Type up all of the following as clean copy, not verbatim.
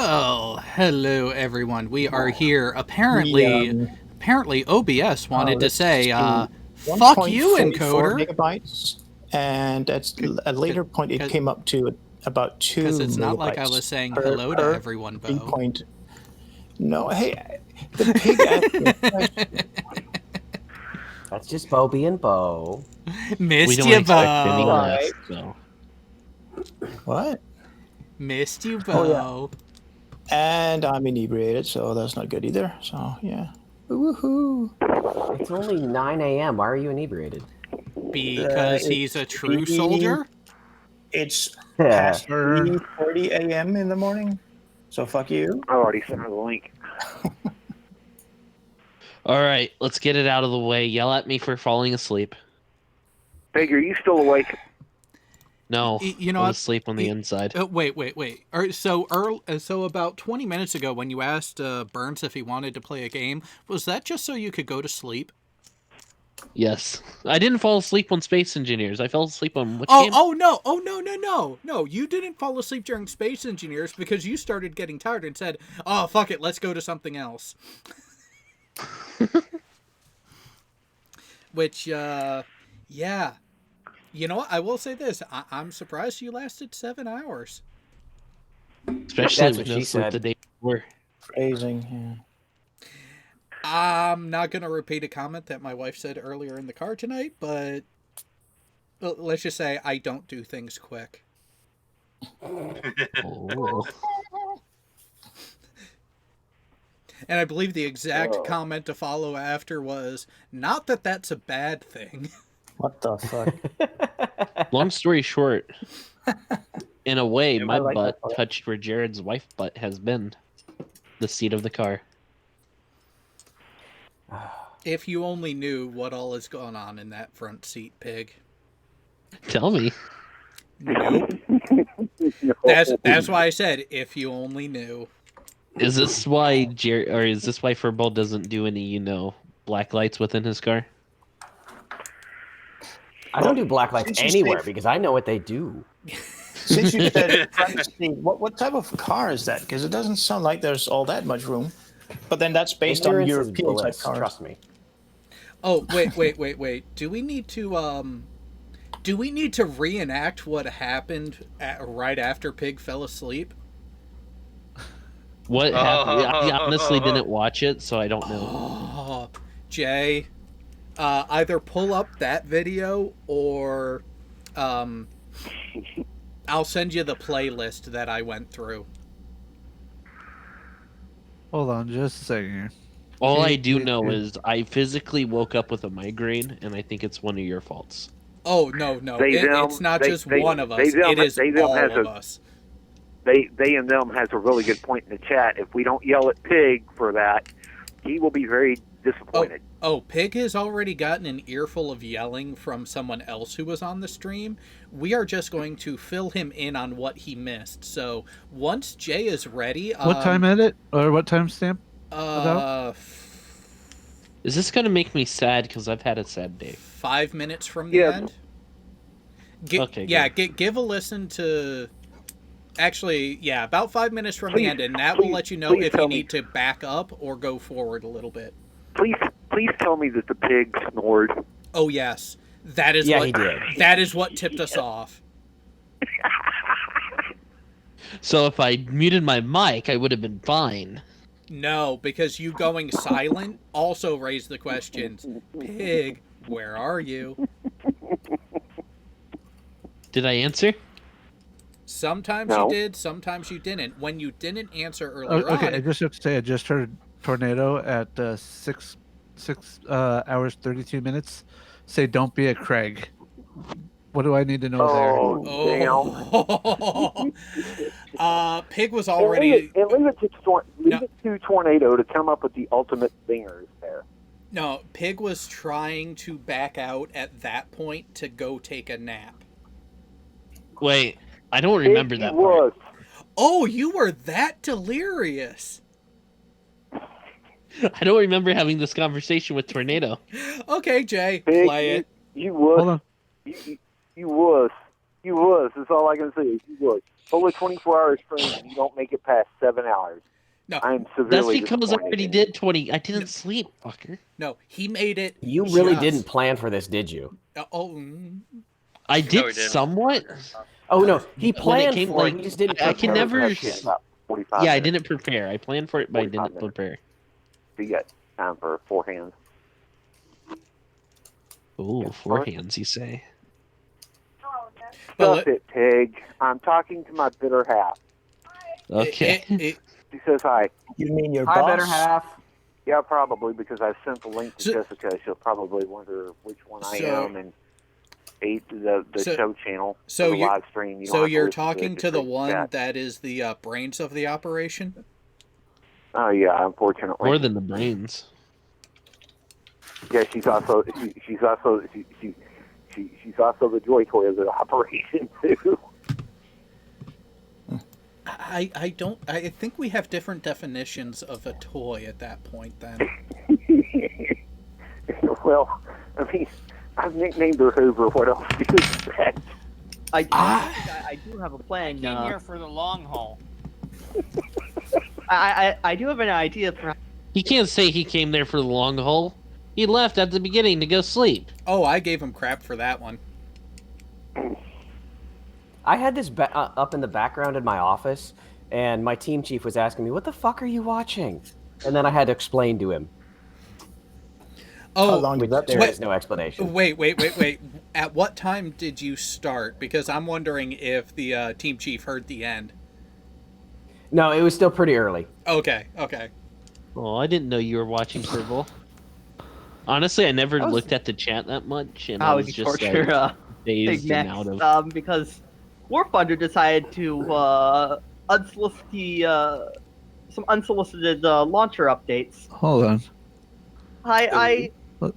Well, hello everyone. We are here. We Apparently OBS wanted to let's say, see, fuck you, 1.44 encoder. megabytes, and at a later point it came up to about 2 Because it's not like I was megabytes saying per hello to everyone, 3 Bo. point. No, hey, the pig asked me a question. That's just Bo being Bo. We Missed don't you, expect any Bo. less, so. What? Missed you, Bo. Oh yeah. And I'm inebriated, so that's not good either. So yeah. Woohoo! It's only 9 a.m. Why are you inebriated? Because he's a It's true soldier? It's Yeah. past 3:30 a.m. in the morning. So fuck you. I already sent her the link. All right, let's get it out of the way. Yell at me for falling asleep. Peg, are you still awake? No, You know I what? was asleep on the inside. Wait. So about 20 minutes ago, when you asked Burns if he wanted to play a game, was that just so you could go to sleep? Yes. I didn't fall asleep on Space Engineers. I fell asleep on which game? No, you didn't fall asleep during Space Engineers because you started getting tired and said, oh, fuck it, let's go to something else. Which, yeah. You know what? I will say this. I'm surprised you lasted 7 hours. Especially That's with what no she sleep said. the day before. Phrasing. Yeah. I'm not going to repeat a comment that my wife said earlier in the car tonight, but let's just say I don't do things quick. Oh. And I believe the exact comment to follow after was, not that that's a bad thing. What the fuck? Long story short, in a way, Yeah, my I like butt that part. touched where Jared's wife butt has been. The seat of the car. If you only knew what all has gone on in that front seat, Pig. Tell me. Nope. That's why I said, if you only knew. Is this why Jared, or is this why Furball doesn't do any, black lights within his car? I don't do black lights Since you anywhere say- because I know what they do. Since you said front seat, what type of car is that? Because it doesn't sound like there's all that much room. But then that's based on Ignorance is European type bliss, cars. trust me. Oh, wait. Do we need to reenact what happened right after Pig fell asleep? What happened? I honestly didn't watch it, so I don't know. Oh, Jay, either pull up that video or I'll send you the playlist that I went through. Hold on just a second here. All I do know is I physically woke up with a migraine, and I think it's one of your faults. Oh, no. It's not just one of us. It is all of us. They and them has a really good point in the chat. If we don't yell at Pig for that, he will be very disappointed. Oh, Pig has already gotten an earful of yelling from someone else who was on the stream. We are just going to fill him in on what he missed. So once Jay is ready... What time edit? Or what time stamp? Is this going to make me sad because I've had a sad day? 5 minutes from the end? Okay, yeah, give a listen to... Actually, yeah, about 5 minutes from the end, and that will let you know if you need to back up or go forward a little bit. Please tell me that the pig snored. Oh, yes. That is he did. That is what tipped us off. So if I muted my mic, I would have been fine. No, because you going silent also raised the questions. Pig, where are you? Did I answer? Sometimes No. you did, sometimes you didn't. When you didn't answer earlier Okay, on... I just have to say I just heard Tornado at 6 hours 32 minutes say don't be a Craig. What do I need to know there? Pig was already... leave it to Tornado to come up with the ultimate zingers there. No, Pig was trying to back out at that point to go take a nap. Wait, I don't remember that part. Oh, you were that delirious. I don't remember having this conversation with Tornado. Okay, Jay, Pig, play it. You was. Hold on. You was. You was. That's all I can say. You was. Over 24-hour stream, you don't make it past 7 hours. No, I'm That's severely because I disappointed already in did 20. I didn't sleep, fucker. no, he made it. You really just- didn't plan for this, did you? I No, did he didn't. somewhat. Oh no, he When it planned came, for like, it. He just didn't. I can prepare for never. shit. About 45 Yeah, I minutes. didn't prepare. I planned for it, but I 45 didn't minutes. prepare. So you got time for 4 hands. Ooh, Yeah, 4 what? hands, you say? Well, Stuff it, pig. I'm talking to my bitter half. Okay. She says hi. You mean your Hi, boss? better half. Yeah, probably, because I sent the link to So- Jessica. She'll probably wonder which one I So- am and ate the So- show channel so for the you're- live stream. You don't So have to you're listen talking it, to just the read one chat. that is the brains of the operation? Oh, yeah, unfortunately. More than the brains. Yeah, she's also she's also the joy toy of the operation too. I think we have different definitions of a toy at that point then. Well, I mean, I've nicknamed her Hoover. What else do you expect? I do have a plan. Came here for the long haul. I do have an idea for. He can't say he came there for the long haul. He left at the beginning to go sleep. Oh, I gave him crap for that one. I had this up in the background in my office, and my team chief was asking me, "What the fuck are you watching?" And then I had to explain to him. How Oh, long did that There take? is no explanation. wait. At what time did you start? Because I'm wondering if the team chief heard the end. No, it was still pretty early. Okay. Oh, I didn't know you were watching Purple. Honestly, I never That was- looked at the chat that much, and I How was would just torture like, Big dazed and out Max? of. Because War Thunder decided to unsolicit some unsolicited launcher updates. Hold on. I Let-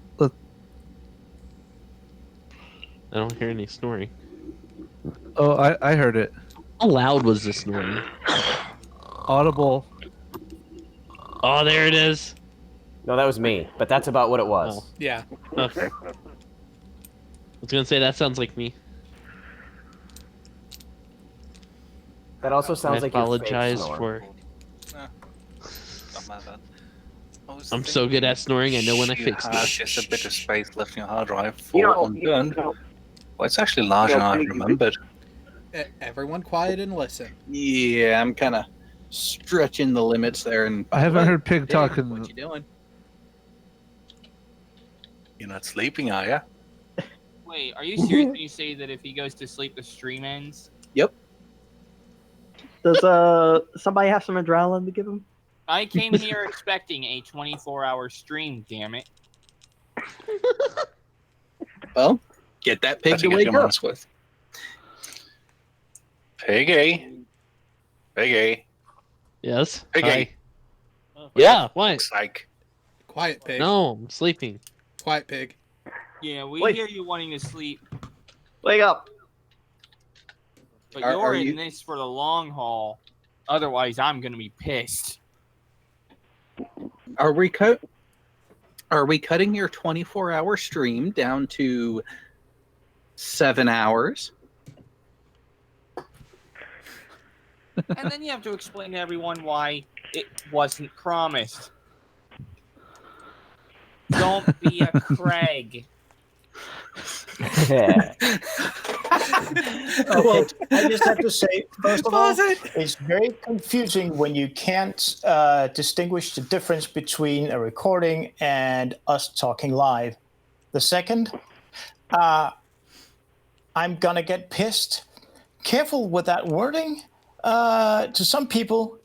I don't hear any snoring. Oh, I heard it. How loud was the snoring? Audible. Oh, there it is. No, that was me, but that's about what it was. Oh. Yeah. Okay. I was gonna say that sounds like me. That also sounds I like apologize your fake snore. for. Not my bad. I was I'm so good at snoring. I know when I you fix have it. just a bit of space left in your hard drive for You know, Unburned. Well, it's actually larger than I remembered. Everyone quiet and listen. Yeah, I'm kind of stretching the limits there. And I haven't heard Pig Dave, talking. what you doing? You're not sleeping, are you? Wait, are you serious when you say that if he goes to sleep, the stream ends? does somebody have some adrenaline to give him? I came here expecting a 24-hour stream, damn it. well, get that pig That's to what wake you're up. honest with. Piggy. Piggy. Yes. Piggy. Hi. Yeah. What? Psych. Quiet pig. No, I'm sleeping. Quiet pig. Yeah, we Wait. hear you wanting to sleep, Wake up! but Are you're in you- this for the long haul. Otherwise, I'm gonna be pissed. Are we cutting your 24-hour stream down to 7 hours? And then you have to explain to everyone why it wasn't promised. Don't be a Craig. Okay, I just have to say, first of all, Pause it. it's very confusing when you can't distinguish the difference between a recording and us talking live. The second, I'm gonna get pissed. Careful with that wording. To some people,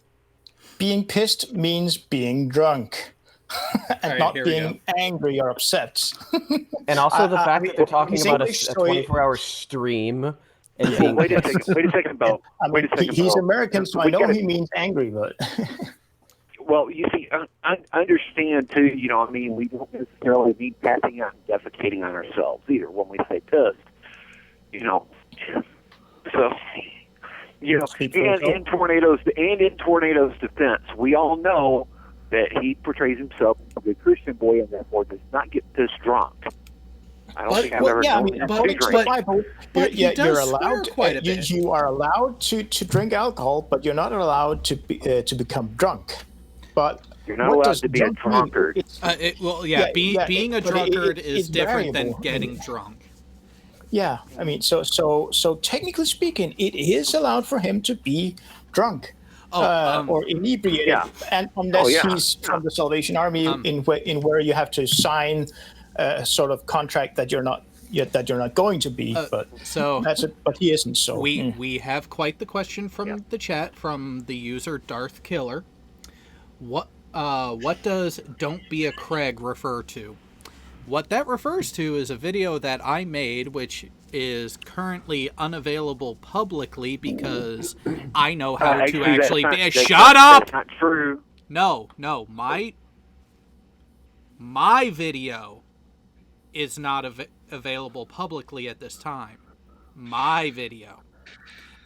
being pissed means being drunk. And All right, not here we being angry or upset. And also the I fact mean, that they're talking his about a English story- 24-hour stream and Well, being wait a second, Bo. I mean, Wait a second, he's Bo. American, so I We know gotta- he means angry, but Well, you see, I understand too. You know, I mean, we don't necessarily be tapping out and defecating on ourselves either when we say pissed. You know, so you know, Speak for and yourself. in Tornado's defense, we all know that he portrays himself as a Christian boy and therefore does not get pissed drunk. I don't But- think I've Well, ever yeah, I known mean, him to according to the drink. Bible, But he you're does allowed swear quite a bit. You are allowed to drink alcohol, but you're not allowed to become drunk. But You're not what allowed does to be a drunk mean? drunkard. Being a but drunkard is it's different than variable. getting drunk. Yeah, I mean, so technically speaking, it is allowed for him to be drunk. Or inebriated, Yeah. and unless yeah. he's from the Salvation Army, in where you have to sign a sort of contract that you're not going to be. But So that's it. But he isn't. So we have quite the question from the chat from the user Darth Killer. What does "Don't Be a Craig" refer to? What that refers to is a video that I made, which is currently unavailable publicly because I know how to actually be. Shut up! That's not true. No, my video is not available publicly at this time. My video.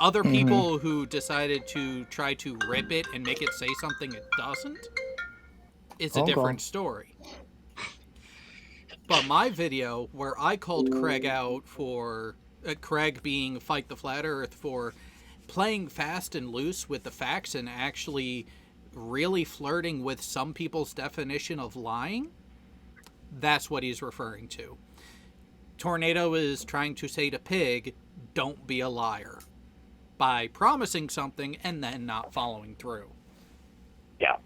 Other people who decided to try to rip it and make it say something it doesn't is a different story. But my video, where I called Craig out for Craig being Fight the Flat Earth for playing fast and loose with the facts and actually really flirting with some people's definition of lying, that's what he's referring to. Tornado is trying to say to Pig, don't be a liar, by promising something and then not following through. Yeah.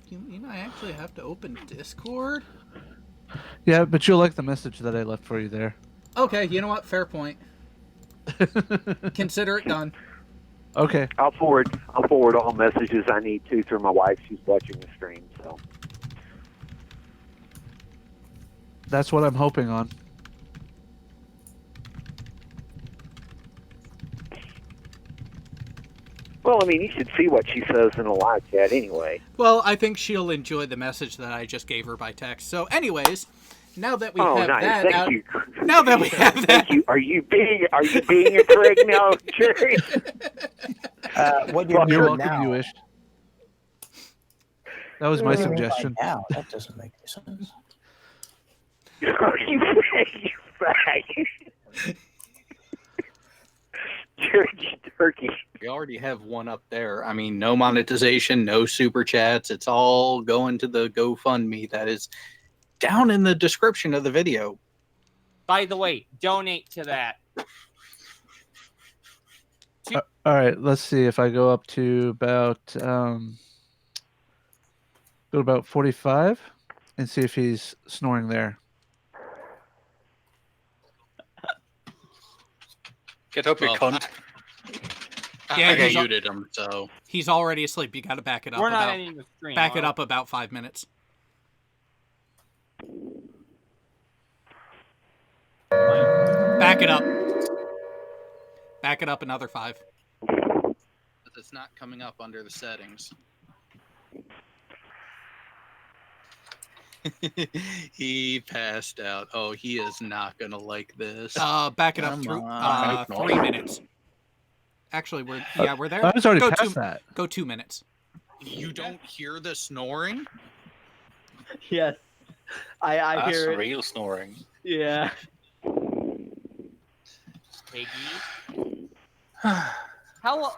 You know, I actually have to open Discord? Yeah, but you'll like the message that I left for you there. Okay, you know what? Fair point. Consider it done. Okay. I'll forward all messages I need to through my wife. She's watching the stream, so. That's what I'm hoping on. Well, I mean, you should see what she says in a live chat anyway. Well, I think she'll enjoy the message that I just gave her by text. So, anyways, now that we have nice. that Thank out, you. now that we have that, Thank you. Are you being a Craig now, Jerry? What you're You're welcome, now, you wish. That was my what do you mean by suggestion. now? That doesn't make any sense. Are you fag? Jerry Turkey. We already have one up there. I mean, no monetization, no super chats. It's all going to the GoFundMe that is down in the description of the video. By the way, donate to that. All right, let's see if I go up to about go to about 45 and see if he's snoring there. Get up, you cunt. Yeah, I he's muted him, so he's already asleep. You got to back it up. We're not ending the stream. Back it up about 5 minutes. Back it up. Back it up another 5. but it's not coming up under the settings. He passed out. Oh, he is not gonna like this. Back it up Come through on. 3 minutes. Actually, we're there. I was already Go past that. Go 2 minutes. You don't hear the snoring? Yes. I That's hear it. real snoring. Yeah. Piggy. How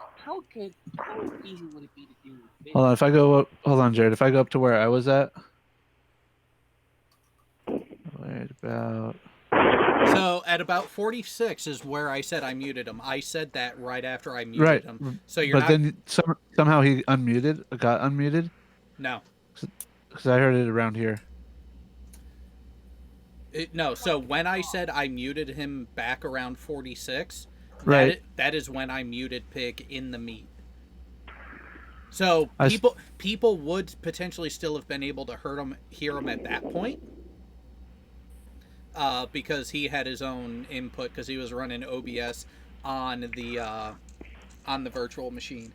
easy would it be to do? Hold on, if I go up, hold on, Jared. If I go up to where I was at, right about. So at about 46 is where I said I muted him. I said that right after I muted Right, him. So you're but not. then somehow he got unmuted. No. Because I heard it around here. No, so when I said I muted him back around 46, Right. that is when I muted Pig in the meet. So I people would potentially still have been able to hear him at that point, because he had his own input because he was running OBS on the virtual machine.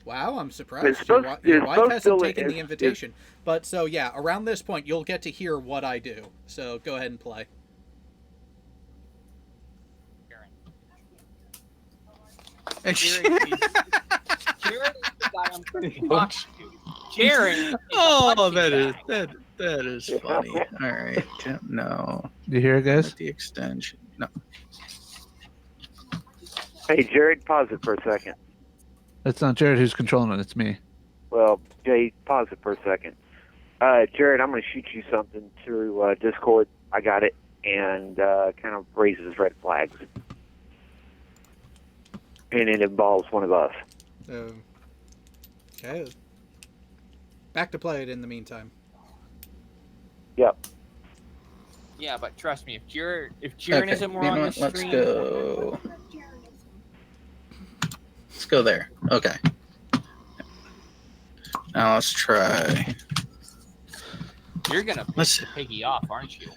Wow, I'm surprised. Your wife hasn't taken the invitation. But so yeah, around this point, you'll get to hear what I do. So go ahead and play. Jared is the guy I'm going to talk to. Jared is the Oh, punching bag. that is funny. All right, no. You hear it, guys? The extension. No. Hey, Jared, pause it for a second. It's not Jared who's controlling it. It's me. Well, Jay, pause it for a second. Jared, I'm going to shoot you something through Discord. I got it, and kind of raises red flags. And it involves one of us. Okay. Back to play it in the meantime. Yep. Yeah, but trust me, if Jared Okay, isn't more you know on the what? Let's stream, go. Let's go there. Okay. Now let's try. you're gonna Let's- piss Piggy off, aren't you?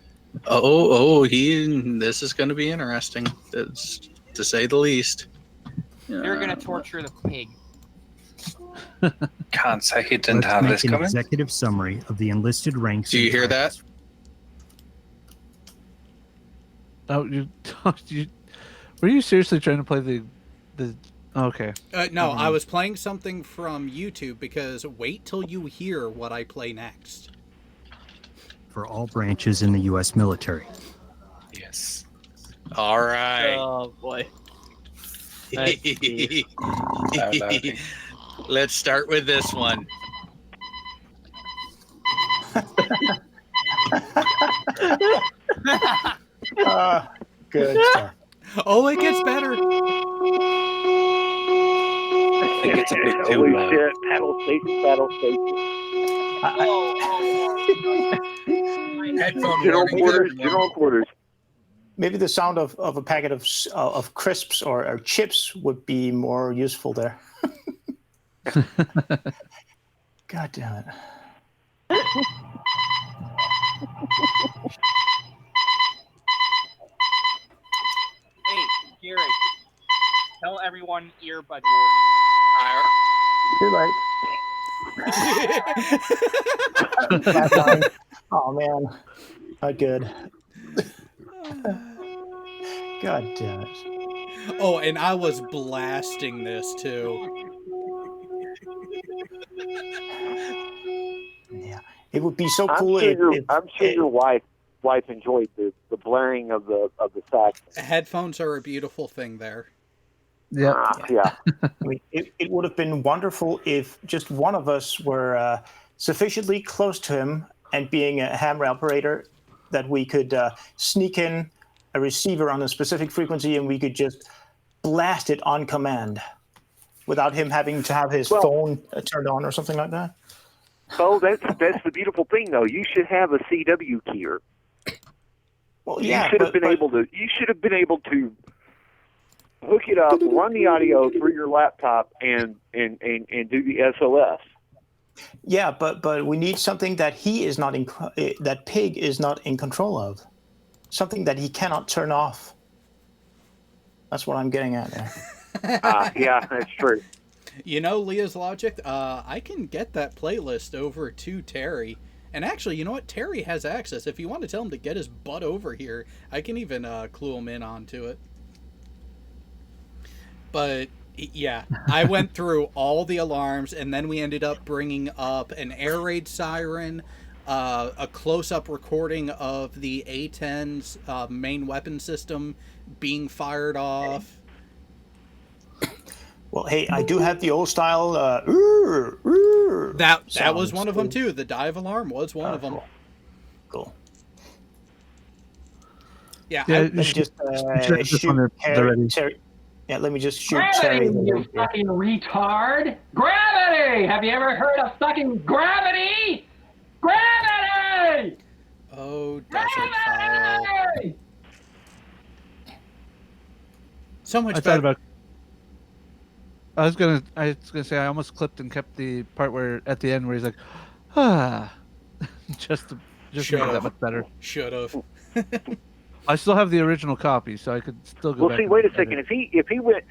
This is going to be interesting, to say the least. You're gonna torture the pig. Cons, I didn't Let's have make this an coming. executive summary of the enlisted ranks. Do you and hear that? titles. Oh, were you seriously trying to play the? Okay. No, I was playing something from YouTube because wait till you hear what I play next. For all branches in the U.S. military. Yes. All right. Oh boy. Let's start with this one. Good stuff. Oh, it gets better. I think it's a bit too Holy loud. shit, battle station. Headphone General warning. quarters, general quarters. Maybe the sound of a packet of crisps or chips would be more useful there. God damn it. Hey, Jared, tell everyone earbud warning. You're right. Last line. Oh man, not good. God damn it. Oh, and I was blasting this too. Yeah, it would be so I'm cool sure, if your wife enjoyed the blaring of the sax. Headphones are a beautiful thing there. Yeah. Yeah. I mean, it would have been wonderful if just one of us were sufficiently close to him and being a hammer operator that we could sneak in a receiver on a specific frequency and we could just blast it on command without him having to have his phone turned on or something like that. Oh, that's the beautiful thing, though. You should have a CW keyer. Well, yeah, you should have been able to. You should have been able to hook it up, run the audio through your laptop, and do the SOS. Yeah, but we need something that he is not that Pig is not in control of. Something that he cannot turn off. That's what I'm getting at there. Yeah, that's true. You know, Leah's Logic, I can get that playlist over to Terry. And actually, you know what? Terry has access. If you want to tell him to get his butt over here, I can even clue him in onto it. But, yeah, I went through all the alarms, and then we ended up bringing up an air raid siren, a close-up recording of the E18's main weapon system being fired off. Well, hey, I do have the old style. That was one of them too. The dive alarm was one of them. Cool. Yeah, let me just shoot Terry. Yeah, let me just shoot Terry. You fucking retard! Gravity! Have you ever heard of fucking gravity? Gravity! Oh, desert fowl. So much better. I was gonna say I almost clipped and kept the part where at the end where he's like, just to make it that much better. Should have. I still have the original copy, so I could still go. Well, see, wait a second. If he went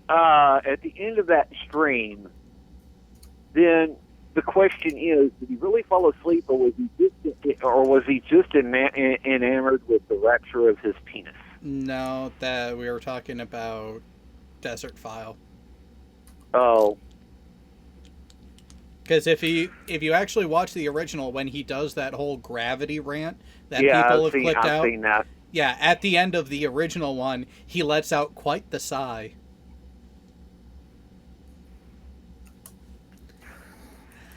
at the end of that stream, then the question is: did he really fall asleep, or was he just enamored with the rapture of his penis? No, that we were talking about Desert File. Oh, Because if you actually watch the original, when he does that whole gravity rant that yeah, people have clipped I've out, seen that. yeah, at the end of the original one, he lets out quite the sigh.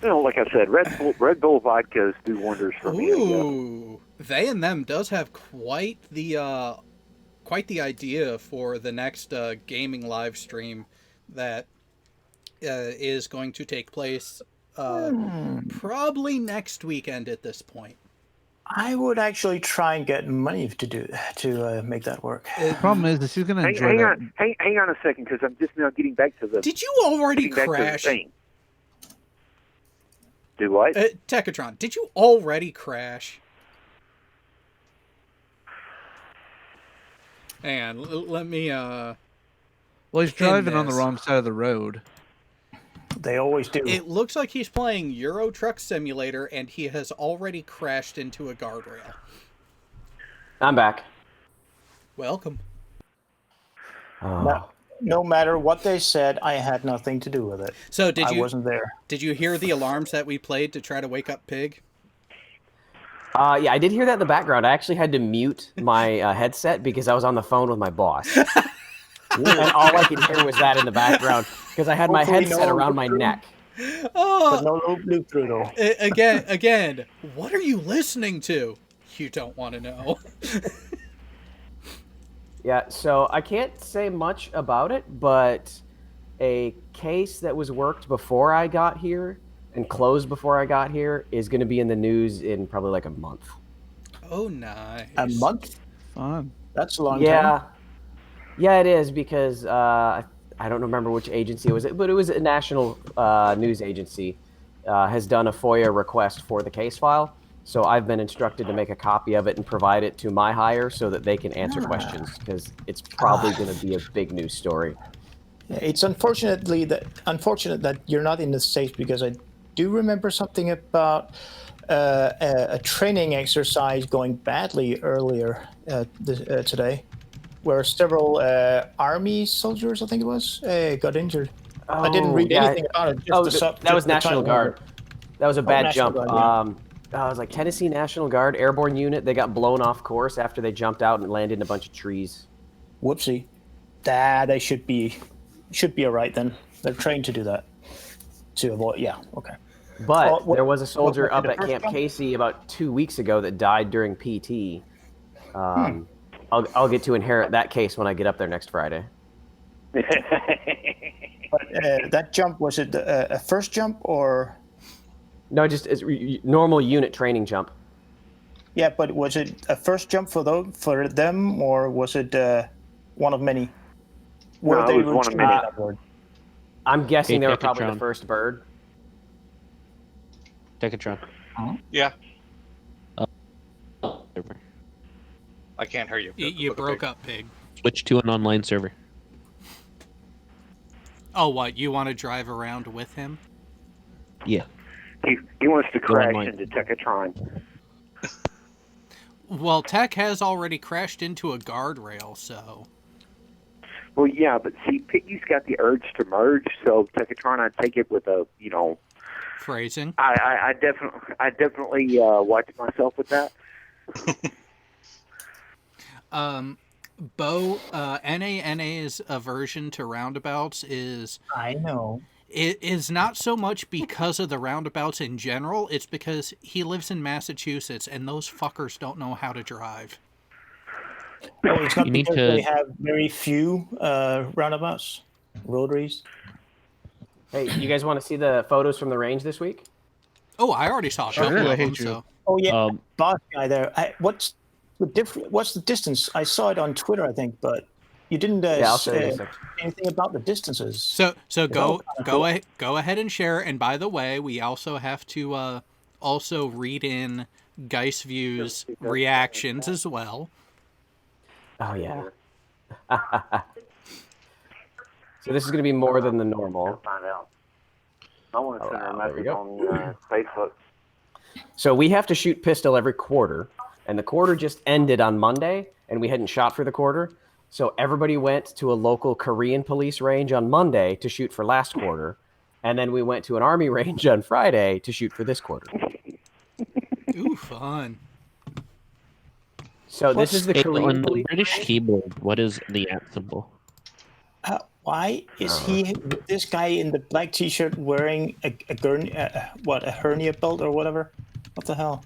You know, like I said, Red Bull vodkas do wonders for me. I guess. Ooh, They and Them does have quite the idea for the next gaming live stream that is going to take place probably next weekend at this point. I would actually try and get money to make that work. The problem is he's going to enjoy hang that. hang on a second, because I'm just now getting back to the. Did you already crash? Do what? Tekatron, did you already crash? And let me. Well, he's driving on the wrong side of the road. They always do. It looks like he's playing Euro Truck Simulator, and he has already crashed into a guardrail. I'm back. Welcome. No matter what they said, I had nothing to do with it. So I wasn't there. Did you hear the alarms that we played to try to wake up Pig? Yeah, I did hear that in the background. I actually had to mute my headset because I was on the phone with my boss. And all I could hear was that in the background because I had my headset around my neck. Oh, but no loop through though. Again, what are you listening to? You don't want to know. Yeah, so I can't say much about it, but a case that was worked before I got here and closed before I got here is going to be in the news in probably like a month. Oh, nice. A month? Fun. That's a long time. Yeah, it is because I don't remember which agency it was, but it was a national news agency has done a FOIA request for the case file. So I've been instructed to make a copy of it and provide it to my hire so that they can answer questions because it's probably going to be a big news story. It's unfortunate that you're not in the States because I do remember something about a training exercise going badly earlier today, where several Army soldiers, I think it was, got injured. I didn't read anything about it. That was National Guard. That was a bad jump. It was like Tennessee National Guard airborne unit. They got blown off course after they jumped out and landed in a bunch of trees. Whoopsie. They should be all right then. They're trained to do that. To avoid, okay. But there was a soldier up at Camp Casey about 2 weeks ago that died during PT. I'll get to inherit that case when I get up there next Friday. But that jump, was it a first jump or? No, just it's normal unit training jump. Yeah, but was it a first jump for them, or was it one of many? No, it was one of many. I'm guessing they were probably the first bird. Tekatron. Yeah. I can't hear you. You broke up, Pig. Switch to an online server. Oh, what? You want to drive around with him? Yeah. He wants to crash into Tekatron. Well, Tech has already crashed into a guardrail, so. Well, yeah, but see, Piggy's got the urge to merge, so Tekatron, I take it with a, phrasing. I definitely watch myself with that. Bo, NA's aversion to roundabouts is... I know. It is not so much because of the roundabouts in general, it's because he lives in Massachusetts and those fuckers don't know how to drive. No, it's not because they have very few roundabouts, rotaries. Hey, you guys want to see the photos from the range this week? Oh, I already saw a couple of them, so... Oh, yeah, boss guy there. What's the distance? I saw it on Twitter, I think, but... You didn't say anything about the distances. So go ahead and share. And by the way, we also have to also read in Geissview's reactions as well. Oh yeah. So this is going to be more than the normal. Find out. I want to send her a message on Facebook. So we have to shoot pistol every quarter, and the quarter just ended on Monday, and we hadn't shot for the quarter. So everybody went to a local Korean police range on Monday to shoot for last quarter, and then we went to an Army range on Friday to shoot for this quarter. Ooh, fun. So this is the Hey, Korean on the police British range. keyboard, what is the @ symbol? Why is this guy in the black T-shirt wearing a hernia belt or whatever? What the hell?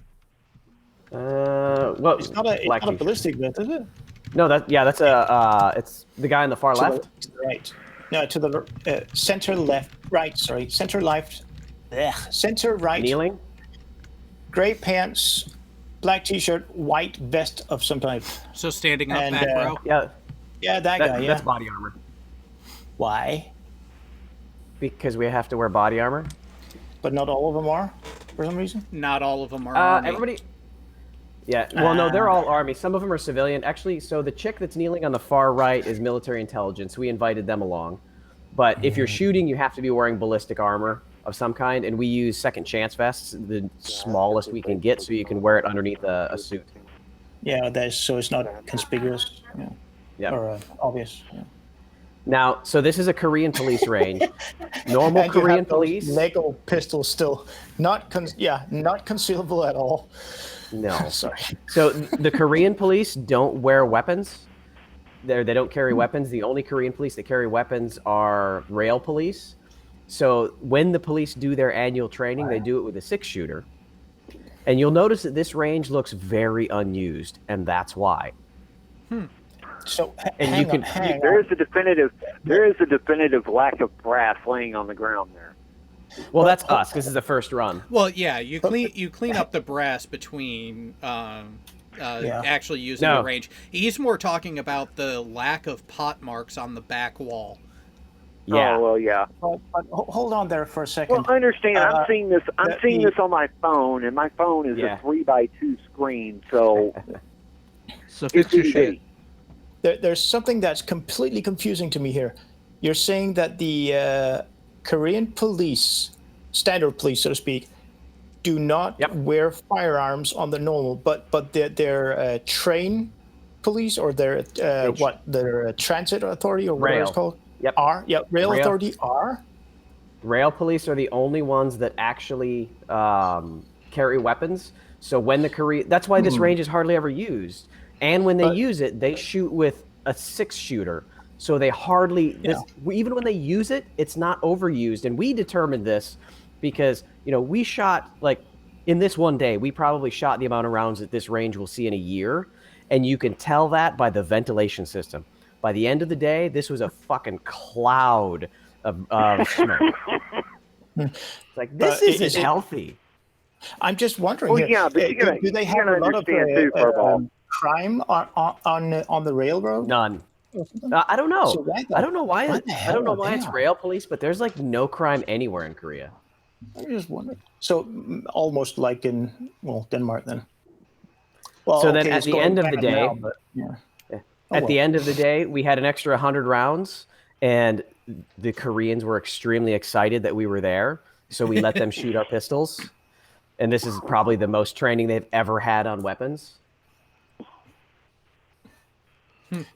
What? It's not a ballistic vest, is it? No, that's it's the guy on the far left. To the right. No, to the center left, right. Sorry, center left. Center right. Kneeling. Gray pants, black T-shirt, white vest of some type. So standing up, And, back row. Yeah, that guy. Yeah. That's body armor. Why? Because we have to wear body armor. But not all of them are, for some reason. Not all of them are. Army. Everybody. Yeah, well, no, they're all Army. Some of them are civilian. Actually, so the chick that's kneeling on the far right is military intelligence. We invited them along. But if you're shooting, you have to be wearing ballistic armor of some kind, and we use second chance vests, the smallest we can get, so you can wear it underneath a suit. Yeah, so it's not conspicuous. Yeah. Or obvious. Yeah. Now, so this is a Korean police range. Normal And you Korean have those police. Lego pistols still not concealable at all. No. Sorry. So the Korean police don't wear weapons. They don't carry weapons. The only Korean police that carry weapons are rail police. So when the police do their annual training, they do it with a 6-shooter. And you'll notice that this range looks very unused, and that's why. So And you can There is a definitive lack of brass laying on the ground there. Well, that's us. This is the first run. Well, yeah, you clean up the brass between actually using the range. He's more talking about the lack of pot marks on the back wall. Yeah. Oh well, yeah. But hold on there for a second. Well, I understand. I'm seeing this. I'm seeing this on my phone, and my phone is a 3x2 screen, so. So fix your shit. There's something that's completely confusing to me here. You're saying that the Korean police, standard police, so to speak, do not wear firearms on the normal, but they're train police or their their transit authority or whatever it's called. Yep. Rail authority are. Rail police are the only ones that actually carry weapons. So when the Korean, that's why this range is hardly ever used. And when they use it, they shoot with a 6-shooter. So they hardly, even when they use it, it's not overused. And we determined this because, we shot, in this one day, we probably shot the amount of rounds that this range will see in a year. And you can tell that by the ventilation system. By the end of the day, this was a fucking cloud of smoke. It's like, this isn't healthy. I'm just wondering. Well, yeah, but do they have a lot of crime on the railroad? None. I don't know. So I don't know why. I don't know why it's are? rail police, but there's no crime anywhere in Korea. I'm just wondering. So almost like in Denmark then. Well, so then at the end of the day, the end of the day, we had an extra 100 rounds, and the Koreans were extremely excited that we were there. So we let them shoot our pistols, and this is probably the most training they've ever had on weapons.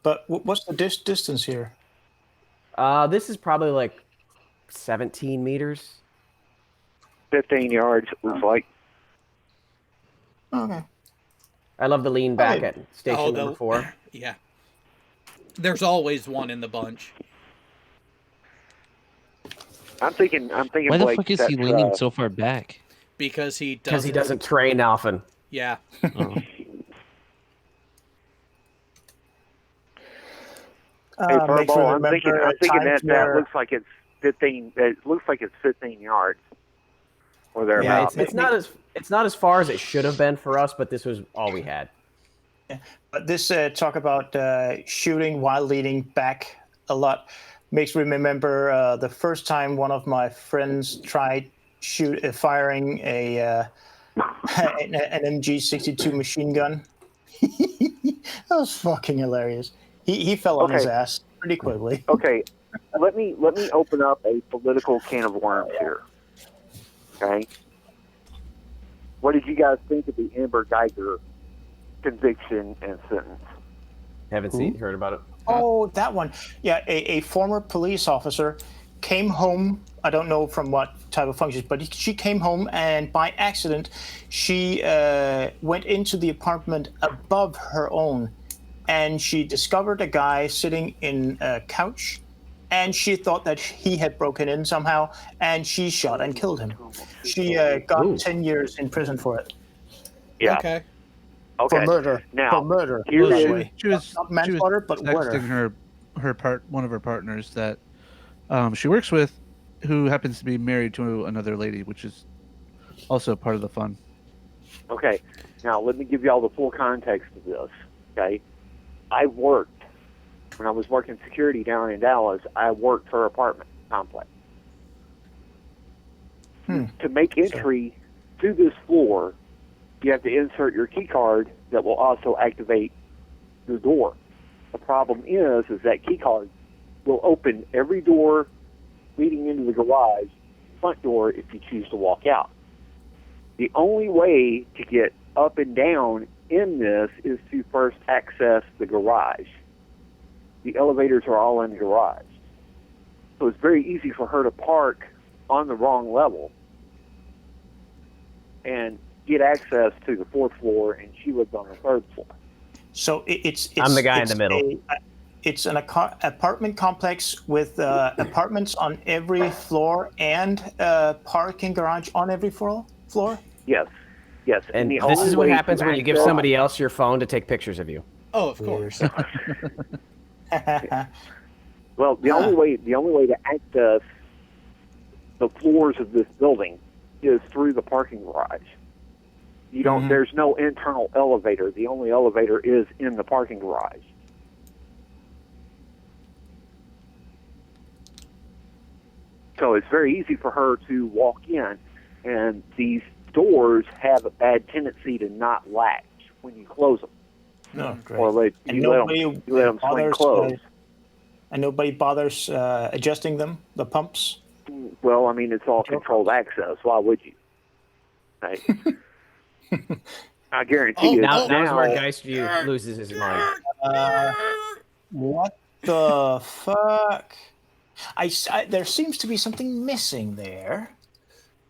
But what's the distance here? This is probably 17 meters. 15 yards, it looks like. Okay. I love the lean back at station number 4. Yeah. There's always one in the bunch. I'm thinking. Why the fuck is he leaning so far back? Because he doesn't train often. Yeah. Oh. Hey, Furball, I'm thinking that looks like it's 15. It looks like it's 15 yards. Or thereabouts. Yeah, it's not as far as it should have been for us, but this was all we had. Yeah. But this talk about shooting while leaning back a lot makes me remember the first time one of my friends tried firing an MG62 machine gun. That was fucking hilarious. He fell on his ass pretty quickly. Okay, let me open up a political can of worms here. Okay, what did you guys think of the Amber Geiger conviction and sentence? Haven't heard about it. Oh, that one. Yeah, a former police officer came home. I don't know from what type of functions, but she came home and by accident, she went into the apartment above her own, and she discovered a guy sitting in a couch, and she thought that he had broken in somehow, and she shot and killed him. She got 10 years in prison for it. Yeah. Okay. Okay. For murder. Now, For murder. here by the is- way. She was Not manslaughter, but murder. texting one of her partners that she works with, who happens to be married to another lady, which is also part of the fun. Okay. Now, let me give you all the full context of this. Okay. When I was working security down in Dallas, I worked her apartment complex. To make entry to this floor, you have to insert your key card that will also activate the door. The problem is that key card will open every door leading into the garage, front door, if you choose to walk out. The only way to get up and down in this is to first access the garage. The elevators are all in the garage. So it's very easy for her to park on the wrong level and get access to the 4th floor, and she lives on the 3rd floor. So it's I'm the guy in the middle. It's an apartment complex with apartments on every floor and parking garage on every floor? Yes. Yes. And the this only is what way happens to when you give access- somebody else your phone to take pictures of you. Oh, of course. Well, the only way to access the floors of this building is through the parking garage. You don't. There's no internal elevator. The only elevator is in the parking garage. So it's very easy for her to walk in, and these doors have a bad tendency to not latch when you close them. No, great. Or you let them swing closed. And nobody bothers adjusting them, the pumps? Well, I mean, it's all controlled access. Why would you? Right? I guarantee you. Now's where Geist View loses his mind. What the fuck? There seems to be something missing there.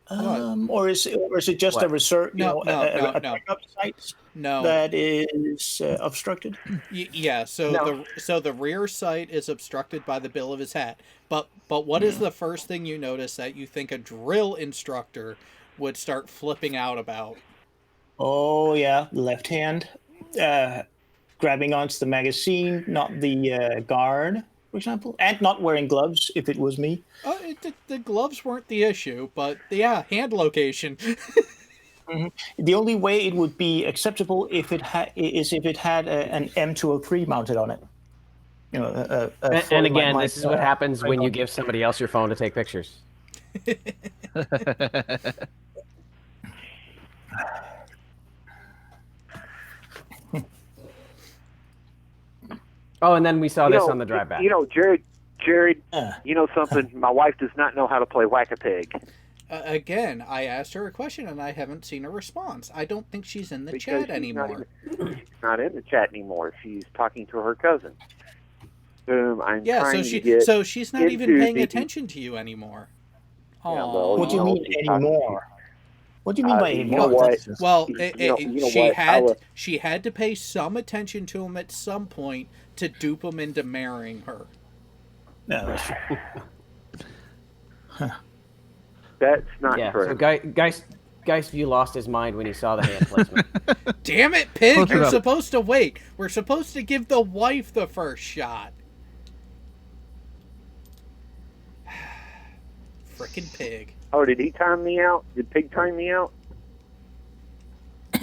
Or is it just a research? No. pickup site that is obstructed. Yeah. So the rear sight is obstructed by the bill of his hat. But what is the first thing you notice that you think a drill instructor would start flipping out about? Oh yeah, left hand, grabbing onto the magazine, not the guard, for example, and not wearing gloves. If it was me. The gloves weren't the issue, but yeah, hand location. The only way it would be acceptable if it had an M203 mounted on it. You know, and again, this is what happens when you give somebody else your phone to take pictures. Oh, and then we saw this on the drive back. You know, Jared, you know something? My wife does not know how to play Whack-A-Pig. Again, I asked her a question and I haven't seen a response. I don't think she's in the chat anymore. She's not in the chat anymore. She's talking to her cousin. So she's not even paying attention to you anymore. Yeah, well, what do you mean anymore? What do you mean by anymore? You know what? Well, what? she had to pay some attention to him at some point to dupe him into marrying her. No, that's true. That's not true. So Geist View lost his mind when he saw the hand placement. Damn it, Pig! You're supposed to wait. We're supposed to give the wife the first shot. Frickin' Pig. Oh, did he time me out? Did Pig time me out?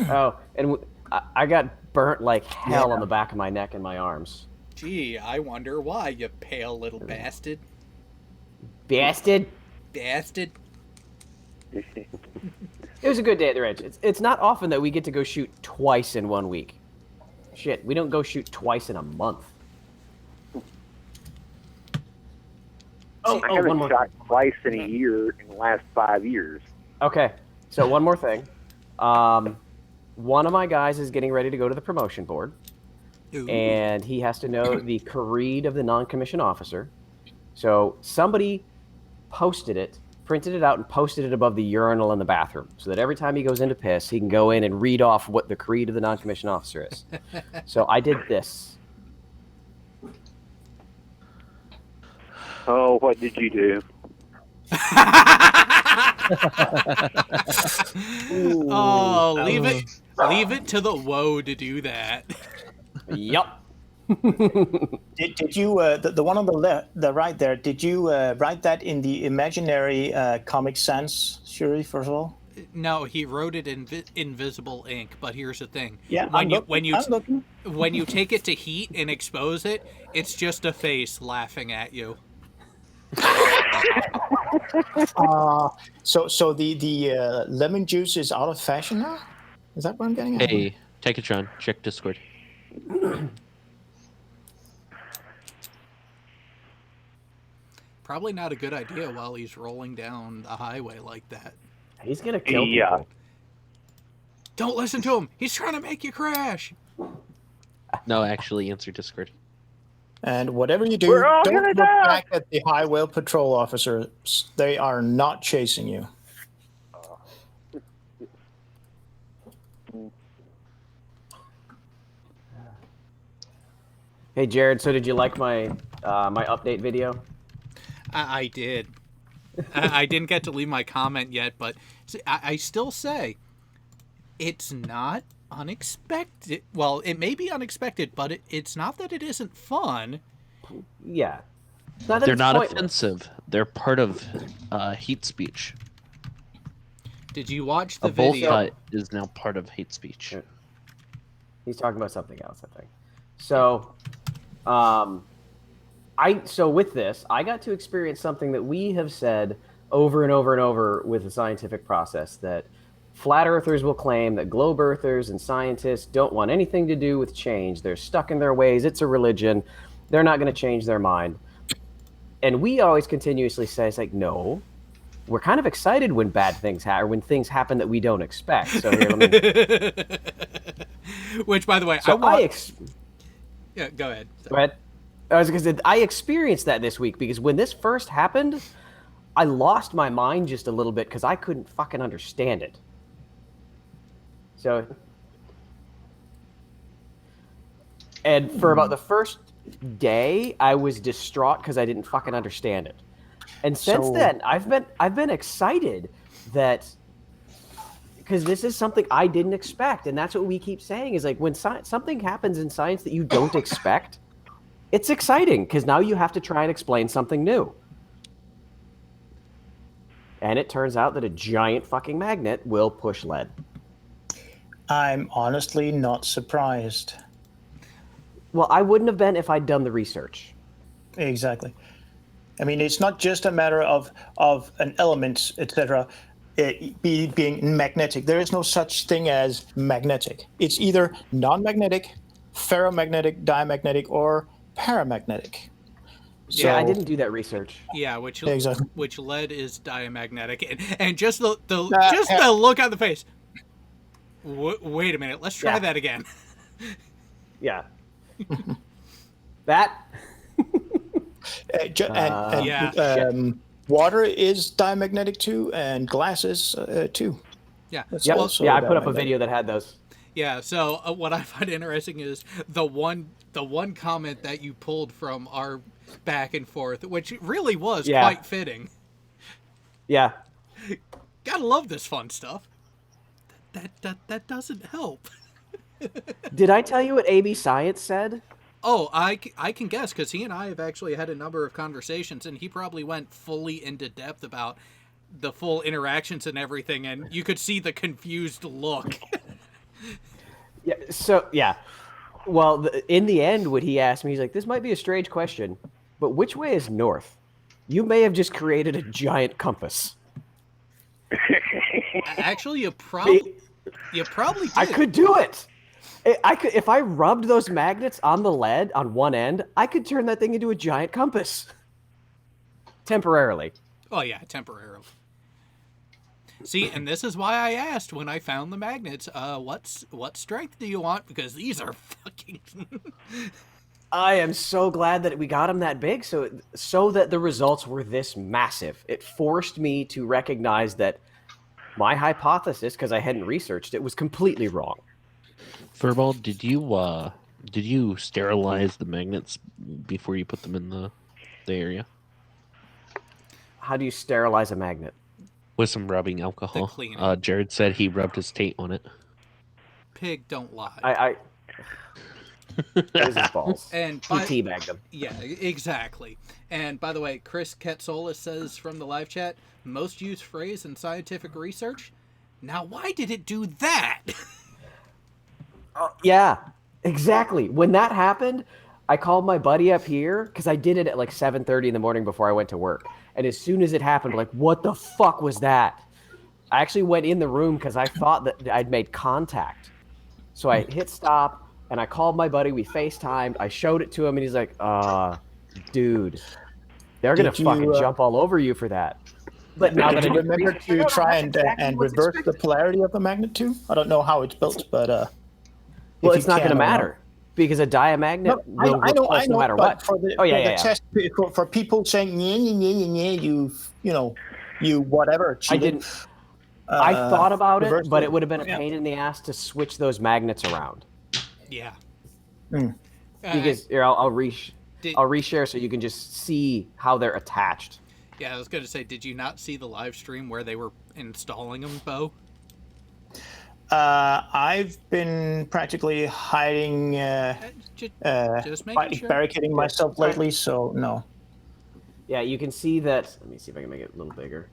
Oh, and I got burnt like hell on the back of my neck and my arms. Gee, I wonder why, you pale little bastard. Bastard? Bastard. It was a good day at the ranch. It's not often that we get to go shoot twice in 1 week. Shit, we don't go shoot twice in a month. I haven't shot twice in a year in the last 5 years. Okay, so one more thing. One of my guys is getting ready to go to the promotion board. Ooh. and he has to know the creed of the non-commissioned officer. So somebody posted it, printed it out, and posted it above the urinal in the bathroom, so that every time he goes into piss, he can go in and read off what the creed of the non-commissioned officer is. So I did this. Oh, what did you do? Oh, leave it to the woe to do that. Yup. Did you the one on the left, the right there? Did you write that in the imaginary Comic Sans, Shuri? First of all, No, he wrote it in invisible ink. But here's the thing: yeah. when I'm looking. when you take it to heat and expose it, it's just a face laughing at you. So the lemon juice is out of fashion now. Is that what I'm getting at? Hey, Tekatron, check Discord. Probably not a good idea while he's rolling down the highway like that. He's gonna kill people. Don't listen to him. He's trying to make you crash. No, actually, answer Discord. And whatever you do, We're all don't gonna look die. back at the highway patrol officers. They are not chasing you. Hey, Jared. So did you like my my update video? I did. I didn't get to leave my comment yet, but I still say it's not unexpected. Well, it may be unexpected, but it's not that it isn't fun. Yeah. Not that They're it's not pointless. offensive. They're part of hate speech. Did you watch the A bowl video? cut is now part of hate speech. He's talking about something else, I think. So, so with this, I got to experience something that we have said over and over and over with the scientific process, that flat earthers will claim that globe earthers and scientists don't want anything to do with change. They're stuck in their ways. It's a religion. They're not going to change their mind. And we always continuously say, it's like, no, we're kind of excited when bad things happen, or when things happen that we don't expect. So here, let me... Which, by the way, So yeah, go ahead. Go ahead. I was going to say, I experienced that this week because when this first happened, I lost my mind just a little bit because I couldn't fucking understand it. So, and for about the first day, I was distraught because I didn't fucking understand it. And since then, I've been excited that, because this is something I didn't expect, and that's what we keep saying is like when something happens in science that you don't expect, it's exciting because now you have to try and explain something new. And it turns out that a giant fucking magnet will push lead. I'm honestly not surprised. Well, I wouldn't have been if I'd done the research. Exactly. I mean, it's not just a matter of an element, etc., being magnetic. There is no such thing as magnetic. It's either non-magnetic, ferromagnetic, diamagnetic, or paramagnetic. So, Yeah, I didn't do that research. Yeah, which Exactly. which lead is diamagnetic, and just the look on the face. Wait a minute, let's try that again. Yeah. That. Water is diamagnetic too, and glass is too. Yeah. Yep. Well, Yeah, I put up a video that had those. Yeah. So what I find interesting is the one comment that you pulled from our back and forth, which really was quite fitting. Yeah. Gotta love this fun stuff. That doesn't help. Did I tell you what AB Science said? Oh, I can guess, because he and I have actually had a number of conversations, and he probably went fully into depth about the full interactions and everything, and you could see the confused look. Yeah. So, yeah. Well, in the end, what he asked me, he's like, this might be a strange question, but which way is north? You may have just created a giant compass. Actually, you probably did. I could do it. I could, if I rubbed those magnets on the lead on one end, I could turn that thing into a giant compass. Temporarily. Oh yeah, temporarily. See, and this is why I asked when I found the magnets, what strength do you want? Because these are fucking liking. I am so glad that we got him that big, so that the results were this massive. It forced me to recognize that my hypothesis, because I hadn't researched it, was completely wrong. Furball, did you sterilize the magnets before you put them in the area? How do you sterilize a magnet? With some rubbing alcohol. cleaning. Jared said he rubbed his taint on it. Pig, don't lie. I it was his balls. And he teabagged them. Yeah, exactly. And by the way, Chris Ketsolis says from the live chat, most used phrase in scientific research. Now, why did it do that? Yeah, exactly. When that happened, I called my buddy up here because I did it at like 7:30 in the morning before I went to work. And as soon as it happened, like, what the fuck was that? I actually went in the room because I thought that I'd made contact. So I hit stop and I called my buddy. We FaceTimed. I showed it to him and he's like, dude, they're going to fucking jump all over you for that. But now that I remember to try and reverse the polarity of the magnet too. I don't know how it's built, but well, it's not going to matter because a diamagnet will repulse no matter what. For the, test for people saying you whatever. I didn't. I thought about it, but it would have been a pain in the ass to switch those magnets around. Yeah. Because here, I'll reshare so you can just see how they're attached. Yeah, I was going to say, did you not see the live stream where they were installing them, Bo? I've been practically hiding, just making sure. barricading myself lately, so no. Yeah, you can see that. Let me see if I can make it a little bigger.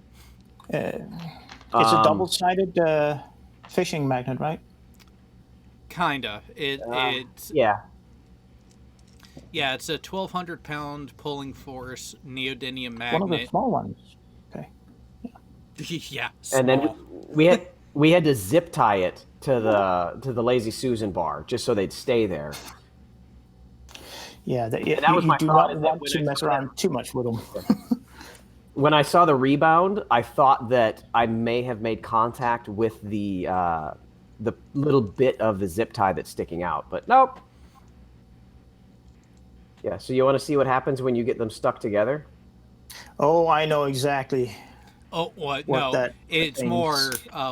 It's a double-sided fishing magnet, right? Kinda. It's yeah. Yeah, it's a 1,200-pound pulling force neodymium magnet. One of the small ones. Okay. Yeah. Small. And then we had to zip tie it to the Lazy Susan bar just so they'd stay there. Yeah, that was my you do thought. not want to mess around too much with them. When I saw the rebound, I thought that I may have made contact with the little bit of the zip tie that's sticking out, but nope. Yeah, so you want to see what happens when you get them stuck together? Oh, I know exactly. Oh, what? No, it's more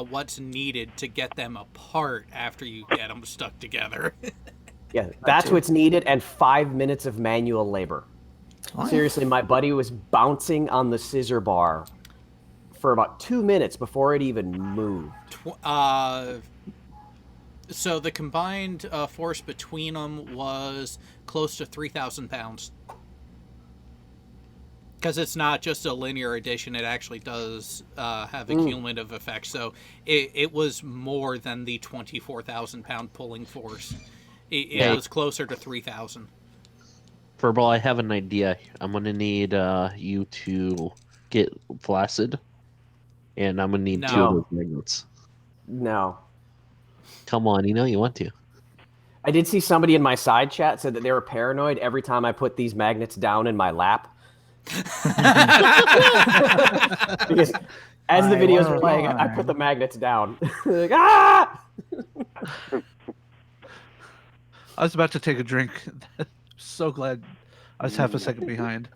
what's needed to get them apart after you get them stuck together. Yeah, that's what's needed, and 5 minutes of manual labor. Oh, seriously, my buddy was bouncing on the scissor bar for about 2 minutes before it even moved. So the combined force between them was close to 3,000 pounds. Because it's not just a linear addition, it actually does have a cumulative effect. So it was more than the 24,000-pound pulling force. It was closer to 3,000. Furball, I have an idea. I'm going to need you to get flaccid, and I'm going to need 2 of those magnets. No. Come on, you know you want to. I did see somebody in my side chat said that they were paranoid every time I put these magnets down in my lap. Because as the videos were playing, I put the magnets down. Like, ah! I was about to take a drink. So glad I was half a second behind.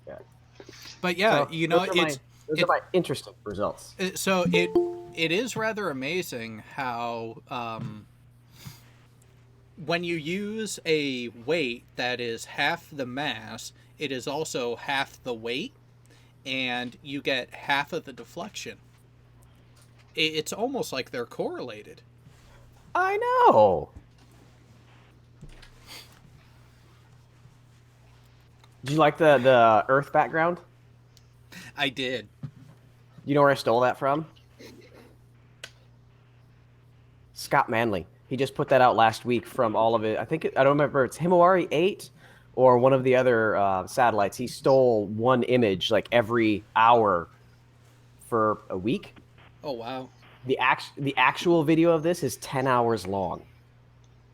Yeah. But yeah, so you know, those are my interesting results. So it is rather amazing how when you use a weight that is half the mass, it is also half the weight, and you get half of the deflection. It's almost like they're correlated. I know. Did you like the Earth background? I did. You know where I stole that from? Scott Manley. He just put that out last week from all of it. I don't remember. It's Himawari 8 or one of the other satellites. He stole one image like every hour for a week. Oh, wow. The actual video of this is 10 hours long.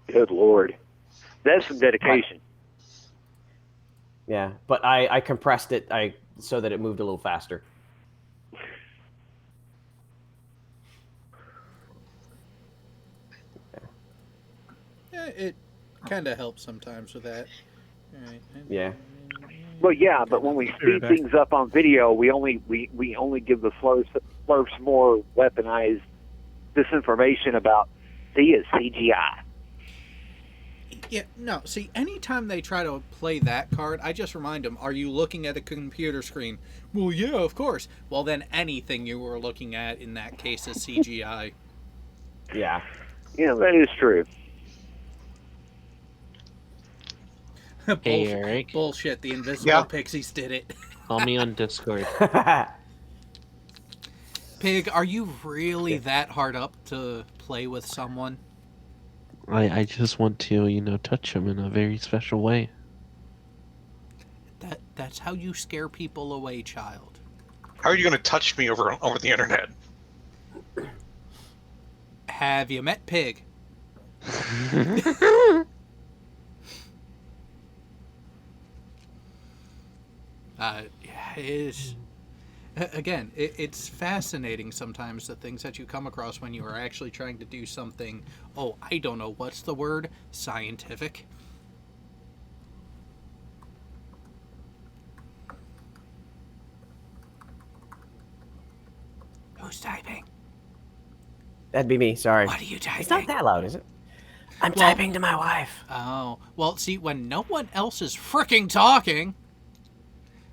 Good Lord. That's some dedication. Yeah, but I compressed it so that it moved a little faster. It kind of helps sometimes with that. All right. Yeah. Well, yeah, but when we speed things up on video, we only give the slurps more weaponized disinformation about see it's CGI. Yeah, no, see, anytime they try to play that card, I just remind them, are you looking at a computer screen? Well, yeah, of course. Well, then anything you were looking at in that case is CGI. Yeah. Yeah, that is true. Hey, Eric. Bullshit, the Invisible Pixies did it. Call me on Discord. Pig, are you really that hard up to play with someone? I just want to, touch him in a very special way. That's how you scare people away, child. How are you going to touch me over the internet? Have you met Pig? It's fascinating sometimes the things that you come across when you are actually trying to do something, I don't know, what's the word? Scientific? Who's typing? That'd be me, sorry. What are you typing? It's not that loud, is it? I'm typing to my wife. Oh, well, see, when no one else is fricking talking...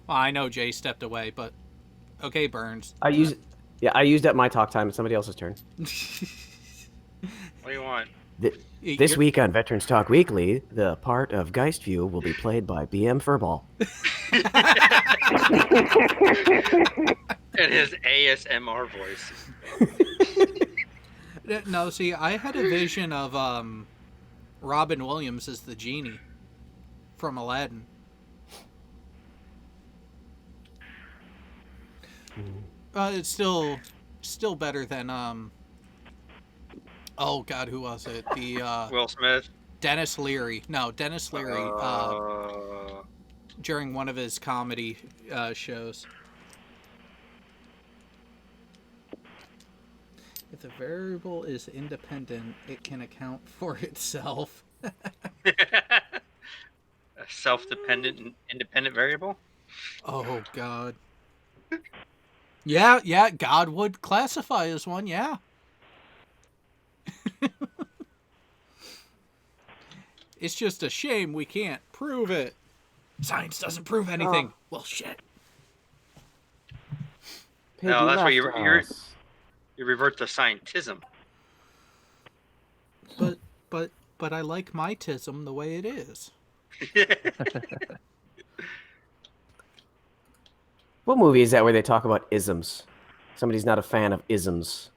Well, I know Jay stepped away, but... Okay, Burns. I used up my talk time. It's somebody else's turn. What do you want? This week on Veterans Talk Weekly, the part of Geistview will be played by BM Furball. And his ASMR voice. No, see, I had a vision of Robin Williams as the genie from Aladdin. It's still better than oh God, who was it? The Will Smith. Dennis Leary. No, Dennis Leary. During one of his comedy shows. If the variable is independent, it can account for itself. A self-dependent and independent variable? Oh, God. Yeah, God would classify as one, yeah. It's just a shame we can't prove it. Science doesn't prove anything. Well, shit. No, that's why you revert to scientism. But I like my tism the way it is. What movie is that where they talk about isms? Somebody's not a fan of isms.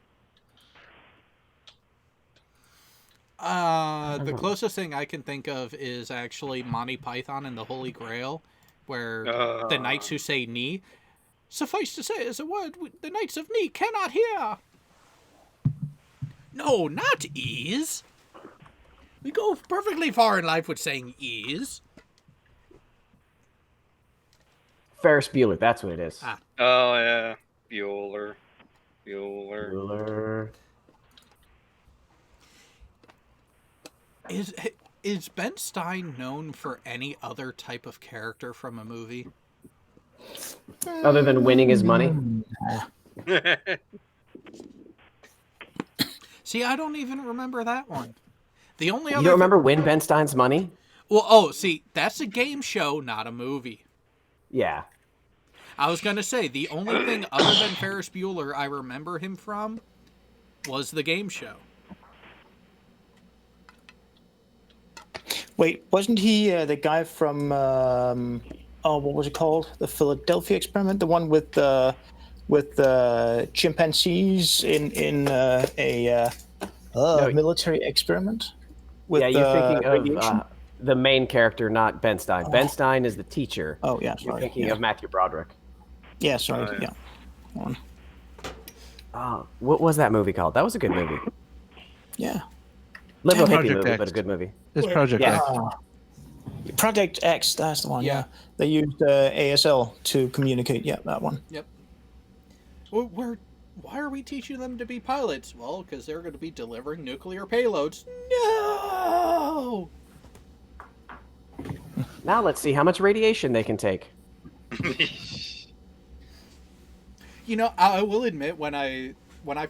The closest thing I can think of is actually Monty Python and the Holy Grail, where the knights who say "ni," suffice to say, is a word the knights of "ni" cannot hear. No, not "is." We go perfectly far in life with saying "is." Ferris Bueller, that's what it is. Oh, yeah. Bueller. Is Ben Stein known for any other type of character from a movie? Other than winning his money? See, I don't even remember that one. The only You other don't remember Win Ben Stein's Money? Well, see, that's a game show, not a movie. Yeah. I was going to say, the only thing other than Ferris Bueller I remember him from was the game show. Wait, wasn't he the guy from, what was it called? The Philadelphia Experiment? The one with chimpanzees in a military experiment? Yeah, you're thinking of the main character, not Ben Stein. Ben Stein is the teacher. Oh, yeah, You're sorry. thinking of Matthew Broderick. Yeah, sorry. What was that movie called? That was a good movie. Yeah. Liberal hippie Project movie, X. but a good movie. It's Project X. Project X, that's the one, yeah. They used ASL to communicate. Yeah, that one. Yep. Why are we teaching them to be pilots? Well, because they're going to be delivering nuclear payloads. No! no! Now let's see how much radiation they can take. You know, I will admit, when I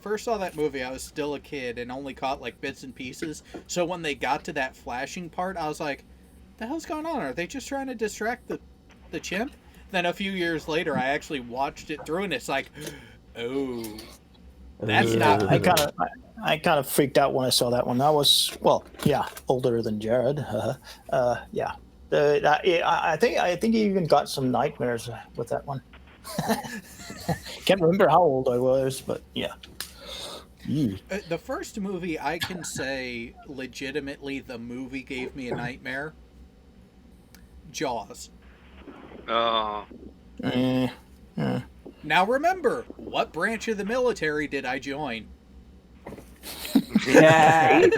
first saw that movie, I was still a kid and only caught like bits and pieces. So when they got to that flashing part, I was like, "The hell's going on? Are they just trying to distract the chimp?" Then a few years later, I actually watched it through, and it's like, "Oh, that's not." I kind of freaked out when I saw that one. I was older than Jared. Yeah. I think he even got some nightmares with that one. Can't remember how old I was, but yeah. The first movie I can say legitimately the movie gave me a nightmare. Jaws. Oh. Now remember, what branch of the military did I join? Yeah.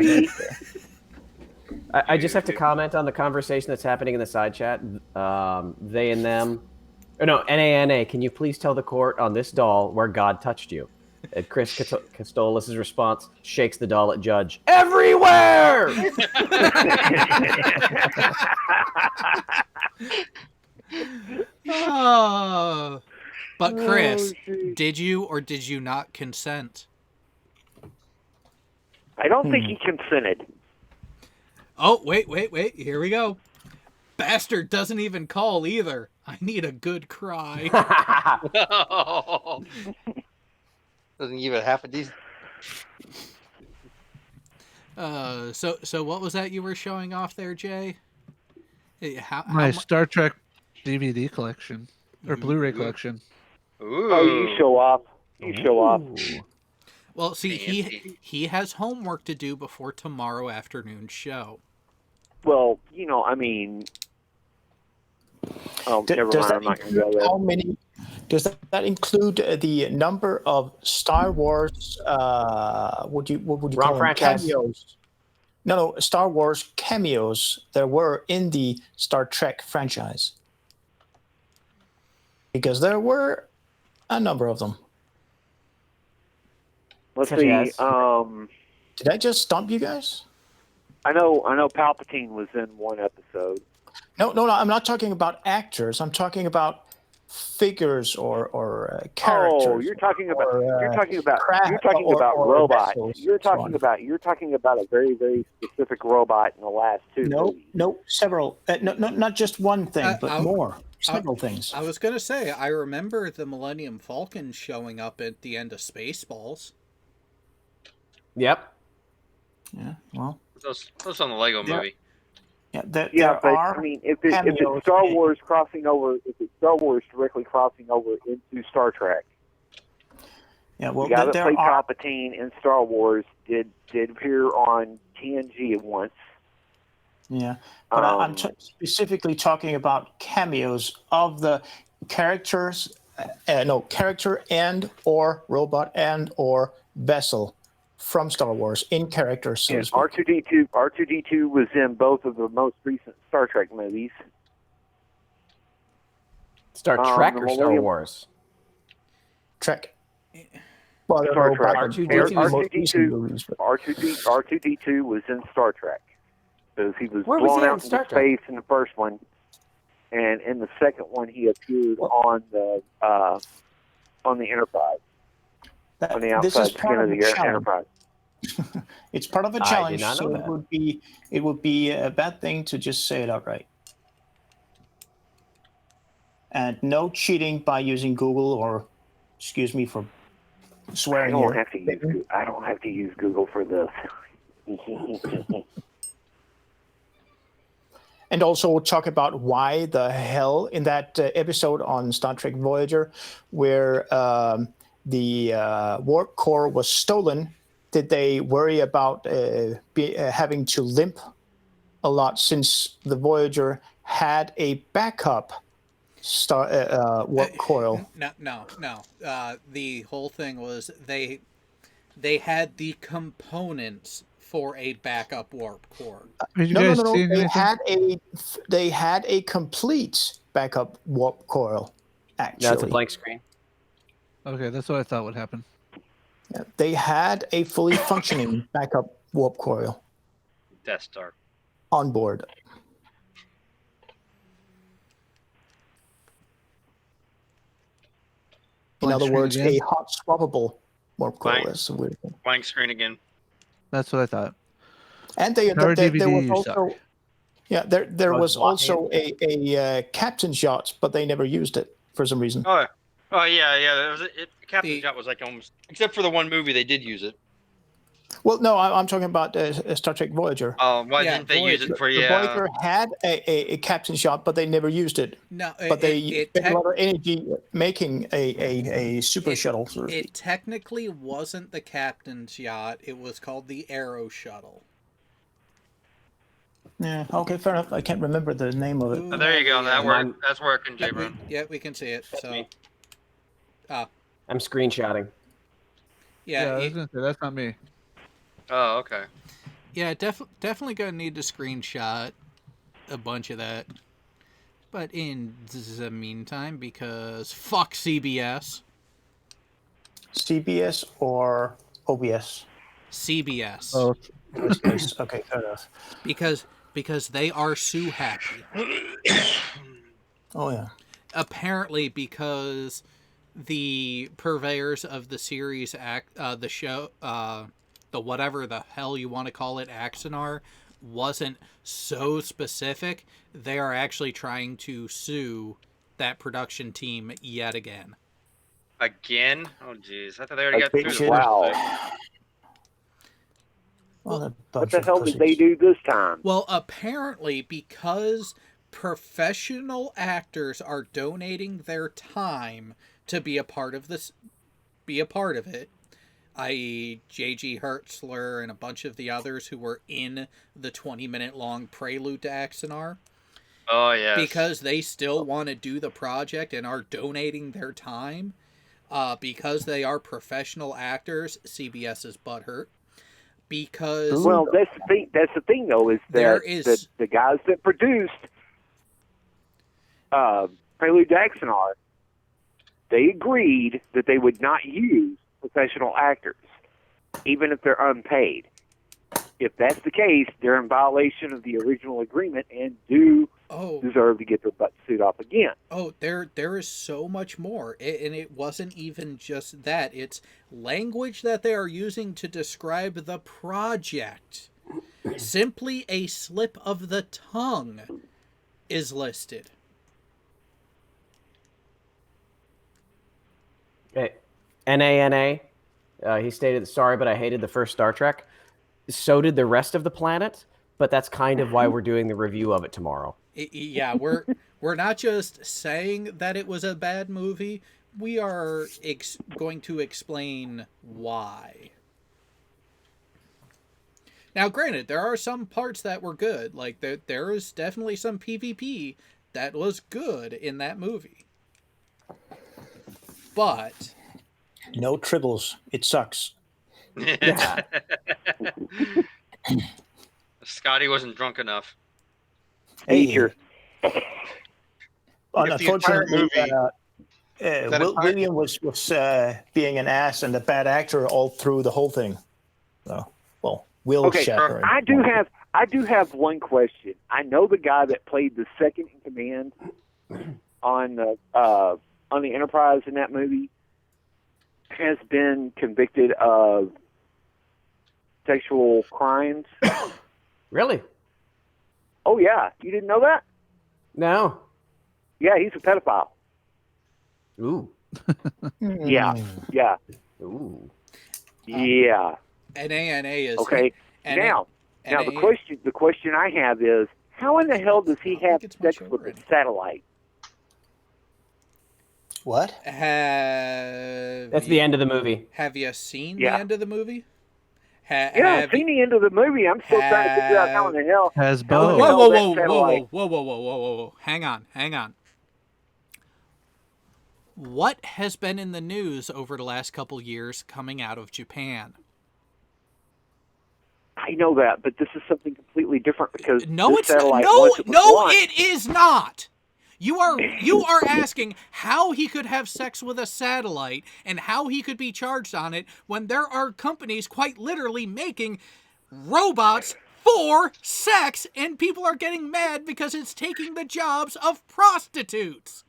I just have to comment on the conversation that's happening in the side chat. They and them. Or no, NANA, can you please tell the court on this doll where God touched you? And Chris Castolas' response shakes the doll at Judge. Everywhere! Oh. But Chris, did you or did you not consent? I don't think he consented. Oh, wait. Here we go. Bastard doesn't even call either. I need a good cry. Doesn't give it half a decent. So what was that you were showing off there, Jay? My Star Trek DVD collection or Blu-ray collection. Ooh. Oh, you show off. You show off. Well, see, he has homework to do before tomorrow afternoon's show. Well, you know, I mean, never mind. I'm not going to go there. How many? Does that include the number of Star Wars? What would you call them? Cameos? No, Star Wars cameos there were in the Star Trek franchise, because there were a number of them. Let's see. Did I just stump you guys? I know. Palpatine was in one episode. No. I'm not talking about actors. I'm talking about figures or characters. Oh, you're talking about robots. Vessels, You're talking about a very, very specific robot in the last two. No, several. No, not just one thing, but more. Several things. I was gonna say, I remember the Millennium Falcon showing up at the end of Spaceballs. Yep. Yeah. Well. Those on the Lego movie. Yeah, but I mean, if it's Star Wars crossing over, if it's Star Wars directly crossing over into Star Trek, yeah, well, the guy that played Palpatine in Star Wars did appear on TNG once. Yeah, but I'm specifically talking about cameos of the characters, character and or robot and or vessel from Star Wars in character. So R2D2 was in both of the most recent Star Trek movies. Star Trek or Star Wars? Trek. Well, Star Trek. R2D2 was in Star Trek because he was Where blown was he out into space in the first one, and in the second one he appeared on the Enterprise. On the outside skin of the Enterprise. It's part of a challenge, I did not know so it would be a bad thing to just say it outright. And no cheating by using Google or, excuse me for swearing I don't have to use Google for this. And also we'll talk about why the hell in that episode on Star Trek Voyager, where the warp core was stolen, did they worry about having to limp a lot since the Voyager had a backup warp coil? No. The whole thing was they had the components for a backup warp core. No. They had a complete backup warp coil. Actually, that's a blank screen. Okay, that's what I thought would happen. Yeah, they had a fully functioning backup warp coil. Death Star. on board. In Blank other screen words, again? a hot swappable warp core. Blank. That's a weird thing. Blank screen again. That's what I thought. And Power there DVD, was you suck. also, yeah, there Oh, was it's locked also a captain shot, but they never used it for some reason. Oh yeah. There was Captain Shot was like almost, except for the one movie they did use it. Well, no, I'm talking about Star Trek Voyager. Why didn't they use it for? The Voyager had a captain shot, but they never used it. No, but they spent a lot of energy making a super shuttle. Sort of it technically wasn't the captain's yacht. It was called the Aero Shuttle. Yeah. Okay. Fair enough. I can't remember the name of it. Oh, there you go. That's working, J-Bro. Yeah, we can see it. So. I'm screenshotting. Yeah, I was gonna say that's not me. Oh, okay. Yeah, definitely gonna need to screenshot a bunch of that. But in the meantime, because fuck CBS. CBS or OBS? CBS. Oh, okay, fair enough. Because they are so happy. Oh yeah. Apparently, because the purveyors of the series the show, the whatever the hell you want to call it, Axanar, wasn't so specific, they are actually trying to sue that production team yet again. Again? Oh jeez, I thought they already got through the first thing. What the hell did they do this time? Well, apparently because professional actors are donating their time to be a part of this, i.e. J.G. Hertzler and a bunch of the others who were in the 20-minute long prelude to Axanar. Oh, yes. Because they still want to do the project and are donating their time, because they are professional actors, CBS is butthurt. Because that's the thing though, is that the guys that produced Prelude to Axanar, they agreed that they would not use professional actors, even if they're unpaid. If that's the case, they're in violation of the original agreement and deserve to get their butt sued off again. Oh, there is so much more. And it wasn't even just that. It's language that they are using to describe the project. Simply a slip of the tongue is listed. Okay. NANA, he stated, sorry, but I hated the first Star Trek. So did the rest of the planet, but that's kind of why we're doing the review of it tomorrow. Yeah, we're not just saying that it was a bad movie. We are going to explain why. Now, granted, there are some parts that were good. Like, there is definitely some PvP that was good in that movie. But... no tribbles. It sucks. Yeah. Scotty wasn't drunk enough. Hey, unfortunately, William was being an ass and a bad actor all through the whole thing. So, well, Will Shatner. I do have one question. I know the guy that played the second in command on the Enterprise in that movie has been convicted of sexual crimes. Really? Oh yeah, you didn't know that? No. Yeah, he's a pedophile. Ooh. Yeah. Ooh. Yeah. NANA is okay. Now the question I have is, how in the hell does he have sex with a satellite? What? That's the end of the movie. Have you seen the end of the movie? I've seen the end of the movie. I'm still trying to figure out how in the hell. Has Bo? Whoa! Hang on. What has been in the news over the last couple years coming out of Japan? I know that, but this is something completely different because it is not. You are asking how he could have sex with a satellite and how he could be charged on it when there are companies quite literally making robots for sex, and people are getting mad because it's taking the jobs of prostitutes.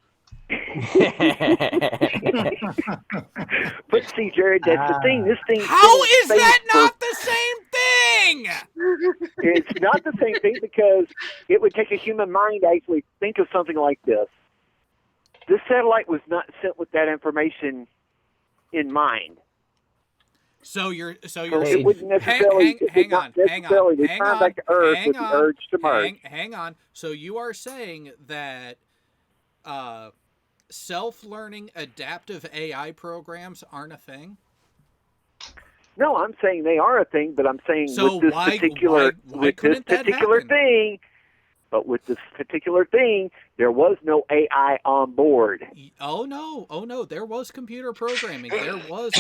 But see, Jared, that's the thing. This thing. How is that not the same thing? It's not the same thing because it would take a human mind to actually think of something like this. This satellite was not sent with that information in mind. So you're it wouldn't necessarily hang on. return back to Earth with the urge to merge. Hang on. So you are saying that self-learning adaptive AI programs aren't a thing? No, I'm saying they are a thing, but I'm saying so with this particular thing. But with this particular thing, there was no AI on board. Oh no, there was computer programming. There was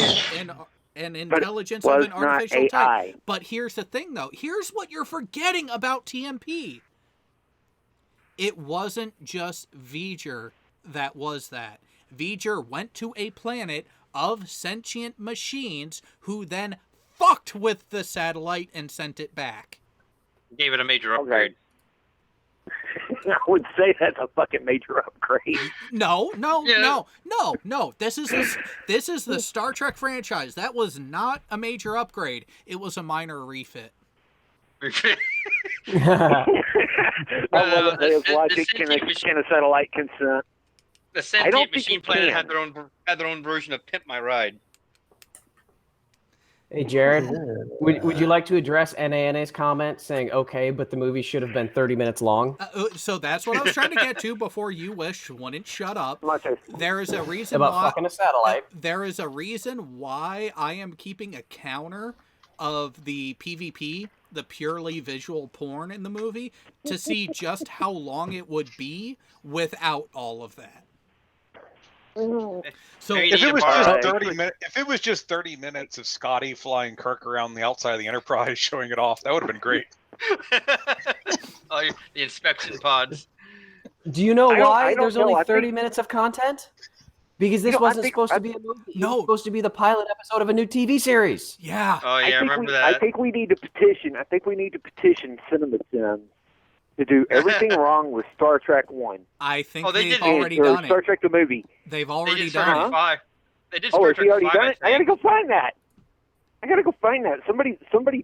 an intelligence of an artificial type. But here's the thing, though. Here's what you're forgetting about TMP. It wasn't just V'ger that was that. V'ger went to a planet of sentient machines who then fucked with the satellite and sent it back. Gave it a major upgrade. I would say that's a fucking major upgrade. No. This is the Star Trek franchise. That was not a major upgrade. It was a minor refit. Logic can a satellite consent. The sentient machine planet had their own version of Pimp My Ride. Hey, Jared, would you like to address NANA's comment saying, okay, but the movie should have been 30 minutes long? So that's what I was trying to get to before you wouldn't shut up. There is a reason about why, fucking a satellite. There is a reason why I am keeping a counter of the PvP, the purely visual porn in the movie, to see just how long it would be without all of that. So if it was just 30 minutes of Scotty flying Kirk around the outside of the Enterprise showing it off, that would have been great. The inspection pods. Do you know why there's only 30 minutes of content? Because this wasn't supposed to be a movie. No. It was supposed to be the pilot episode of a new TV series. Yeah. Oh, yeah, I remember that. I think we need to petition. CinemaSins to do everything wrong with Star Trek 1. I think they've already done it. Star Trek the movie. They've already done it. They did Star Trek 5, done it? I gotta go find that. Somebody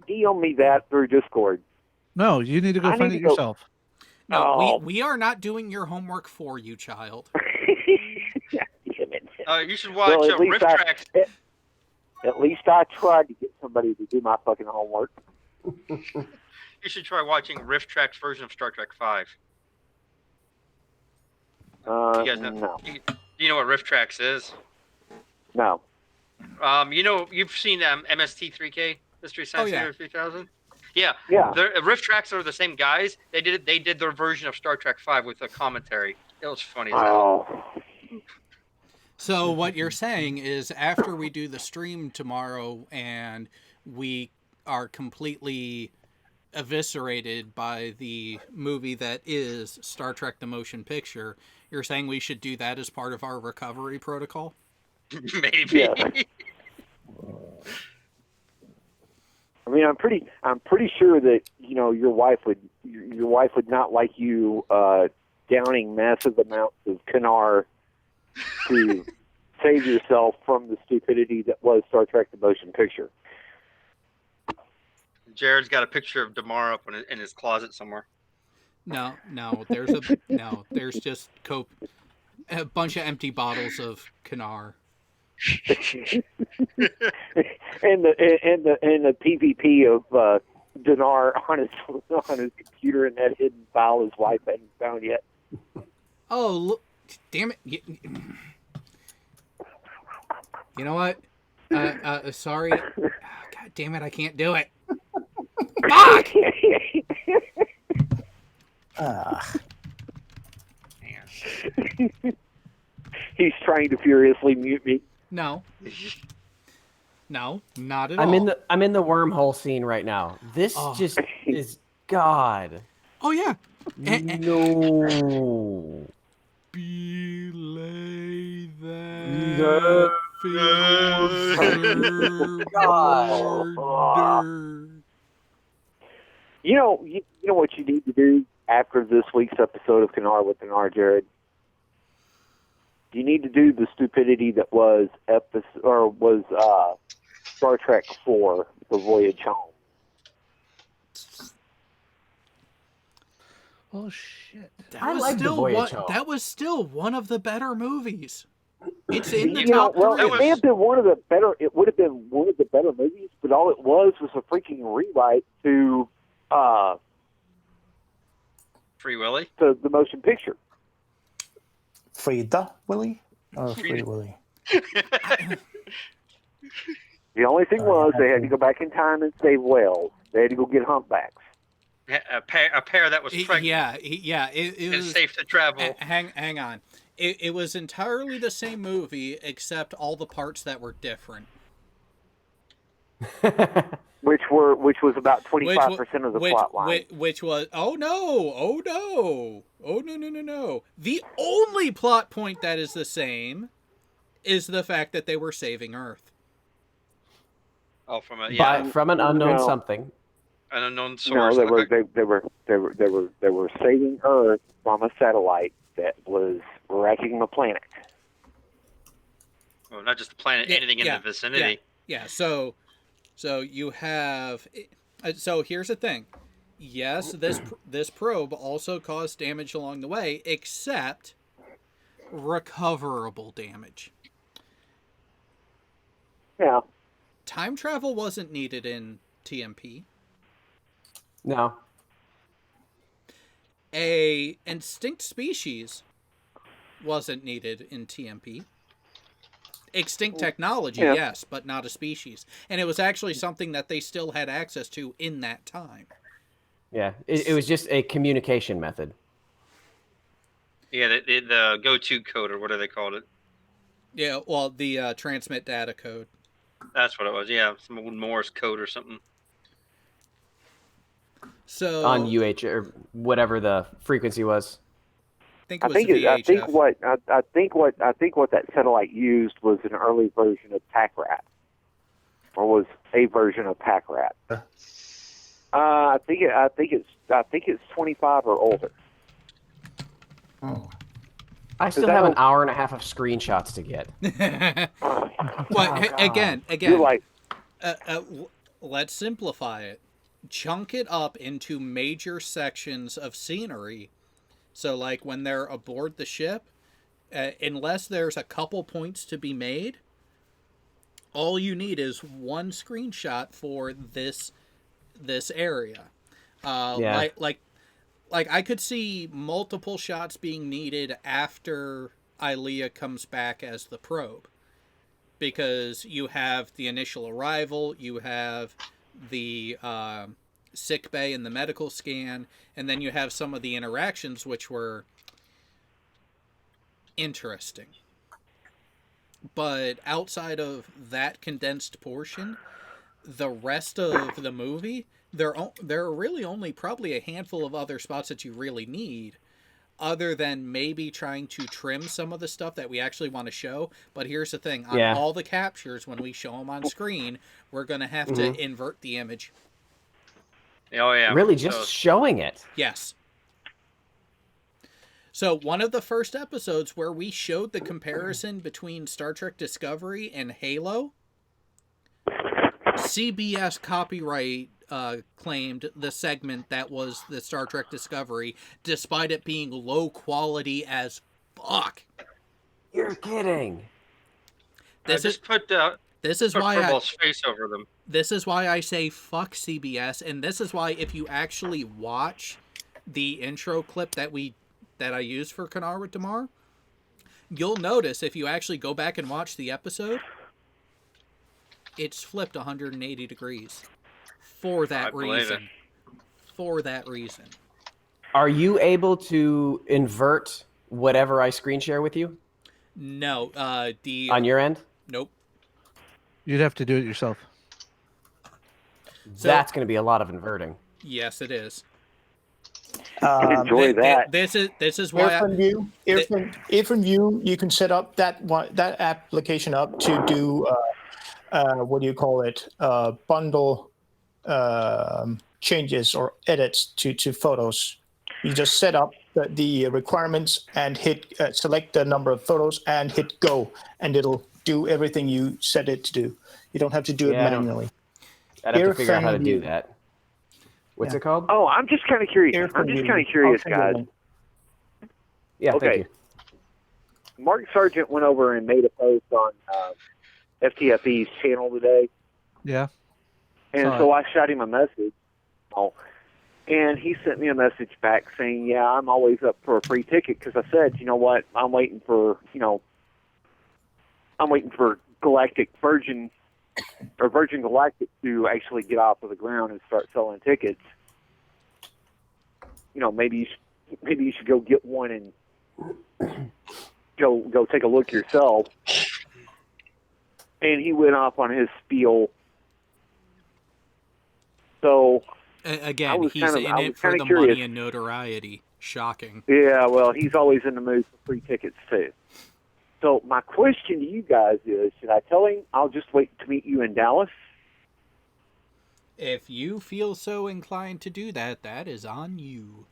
DM me that through Discord. No, you need to go find it yourself. No, we are not doing your homework for you, child. You should watch Rift Tracks. At least I tried to get somebody to do my fucking homework. You should try watching Rift Tracks' version of Star Trek 5. You guys know, no. Do you know what Rift Tracks is? No. You've seen MST3K, Mystery Science Theater 3000? Yeah. Rift Tracks are the same guys. They did their version of Star Trek 5 with a commentary. It was funny as hell. So what you're saying is after we do the stream tomorrow and we are completely eviscerated by the movie that is Star Trek the Motion Picture, you're saying we should do that as part of our recovery protocol? Maybe. Yeah. I mean, I'm pretty sure that your wife would not like you downing massive amounts of Kanar to save yourself from the stupidity that was Star Trek the Motion Picture. Jared's got a picture of Damar up in his closet somewhere. No. There's just a bunch of empty bottles of Kanar. and the PvP of Dinar on his computer in that hidden file his wife hadn't found yet. Oh, look, damn it! You know what? Sorry. God damn it! I can't do it. Fuck! He's trying to furiously mute me. No, not at all. I'm in the wormhole scene right now. This just is God. Oh yeah. No. Belay that God. You know what you need to do after this week's episode of Kanar with Kanar, Jared? You need to do the stupidity that was Star Trek 4, The Voyage Home. Oh shit! That was still one of the better movies. It's in the You know, top well, three. it may have been one of the better. It would have been one of the better movies, but all it was a freaking rewrite to Free Willy. To the motion picture. Frida Willy or Free Willy? The only thing was they had to go back in time and save whales. They had to go get humpbacks. A pair that was pregnant. Yeah. It was safe to travel. Hang on. It was entirely the same movie, except all the parts that were different. Which was about 25% of the plot line. Which was no. The only plot point that is the same is the fact that they were saving Earth. Oh, from an unknown something. An unknown source. No, they were saving Earth from a satellite that was wrecking the planet. Well, not just the planet, anything in the vicinity. Yeah. So you have. So here's the thing. Yes, this probe also caused damage along the way, except recoverable damage. Yeah. Time travel wasn't needed in TMP. No. A extinct species wasn't needed in TMP. Extinct technology, yes, but not a species. And it was actually something that they still had access to in that time. Yeah, it was just a communication method. Yeah, the go-to code, or what do they call it? Yeah, well, the transmit data code. That's what it was, yeah. Some old Morse code or something. So on UH or whatever the frequency was. I think what that satellite used was an early version of TACRAT, or was a version of TACRAT. I think it's 25 or older. Oh. I still have an hour and a half of screenshots to get. But again, You're like, let's simplify it. Chunk it up into major sections of scenery. So, like, when they're aboard the ship, unless there's a couple points to be made, all you need is one screenshot for this area. Like I could see multiple shots being needed after Ilea comes back as the probe. Because you have the initial arrival, you have the sick bay and the medical scan, and then you have some of the interactions which were interesting. But outside of that condensed portion, the rest of the movie, there are really only probably a handful of other spots that you really need, other than maybe trying to trim some of the stuff that we actually want to show. But here's the thing, on all the captures, when we show them on screen, we're going to have to invert the image. Oh, yeah. Really, just showing it? Yes. So one of the first episodes where we showed the comparison between Star Trek Discovery and Halo, CBS copyright claimed the segment that was the Star Trek Discovery, despite it being low quality as fuck. You're kidding. This is why Furbol's face over them. This is why I say fuck CBS, and this is why if you actually watch the intro clip that I used for Kanar with Damar, you'll notice if you actually go back and watch the episode, it's flipped 180 degrees for that reason. For that reason. Are you able to invert whatever I screen share with you? No. On your end? Nope. You'd have to do it yourself. So, that's going to be a lot of inverting. Yes, it is. Enjoy that. This is why Airframe View, you can set up that application up to do what do you call it? Bundle changes or edits to photos. You just set up the requirements and hit select the number of photos and hit go, and it'll do everything you set it to do. You don't have to do it manually. I'd have to figure out how to do that. What's it called? Oh, I'm just kind of curious. I'm just kind of curious, guys. Yeah, okay. thank you. Mark Sargent went over and made a post on FTFE's channel today. Yeah. And so I shot him a message. And he sent me a message back saying, yeah, I'm always up for a free ticket, because I said, you know what, I'm waiting for Galactic Virgin or Virgin Galactic to actually get off of the ground and start selling tickets. You know, maybe you should go get one and go take a look yourself. And he went off on his spiel. So again, he's in it for the curious. money and notoriety. Shocking. Yeah, well, he's always in the mood for free tickets too. So my question to you guys is, should I tell him I'll just wait to meet you in Dallas? If you feel so inclined to do that, that is on you.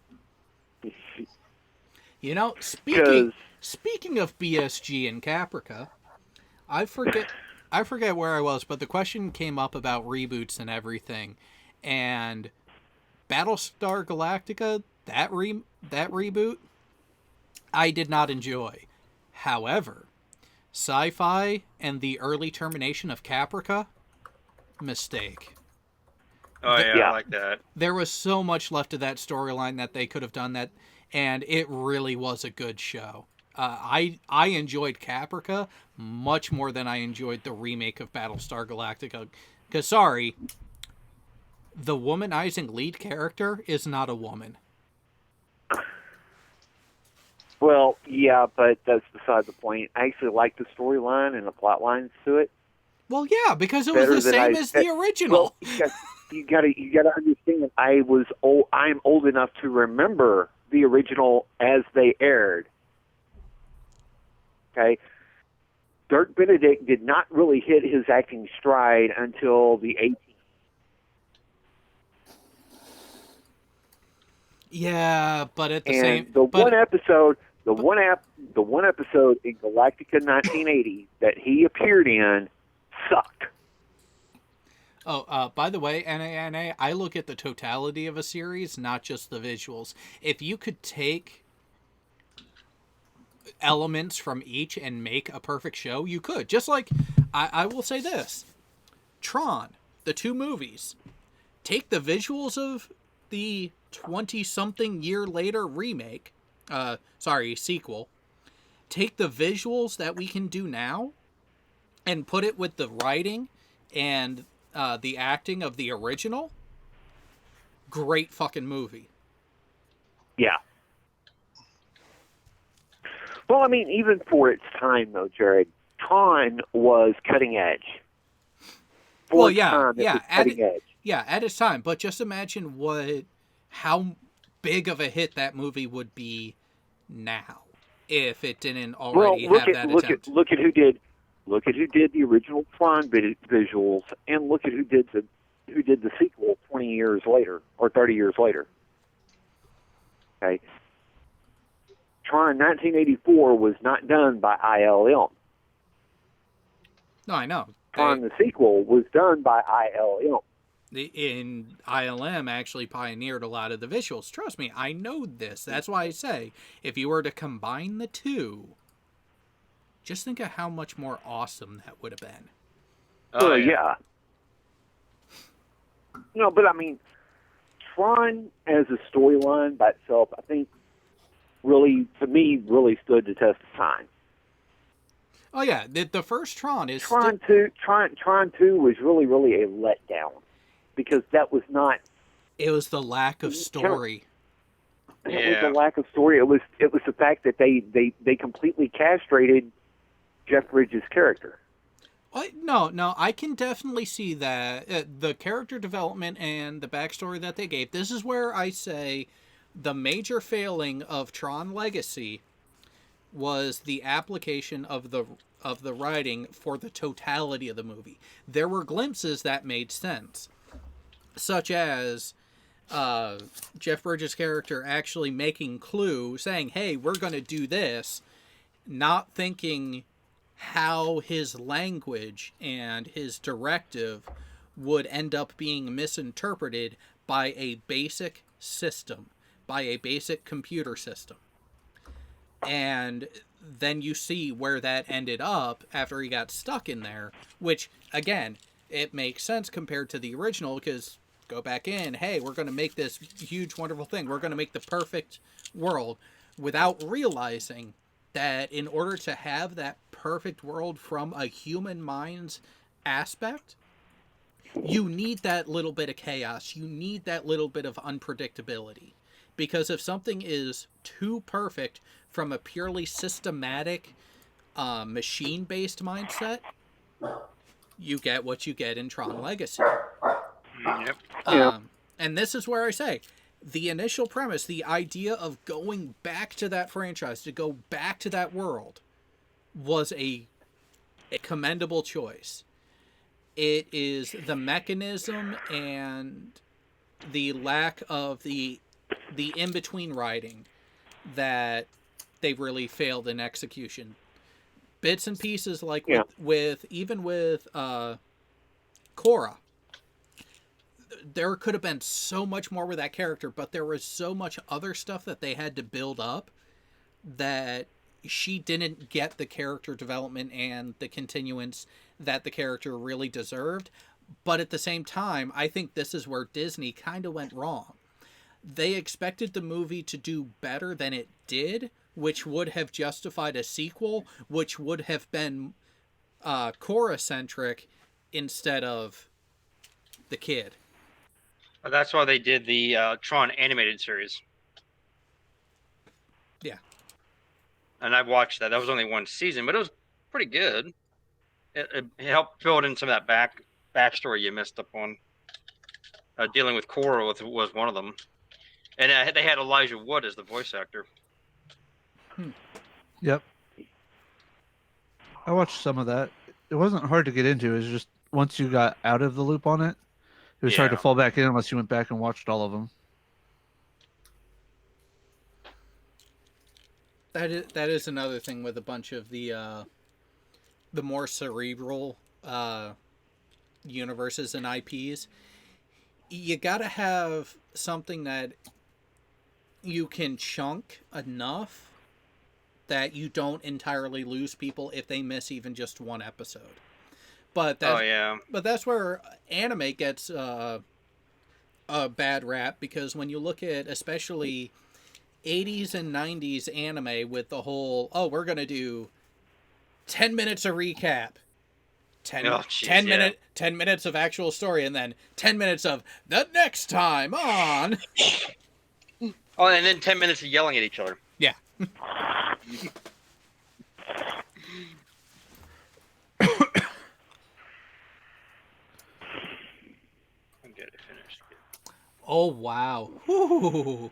You know, speaking of BSG and Caprica, I forget where I was, but the question came up about reboots and everything, and Battlestar Galactica, that reboot, I did not enjoy. However, Sci-Fi and the early termination of Caprica, mistake. Oh yeah, I like that. There was so much left of that storyline that they could have done that, and it really was a good show. I enjoyed Caprica much more than I enjoyed the remake of Battlestar Galactica. Because, sorry, the womanizing lead character is not a woman. Well, yeah, but that's beside the point. I actually like the storyline and the plot lines to it. Well, yeah, because it was the same as the original. Well, you gotta understand. I'm old enough to remember the original as they aired. Okay, Dirk Benedict did not really hit his acting stride until the 18. Yeah, but at the one episode in Galactica 1980 that he appeared in sucked. Oh, by the way, NANA, I look at the totality of a series, not just the visuals. If you could take elements from each and make a perfect show, you could. Just like, I will say this. Tron, the 2 movies, take the visuals of the 20-something year later remake, sequel, take the visuals that we can do now and put it with the writing and the acting of the original. Great fucking movie. Yeah. Well, I mean, even for its time, though, Jared, Tron was cutting edge. At its time. But just imagine how big of a hit that movie would be now if it didn't already have that attempt. Look at who did the original Tron visuals, and look at who did the sequel 20 years later or 30 years later. Okay. Tron 1984 was not done by ILM. No, I know. Tron the sequel was done by ILM. ILM actually pioneered a lot of the visuals. Trust me, I know this. That's why I say, if you were to combine the two, just think of how much more awesome that would have been. Oh, yeah. No, but I mean, Tron as a storyline by itself, I think, really, to me, really stood the test of time. Oh yeah, the first Tron is Tron 2 was really, really a letdown because that was not. It was the lack of story. It was the lack of story. It was the fact that they completely castrated Jeff Bridges' character. No, I can definitely see that. The character development and the backstory that they gave, this is where I say the major failing of Tron Legacy was the application of the writing for the totality of the movie. There were glimpses that made sense, such as Jeff Bridges' character actually making clue, saying, hey, we're going to do this, not thinking how his language and his directive would end up being misinterpreted by a basic system, by a basic computer system. And then you see where that ended up after he got stuck in there, which, again, it makes sense compared to the original, because go back in, hey, we're going to make this huge, wonderful thing. We're going to make the perfect world, without realizing that in order to have that perfect world from a human mind's aspect, you need that little bit of chaos. You need that little bit of unpredictability. Because if something is too perfect from a purely systematic, machine-based mindset, you get what you get in Tron Legacy. Yep. And this is where I say, the initial premise, the idea of going back to that franchise, to go back to that world, was a commendable choice. It is the mechanism and the lack of the in-between writing that they really failed in execution. Bits and pieces like with Korra, there could have been so much more with that character, but there was so much other stuff that they had to build up that she didn't get the character development and the continuance that the character really deserved. But at the same time, I think this is where Disney kind of went wrong. They expected the movie to do better than it did, which would have justified a sequel, which would have been Korra-centric instead of the kid. That's why they did the Tron animated series. Yeah. And I watched that. That was only one season, but it was pretty good. It helped fill in some of that backstory you missed up on. Dealing with Korra was one of them. And they had Elijah Wood as the voice actor. Yep. I watched some of that. It wasn't hard to get into. It was just once you got out of the loop on it, it was hard to fall back in unless you went back and watched all of them. That is another thing with a bunch of the more cerebral universes and IPs. You gotta have something that you can chunk enough that you don't entirely lose people if they miss even just one episode. But that's where anime gets a bad rap, because when you look at especially 80s and 90s anime with the whole, we're going to do 10 minutes of recap, 10 minutes of actual story, and then 10 minutes of the next time on. Oh, and then 10 minutes of yelling at each other. Yeah. Oh, wow. Whew.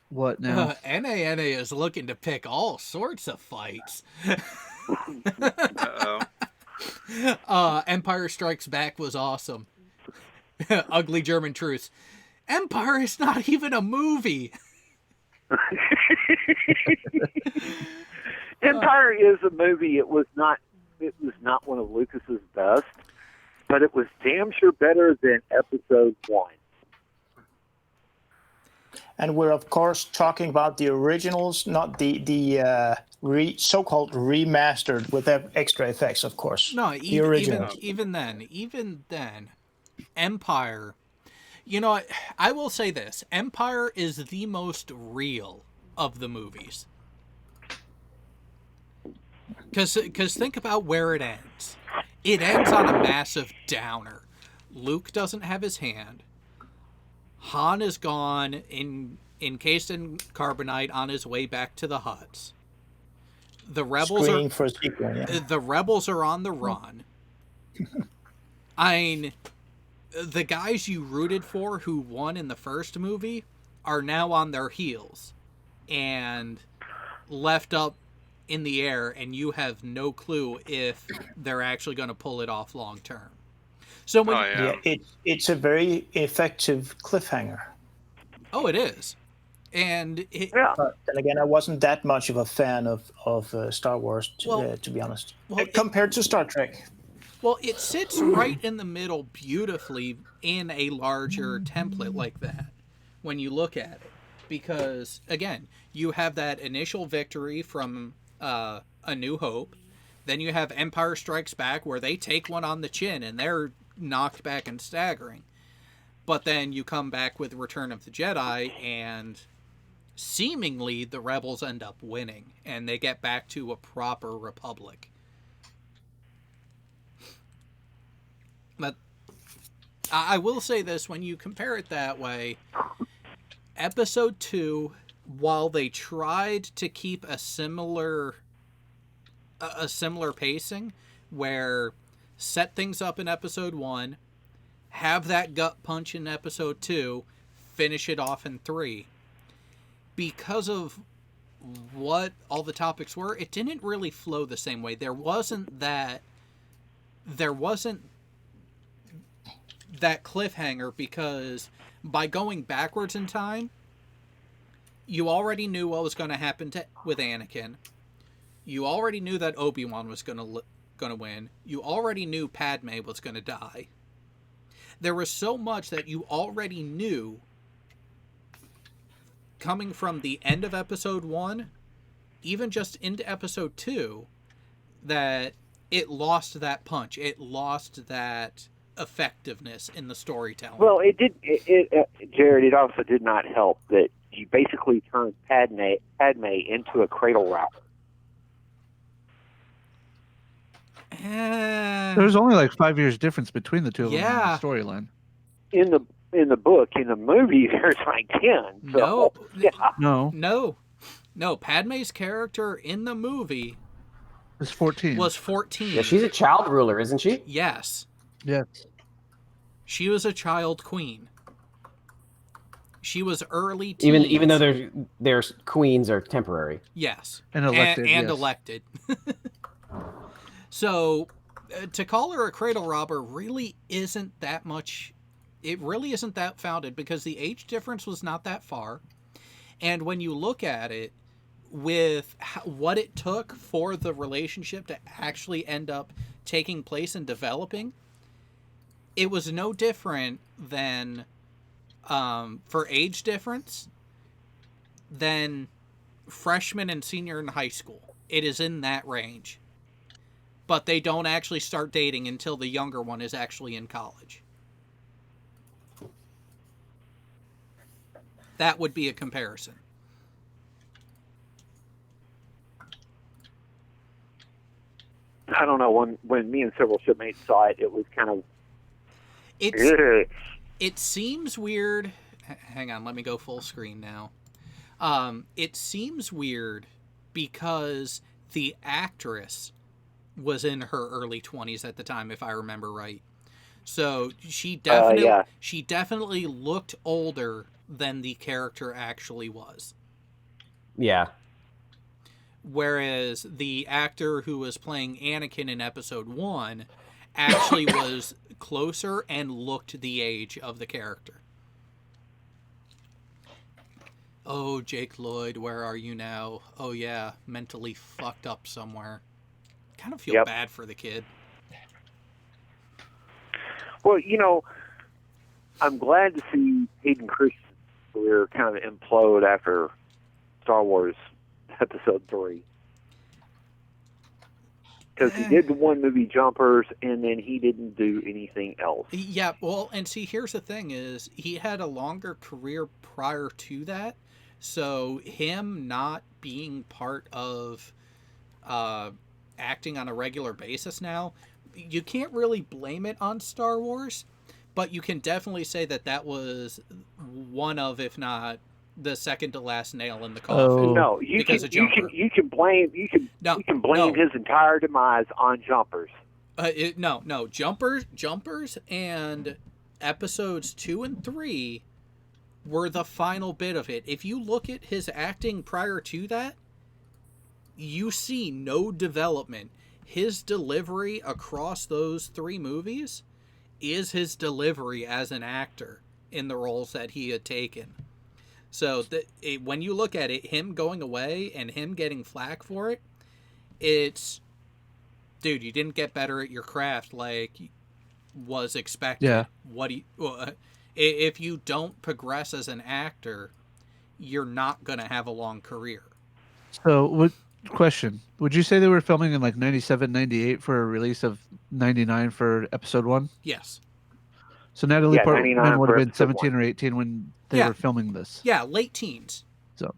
What now? NANA is looking to pick all sorts of fights. Empire Strikes Back was awesome. Ugly German Truth. Empire is not even a movie. Empire is a movie. It was not one of Lucas's best, but it was damn sure better than Episode 1. And we're of course talking about the originals, not the so-called remastered with extra effects, of course. No, the original. Even then, Empire. You know, I will say this: Empire is the most real of the movies. Because think about where it ends. It ends on a massive downer. Luke doesn't have his hand. Han is gone, encased in carbonite, on his way back to the huts. The rebels the rebels are on the run. I mean, the guys you rooted for who won in the first movie are now on their heels and left up in the air, and you have no clue if they're actually going to pull it off long term. So when it's a very effective cliffhanger. Oh, it is. And But then again, I wasn't that much of a fan of Star Wars, to be honest, compared to Star Trek. Well, it sits right in the middle beautifully in a larger template like that when you look at it. Because, again, you have that initial victory from A New Hope. Then you have Empire Strikes Back, where they take one on the chin and they're knocked back and staggering. But then you come back with Return of the Jedi, and seemingly the rebels end up winning, and they get back to a proper republic. But I will say this, when you compare it that way, Episode 2, while they tried to keep a similar pacing, where set things up in Episode 1, have that gut punch in Episode 2, finish it off in 3. Because of what all the topics were, it didn't really flow the same way. There wasn't that cliffhanger, because by going backwards in time, you already knew what was going to happen with Anakin. You already knew that Obi-Wan was going to win. You already knew Padme was going to die. There was so much that you already knew coming from the end of Episode 1, even just into Episode 2, that it lost that punch. It lost that effectiveness in the storytelling. Well, it did. Jared, it also did not help that you basically turned Padme into a cradle robber. There's only like 5 years difference between the two of them in the storyline. In the book, in the movie, there's like 10. So, No. Padme's character in the movie was 14. Yeah, she's a child ruler, isn't she? Yes. Yes. She was a child queen. She was early teens. Even though their queens are temporary. Yes. And elected. And elected. So, to call her a cradle robber really isn't that much. It really isn't that founded, because the age difference was not that far. And when you look at it, with what it took for the relationship to actually end up taking place and developing, it was no different than, for age difference, than freshman and senior in high school. It is in that range. But they don't actually start dating until the younger one is actually in college. That would be a comparison. I don't know, when me and several shipmates saw it, it was kind of... It seems weird. Hang on, let me go full screen now. It seems weird because the actress was in her early 20s at the time, if I remember right. So she definitely looked older than the character actually was. Yeah. Whereas the actor who was playing Anakin in Episode 1 actually was closer and looked the age of the character. Oh, Jake Lloyd, where are you now? Oh yeah, mentally fucked up somewhere. Kind of feel bad for the kid. Well, I'm glad to see Hayden Christensen's career kind of implode after Star Wars Episode 3. Because he did the one movie, Jumpers, and then he didn't do anything else. Yeah, well, and see, here's the thing is, he had a longer career prior to that, so him not being part of acting on a regular basis now, you can't really blame it on Star Wars, but you can definitely say that was one of, if not the second to last nail in the coffin. No, you can blame his entire demise on Jumpers. Jumpers and Episodes 2 and 3 were the final bit of it. If you look at his acting prior to that, you see no development. His delivery across those 3 movies is his delivery as an actor in the roles that he had taken. So when you look at it, him going away and him getting flack for it, it's, dude, you didn't get better at your craft like was expected. Yeah. If you don't progress as an actor, you're not going to have a long career. So, question. Would you say they were filming in like 97, 98 for a release of 99 for episode 1? Yes. So Natalie Yeah, Portman 99 would have for been episode 17 1. or 18 when they were filming this. Yeah, late teens. So.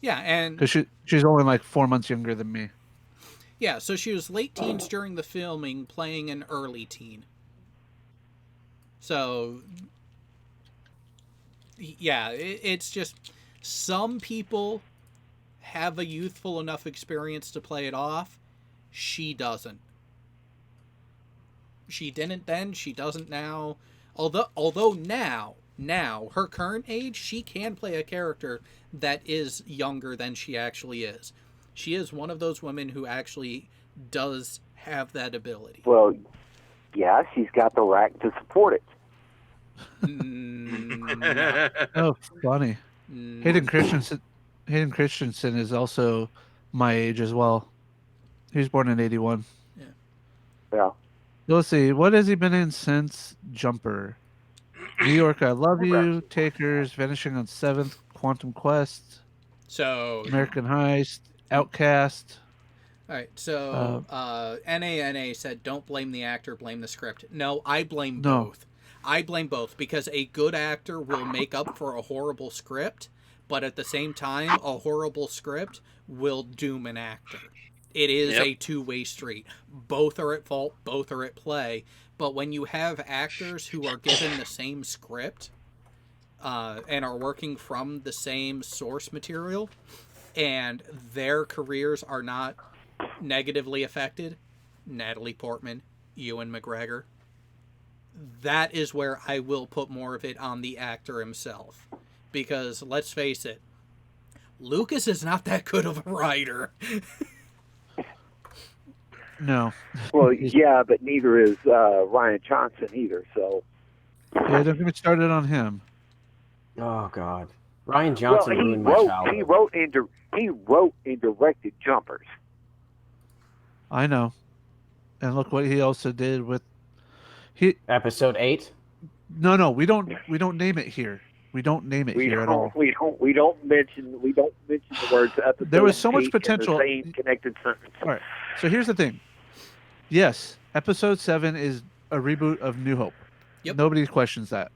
Yeah, and because she's only like 4 months younger than me. Yeah, so she was late teens during the filming, playing an early teen. So, yeah, it's just some people have a youthful enough experience to play it off. She doesn't. She didn't then, she doesn't now. Although now, her current age, she can play a character that is younger than she actually is. She is one of those women who actually does have that ability. Well, yeah, she's got the rack to support it. No. Oh, funny. Hayden Christensen is also my age as well. He was born in 81. Yeah. Let's see. What has he been in since Jumper? New York, I Love You, Takers, Vanishing on 7th, Quantum Quest, So American Heist, Outcast. All right, so NANA said, don't blame the actor, blame the script. No, I blame both. I blame both because a good actor will make up for a horrible script, but at the same time, a horrible script will doom an actor. It is a two-way street. Both are at fault, both are at play, but when you have actors who are given the same script and are working from the same source material, and their careers are not negatively affected, Natalie Portman, Ewan McGregor, that is where I will put more of it on the actor himself. Because, let's face it, Lucas is not that good of a writer. No. Well, yeah, but neither is Ryan Johnson either, so... Yeah, don't get me started on him. Oh, God. Ryan Johnson ruined my childhood. He wrote and directed Jumpers. I know. And look what he also did with episode 8. No, we don't name it here. We don't name it here at all. We don't mention the words episode. There was so much 8 potential. in the same connected sentence. All right. So here's the thing. Yes, episode 7 is a reboot of New Hope. Yep. Nobody questions that.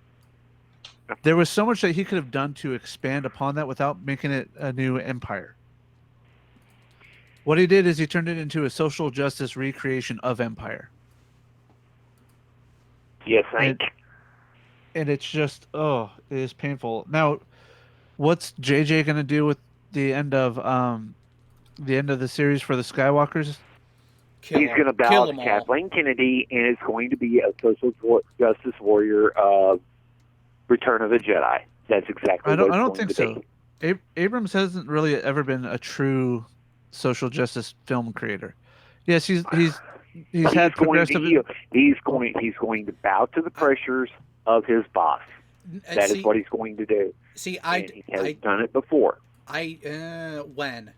There was so much that he could have done to expand upon that without making it a new empire. What he did is he turned it into a social justice recreation of Empire. Yes, thank. And it's just, it is painful. Now, what's JJ going to do with the end of the series for the Skywalkers? He's going to bow to Kathleen Kennedy, and it's going to be a social justice warrior of Return of the Jedi. That's exactly what it's I don't going think to so. be. Abrams hasn't really ever been a true social justice film creator. Yes, he's had progressive. He's going to bow to the pressures of his boss. That is what he's going to do. See, he has done it before. When?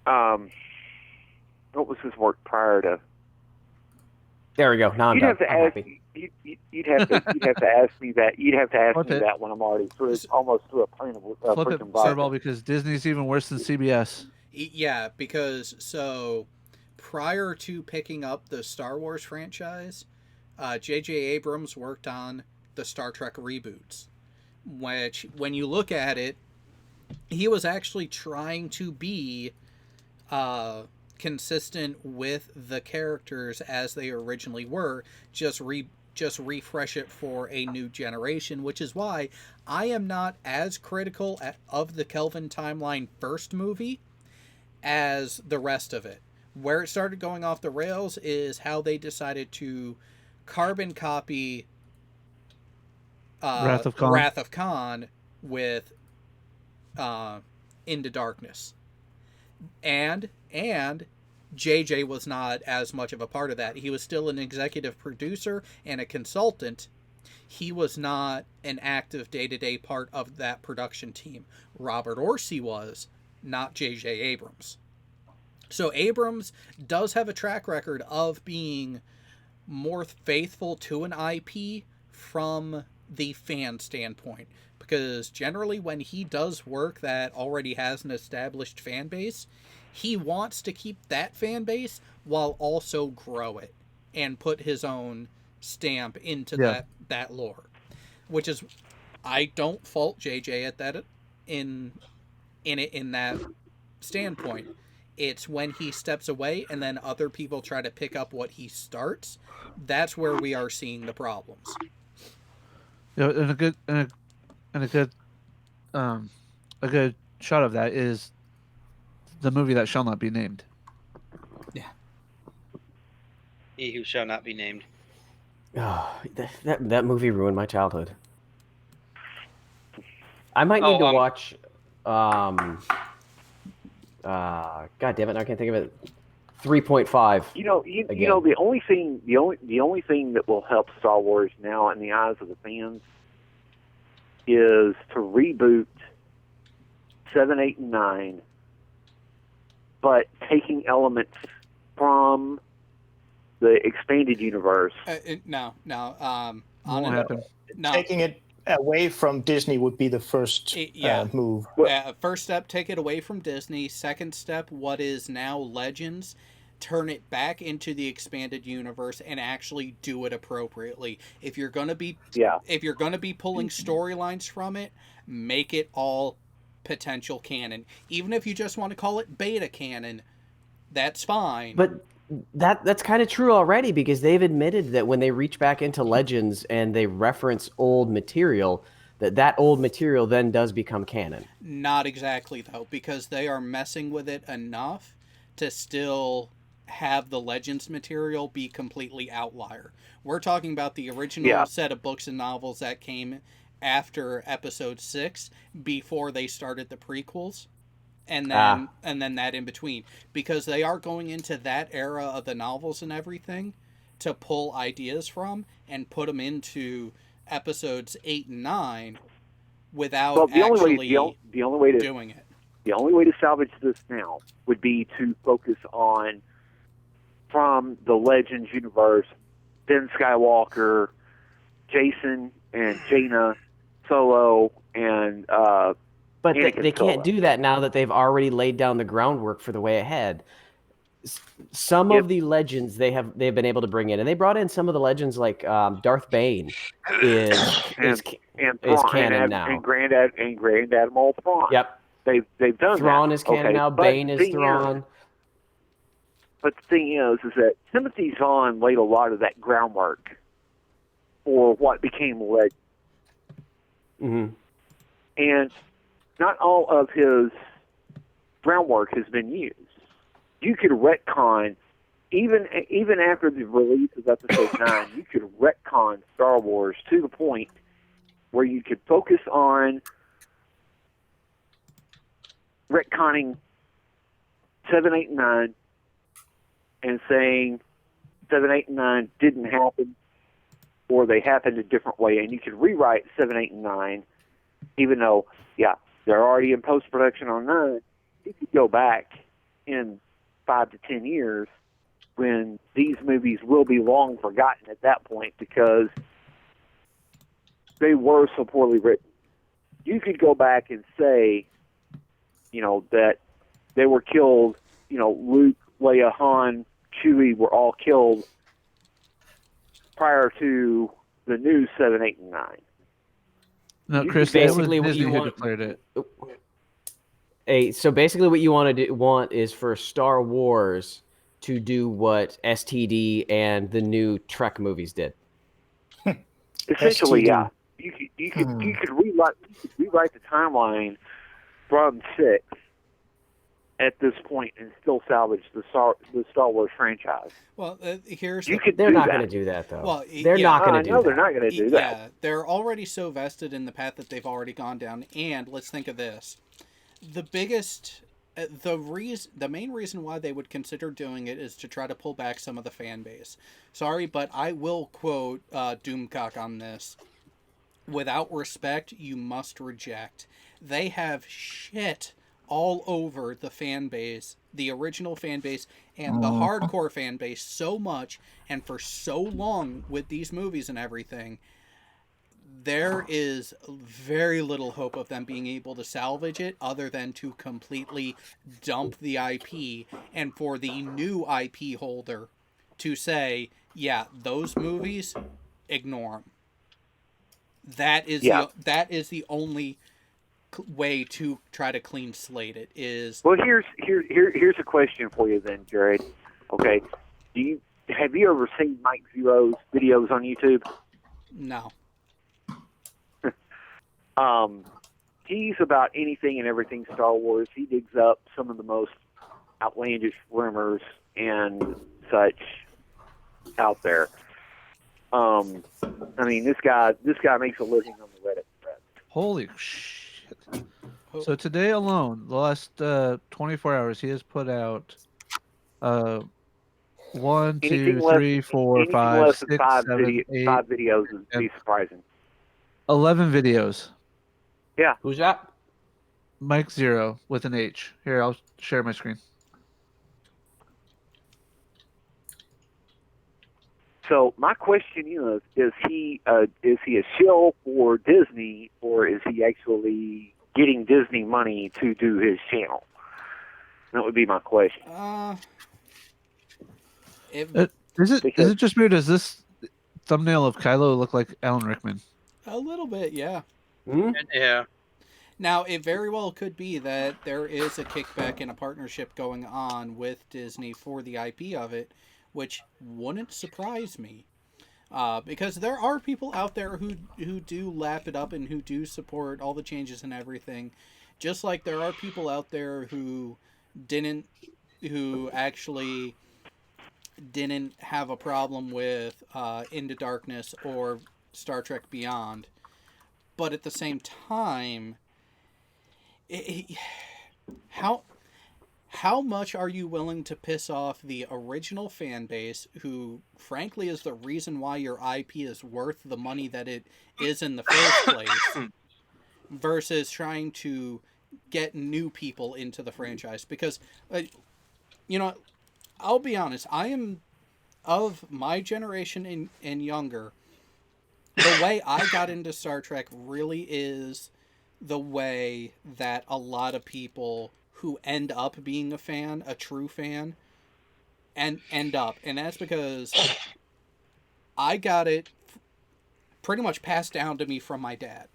What was his work prior to? There we go. Now I'm You'd done. have to I'm ask. happy. You'd have to ask me that. You'd have to ask me that when I'm already through. Almost through a plane of Flip it, freaking Starball, because Disney's even worse than CBS. Yeah, because so prior to picking up the Star Wars franchise, J.J. Abrams worked on the Star Trek reboots, which, when you look at it, he was actually trying to be consistent with the characters as they originally were, just refresh it for a new generation, which is why I am not as critical of the Kelvin Timeline first movie as the rest of it. Where it started going off the rails is how they decided to carbon copy Wrath of Khan with Into Darkness. And JJ was not as much of a part of that. He was still an executive producer and a consultant. He was not an active day-to-day part of that production team. Robert Orsi was, not J.J. Abrams. So Abrams does have a track record of being more faithful to an IP from the fan standpoint. Because generally when he does work that already has an established fan base, he wants to keep that fan base while also grow it and put his own stamp into that lore. Which is, I don't fault JJ at that in that standpoint. It's when he steps away and then other people try to pick up what he starts. That's where we are seeing the problems. And a good shot of that is the movie that shall not be named. Yeah. He who shall not be named. Oh, that movie ruined my childhood. I might need to watch. God damn it! I can't think of it. 3.5. You know, the only thing that will help Star Wars now in the eyes of the fans is to reboot 7, 8, and 9, but taking elements from the expanded universe. No. Won't happen. No. Taking it away from Disney would be the first move. First step, take it away from Disney. Second step, what is now Legends, turn it back into the expanded universe and actually do it appropriately. If you're gonna be pulling storylines from it, make it all potential canon. Even if you just want to call it beta canon, that's fine. But that's kind of true already, because they've admitted that when they reach back into Legends and they reference old material, that old material then does become canon. Not exactly, though, because they are messing with it enough to still have the Legends material be completely outlier. We're talking about the original set of books and novels that came after Episode 6, before they started the prequels. And then that in between, because they are going into that era of the novels and everything to pull ideas from and put them into episodes 8 and 9 without the only way to doing it. The only way to salvage this now would be to focus on, from the Legends universe, Ben Skywalker, Jason and Jaina, Solo, and but they can't do that now that they've already laid down the groundwork for the way ahead. Some of the legends they've been able to bring in, and they brought in some of the legends like Darth Bane is canon now, and Grand Admiral Thrawn. Yep, they've done Thrawn that. Is canon now. Bane is Thrawn. But the thing is that Timothy Zahn laid a lot of that groundwork for what became Legends. Mm-hmm. And not all of his groundwork has been used. You could retcon, even after the release of Episode 9, you could retcon Star Wars to the point where you could focus on retconning 7, 8, and 9 and saying 7, 8, and 9 didn't happen, or they happened a different way, and you could rewrite 7, 8, and 9, even though, they're already in post-production on 9. You could go back in 5 to 10 years when these movies will be long forgotten at that point because they were so poorly written. You could go back and say, that they were killed, Luke, Leia, Han, Chewie were all killed prior to the new 7, 8, and 9. No, Chris, basically what you want declared it. So basically what you want is for Star Wars to do what STD and the new Trek movies did. Essentially, yeah. You could rewrite the timeline from 6 at this point and still salvage the Star Wars franchise. Well, they're not going to do that, though. Well, they're not going to do that. No, they're not going to do that. Yeah, they're already so vested in the path that they've already gone down. And let's think of this. The biggest the main reason why they would consider doing it is to try to pull back some of the fan base. Sorry, but I will quote Doomcock on this. Without respect, you must reject. They have shit all over the fan base, the original fan base, and the hardcore fan base so much, and for so long with these movies and everything. There is very little hope of them being able to salvage it other than to completely dump the IP and for the new IP holder to say, yeah, those movies, ignore them. That is the only way to try to clean slate it is. Well, here's a question for you then, Jared. Okay, have you ever seen Mike Zero's videos on YouTube? No. He's about anything and everything Star Wars. He digs up some of the most outlandish rumors and such out there. I mean, this guy makes a living on the Reddit thread. Holy shit! So today alone, the last 24 hours, he has put out 1, 2, 3, 4, 5, 6, 7, 8, 5 videos would be surprising. 11 videos. Yeah. Who's that? Mike Zero with an H. Here, I'll share my screen. So my question is he a shill for Disney, or is he actually getting Disney money to do his channel? That would be my question. Is it just me, or does this thumbnail of Kylo look like Alan Rickman? A little bit, yeah. Yeah. Now, it very well could be that there is a kickback and a partnership going on with Disney for the IP of it, which wouldn't surprise me. Because there are people out there who do lap it up and who do support all the changes and everything. Just like there are people out there who actually didn't have a problem with Into Darkness or Star Trek Beyond. But at the same time, how much are you willing to piss off the original fan base, who frankly is the reason why your IP is worth the money that it is in the first place, versus trying to get new people into the franchise? Because, I'll be honest, I am of my generation and younger. The way I got into Star Trek really is the way that a lot of people who end up being a true fan, and end up. And that's because I got it pretty much passed down to me from my dad.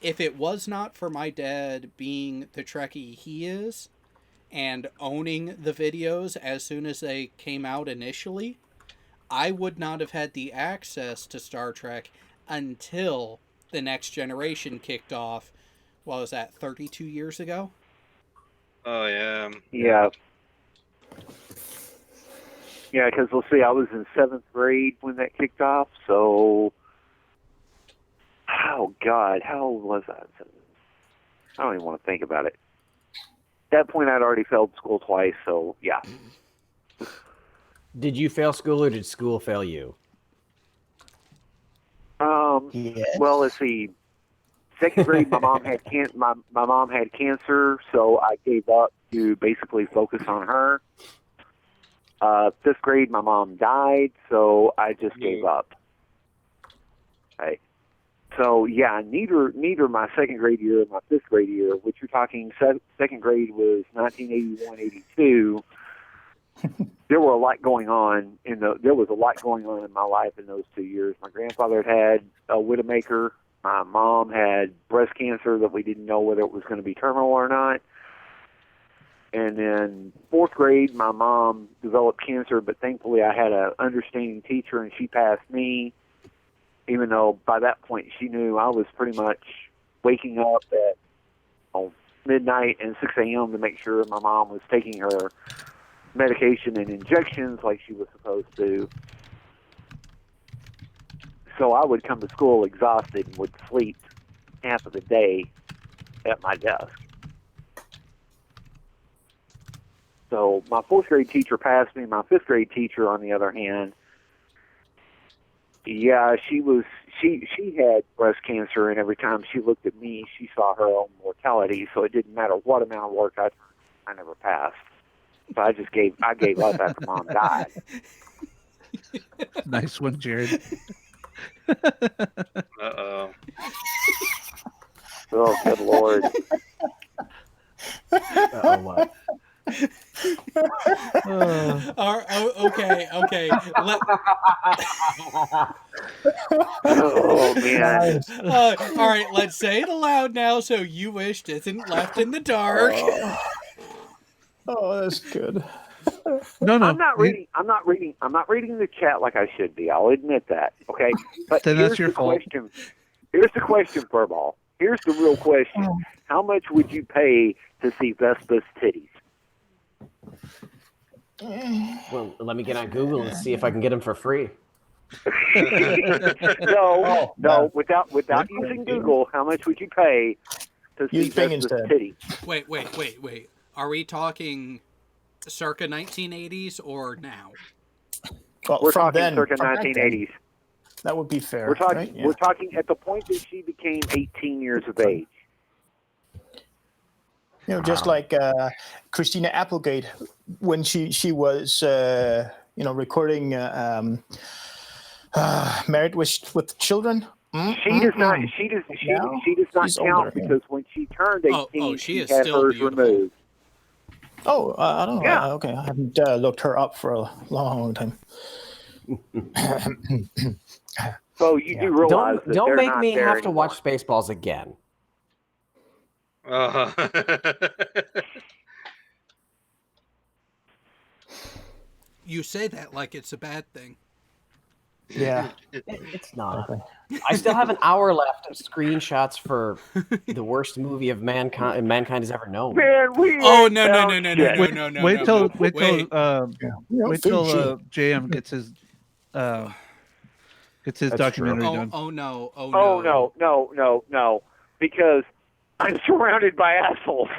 If it was not for my dad being the Trekkie he is, and owning the videos as soon as they came out initially, I would not have had the access to Star Trek until the Next Generation kicked off. What was that, 32 years ago? Oh, yeah. Yeah. Yeah, because we'll see, I was in 7th grade when that kicked off, so... Oh, God, how old was I? I don't even want to think about it. At that point, I'd already failed school twice, so, yeah. Did you fail school, or did school fail you? Yes. Well, let's see. 2nd grade, my mom had my mom had cancer, so I gave up to basically focus on her. 5th grade, my mom died, so I just gave up. Right. So yeah, neither my 2nd grade year or my 5th grade year, which you're talking 2nd grade was 1981-82. There was a lot going on in my life in those 2 years. My grandfather had a widowmaker. My mom had breast cancer that we didn't know whether it was going to be terminal or not. And then 4th grade, my mom developed cancer, but thankfully I had an understanding teacher, and she passed me, even though by that point she knew I was pretty much waking up at midnight and 6 a.m. to make sure my mom was taking her medication and injections like she was supposed to. So I would come to school exhausted and would sleep half of the day at my desk. So my 4th grade teacher passed me. My 5th grade teacher, on the other hand, yeah, she had breast cancer, and every time she looked at me, she saw her own mortality. So it didn't matter what amount of work I never passed. So I gave up after Mom died. Nice one, Jared. Uh-oh. Oh, good Lord. Uh-oh, what? Okay. Oh, man. All right, let's say it aloud now so you wished isn't left in the dark. Oh, that's good. No. I'm not reading the chat like I should be. I'll admit that. Okay, but Then that's your fault. Question. Here's the question, Furball. Here's the real question: how much would you pay to see Vespa's titties? Well, let me get on Google and see if I can get them for free. No. Without using Google, how much would you pay to see Vespa's titties? Wait. Are we talking circa 1980s or now? Well, We're from talking then, circa from back 1980s. That would be fair. We're talking. Right? Yeah. We're talking at the point that she became 18 years of age. Just like Christina Applegate when she was recording Married with Children. She does not. She does not count because when she turned 18, she had hers removed. Oh, I don't know. Yeah. Okay, I haven't looked her up for a long time. So you do realize that don't they're make not me there have to anymore. watch Spaceballs again. You say that like it's a bad thing. Yeah, it's not. I still have an hour left of screenshots for the worst movie of mankind has ever known. Man, no. Wait till JM gets his documentary done. Oh no. No. Because I'm surrounded by assholes.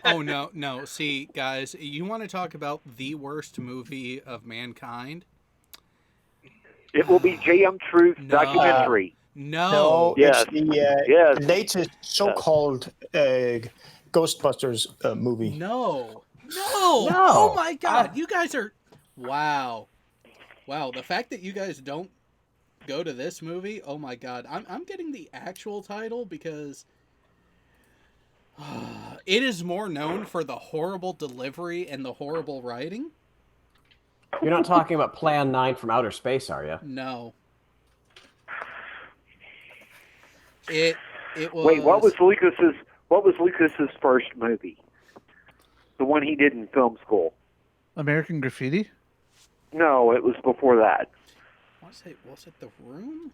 Oh no. See, guys, you want to talk about the worst movie of mankind? It will be JM Truth documentary. No. It's the latest so-called Ghostbusters movie. No. Oh my God, you guys are wow. The fact that you guys don't go to this movie, oh my God, I'm getting the actual title because it is more known for the horrible delivery and the horrible writing. You're not talking about Plan 9 from Outer Space, are you? No. It was. Wait, what was Lucas's first movie? The one he did in film school. American Graffiti? No, it was before that. Was it The Room?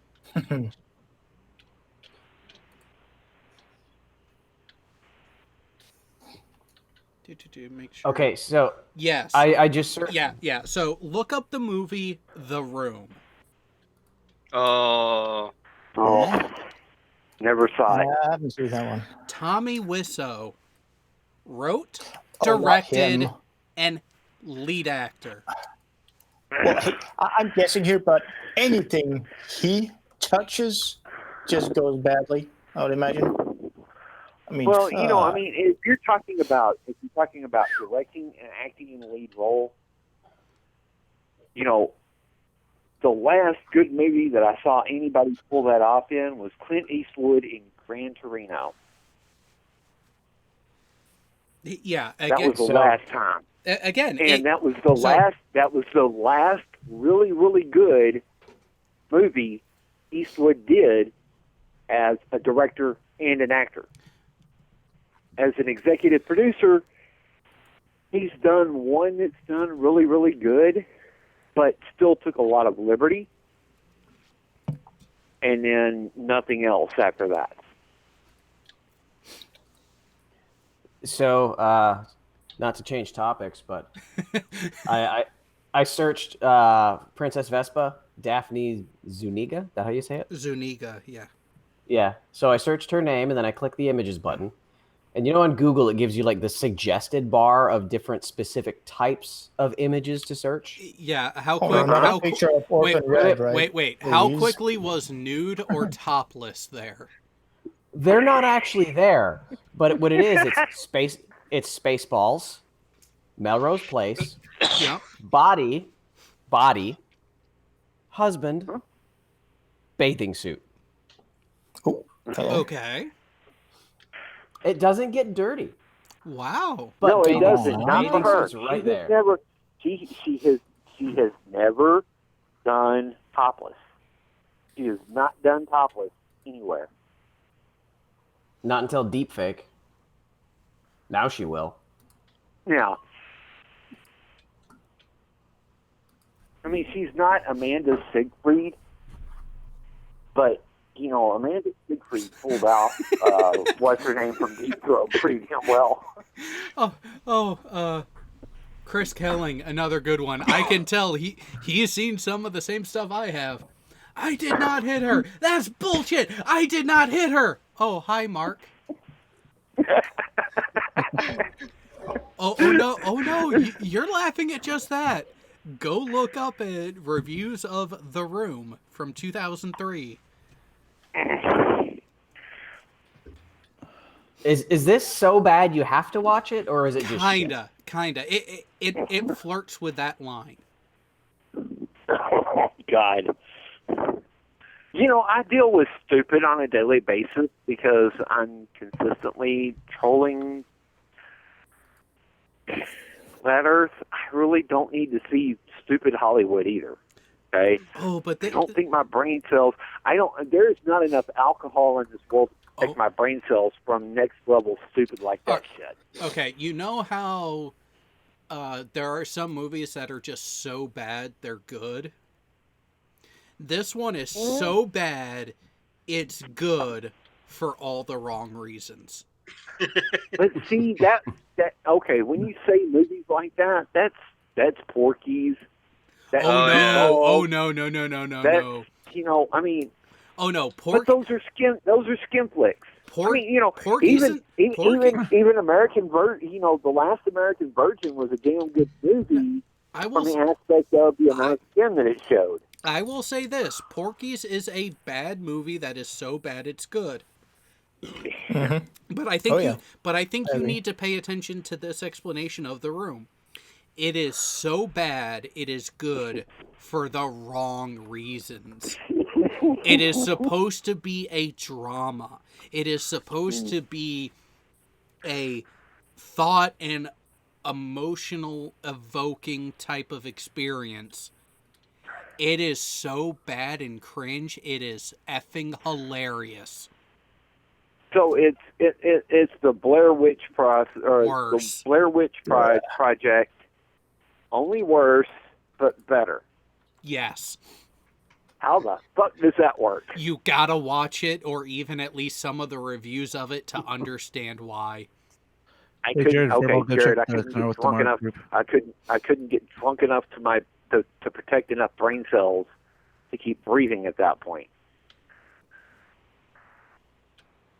Make sure. Okay, so yes, I just searched. Yeah. So look up the movie The Room. Oh, never saw it. I haven't seen that one. Tommy Wiseau wrote, directed, and lead actor. Well, I'm guessing here, but anything he touches just goes badly, I would imagine. I mean, if you're talking about directing and acting in the lead role, the last good movie that I saw anybody pull that off in was Clint Eastwood in Gran Torino. Yeah, that was the last time. That was the last really, really good movie Eastwood did as a director and an actor. As an executive producer, he's done one that's done really, really good, but still took a lot of liberty, and then nothing else after that. So, not to change topics, but I searched Princess Vespa, Daphne Zuniga. Is that how you say it? Zuniga, yeah. Yeah. So I searched her name, and then I clicked the images button. And you know, on Google, it gives you like the suggested bar of different specific types of images to search. Yeah, how Hold quick? on, not a How picture of Orphan Red, right? wait. How Please. quickly was nude or topless there? They're not actually there, but what it is, it's Spaceballs, Melrose Place, Yep. body, husband, bathing suit. Oh, Okay. It doesn't get dirty. Wow. But No, it bathing doesn't. suit- Not for bathing her. suit's right She has there. never. She has never done topless. She has not done topless anywhere. Not until deepfake. Now she will. Now, I mean, she's not Amanda Siegfried, but you know, Amanda Siegfried pulled out what's her name from Deep Throat pretty damn well. Chris Kelling, another good one. I can tell he's seen some of the same stuff I have. I did not hit her. That's bullshit. I did not hit her. Oh, hi, Mark. Oh no! You're laughing at just that. Go look up at reviews of The Room from 2003. Is this so bad you have to watch it, or is it just Kinda. It flirts with that line. Oh, God. You know, I deal with stupid on a daily basis because I'm consistently trolling Flat Earth. I really don't need to see stupid Hollywood either. Okay? Oh, but I don't think my brain cells. There's not enough alcohol in this world to take my brain cells from next level stupid like that shit. Okay, you know how there are some movies that are just so bad they're good? This one is so bad, it's good for all the wrong reasons. But see that okay, when you say movies like that, that's Porky's. Oh no! That's, you know, I mean. Oh no, but those are skin flicks. I mean, you know, even American Virgin. You know, The Last American Virgin was a damn good movie from the aspect of the amount of skin that it showed. I will say this: Porky's is a bad movie that is so bad it's good. But I think you need to pay attention to this explanation of The Room. It is so bad it is good for the wrong reasons. It is supposed to be a drama. It is supposed to be a thought and emotional evoking type of experience. It is so bad and cringe. It is effing hilarious. So it's the Blair Witch the Blair Witch Project, only worse but better. Yes. How the fuck does that work? You gotta watch it, or even at least some of the reviews of it, to understand why. I couldn't. Okay, Jared, I couldn't get drunk enough. I couldn't get drunk enough to protect enough brain cells to keep breathing at that point.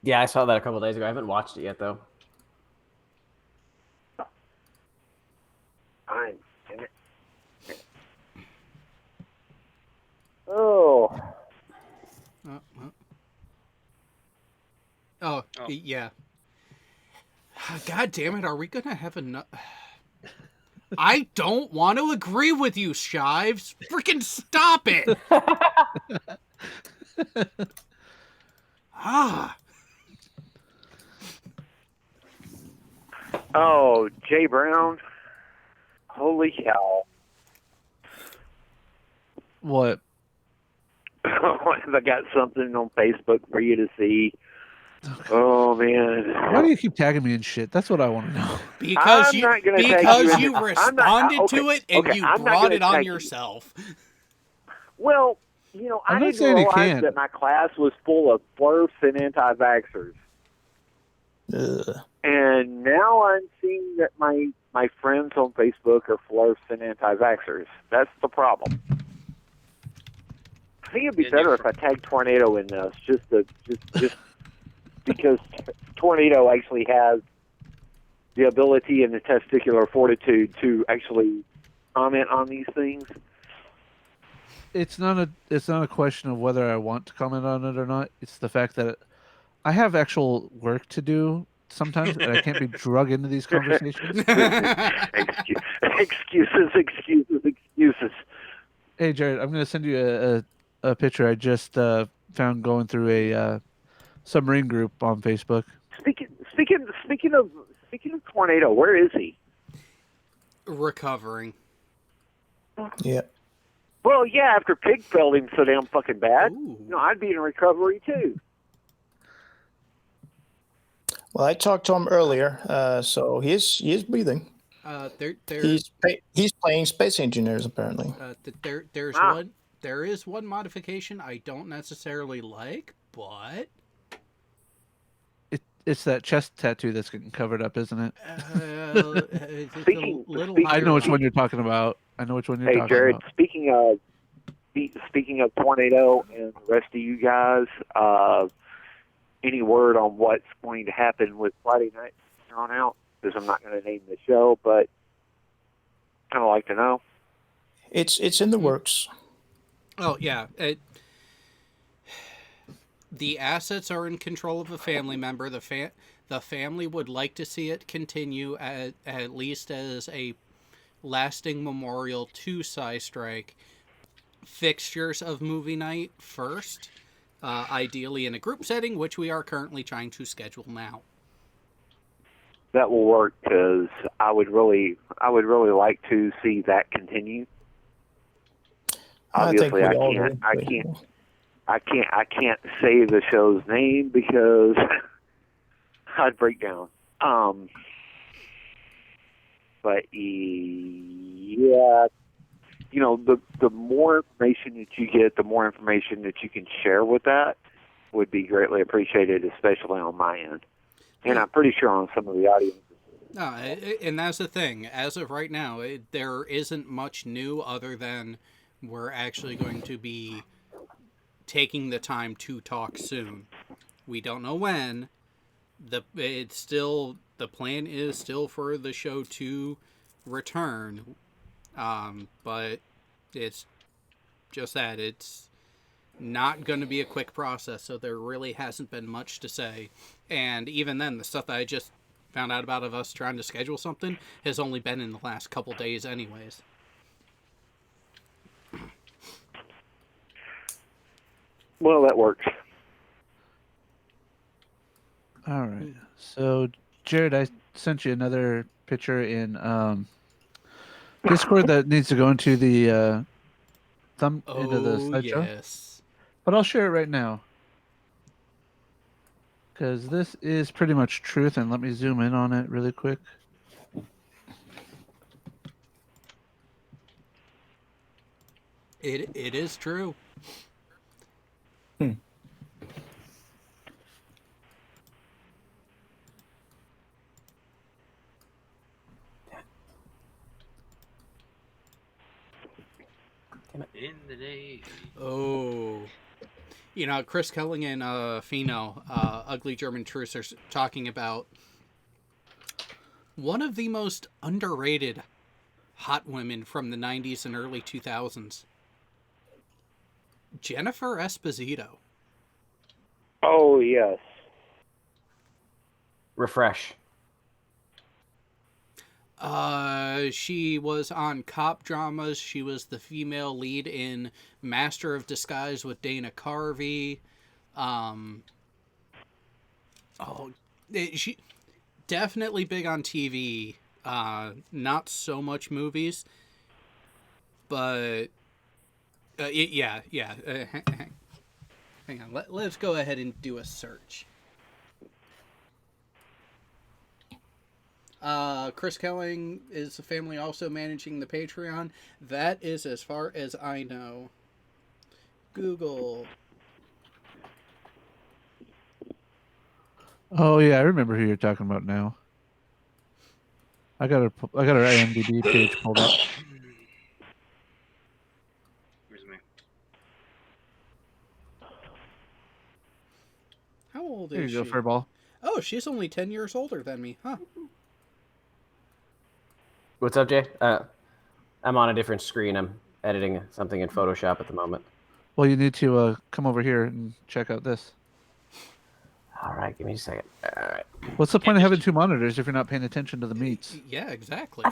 Yeah, I saw that a couple days ago. I haven't watched it yet, though. Damn it. Oh. Oh, yeah. God damn it, are we gonna have enough? I don't want to agree with you, Shives. Freaking stop it! Oh, Jay Brown. Holy cow. What? I got something on Facebook for you to see. Oh, man. Why do you keep tagging me in shit? That's what I want to know. Because you responded to it and you brought it on yourself. Well, you know, I didn't realize that my class was full of flurfs and anti-vaxxers. And now I'm seeing that my friends on Facebook are flurfs and anti-vaxxers. That's the problem. I think it'd be better if I tagged Tornado in this, just because Tornado actually has the ability and the testicular fortitude to actually comment on these things. It's not a question of whether I want to comment on it or not. It's the fact that I have actual work to do sometimes, and I can't be drug into these conversations. Excuses. Hey, Jared, I'm going to send you a picture I just found going through a submarine group on Facebook. Speaking of Tornado, where is he? Recovering. Yeah. Well, yeah, after Pig failed him so damn fucking bad, I'd be in recovery too. Well, I talked to him earlier, so he is breathing. He's playing space engineers apparently. There is one modification I don't necessarily like, but it's that chest tattoo that's getting covered up, isn't it? I know which one you're talking about. Hey, Jared, speaking of Tornado and the rest of you guys, any word on what's going to happen with Friday night from here on out? Because I'm not going to name the show, but kind of like to know. It's in the works. Oh yeah, the assets are in control of a family member. The family would like to see it continue at least as a lasting memorial to Psystrike. Fixtures of movie night first, ideally in a group setting, which we are currently trying to schedule now. That will work because I would really like to see that continue. Obviously, I can't say the show's name because I'd break down. But yeah, the more information that you get, the more information that you can share with that would be greatly appreciated, especially on my end. And I'm pretty sure on some of the audience. And that's the thing. As of right now, there isn't much new other than we're actually going to be taking the time to talk soon. We don't know when. The plan is still for the show to return, but it's just that it's not going to be a quick process, so there really hasn't been much to say. And even then, the stuff that I just found out about of us trying to schedule something has only been in the last couple days anyways. Well, that works. All right. So, Jared, I sent you another picture in Discord that needs to go into the into the slideshow. Yes. But I'll share it right now because this is pretty much truth. And let me zoom in on it really quick. It is true. In the Navy. Oh. Chris Kelling and Fino, Ugly German Truce, are talking about one of the most underrated hot women from the 90s and early 2000s. Jennifer Esposito. Oh, yes. Refresh. She was on cop dramas. She was the female lead in Master of Disguise with Dana Carvey. She definitely big on TV. Not so much movies, but yeah. Hang on. Let's go ahead and do a search. Chris Kelling is the family also managing the Patreon. That is as far as I know. Google. Oh yeah, I remember who you're talking about now. I got her IMDb page pulled up. How old There is you go, she? Furball. Oh, she's only 10 years older than me, huh? What's up, Jay? I'm on a different screen. I'm editing something in Photoshop at the moment. Well, you need to come over here and check out this. All right, give me a second. All right. What's the point of having two monitors if you're not paying attention to the meats? Yeah, exactly.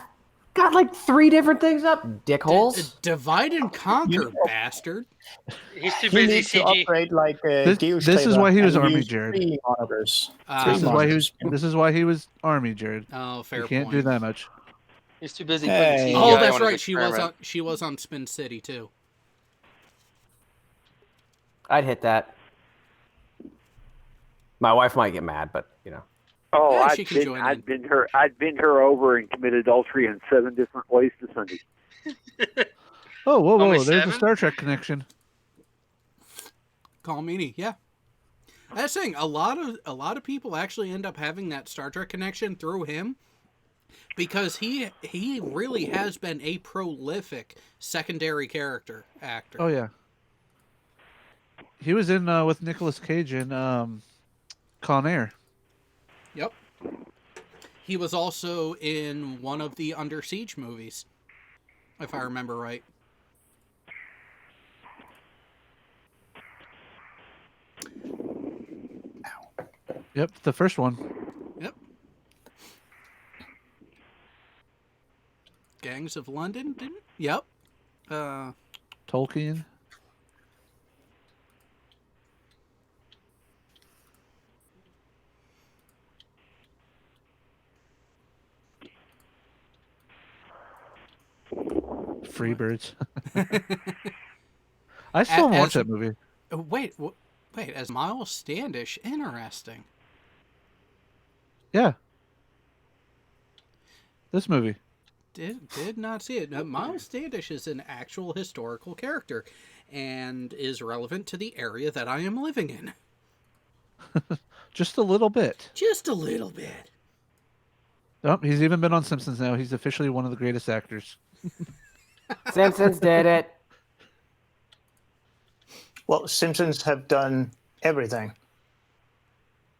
Got like 3 different things up, dickholes. Divide and conquer, bastard. He's too You busy need to CG. upgrade like This is why he was and Army, use Jared. 3 monitors. This is why he was Army, Jared. Oh, fair You can't point. do that much. He's too busy Hey. putting CGI Oh, that's on right. his She was experiment. on. She was on Spin City too. I'd hit that. My wife might get mad, but you know. Oh, Yeah, she can join in. I'd been her over and committed adultery in 7 different ways to Sunday. Oh, whoa, Only whoa! There's a 7? Star Trek connection. Call Meanie, yeah. That's saying a lot of people actually end up having that Star Trek connection through him, because he really has been a prolific secondary character actor. Oh yeah. He was in with Nicolas Cage in Con Air. Yep. He was also in one of the Under Siege movies, if I remember right. Yep, the first one. Yep. Gangs of London, didn't? Yep. Tolkien. Freebirds. I still haven't watched that movie. Wait, as Miles Standish, interesting. Yeah. This movie. Did not see it. Now, Miles Standish is an actual historical character and is relevant to the area that I am living in. Just a little bit. Just a little bit. Oh, he's even been on Simpsons now. He's officially one of the greatest actors. Simpsons did it. Well, Simpsons have done everything.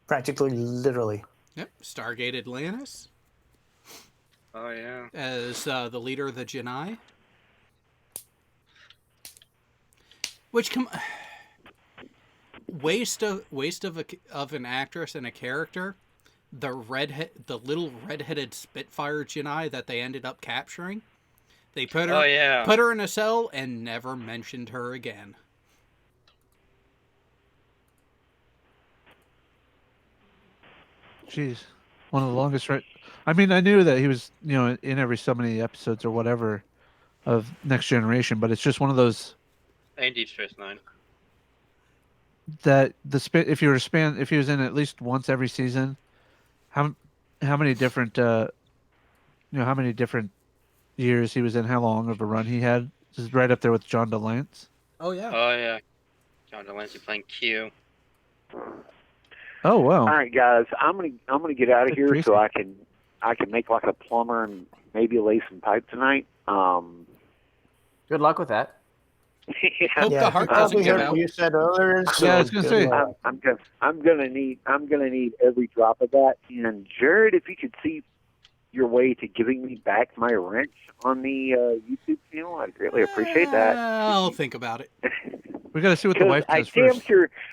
Practically, literally. Yep. Stargate Atlantis Oh yeah. as the leader of the Genii. Which waste of an actress and a character. The little redheaded Spitfire Genii that they ended up capturing. They put her put her in a cell and never mentioned her again. Jeez, one of the longest. I mean, I knew that he was, in every so many episodes or whatever of Next Generation, but it's just one of those And Deep Space Nine. that if he was in at least once every season, how many different how many different years he was in, how long of a run he had, just right up there with John DeLance. Oh yeah. Oh yeah. John Delancey playing Q. Oh wow! All right, guys, I'm gonna get out of here so I can make like a plumber and maybe lay some pipe tonight. Good luck with that. Hope the heart doesn't give out. You said earlier. So Yeah, I was gonna say. I'm gonna need every drop of that. And Jared, if you could see your way to giving me back my wrench on the YouTube channel, I'd greatly appreciate that. I'll think about it. We got to see what the wife does I first.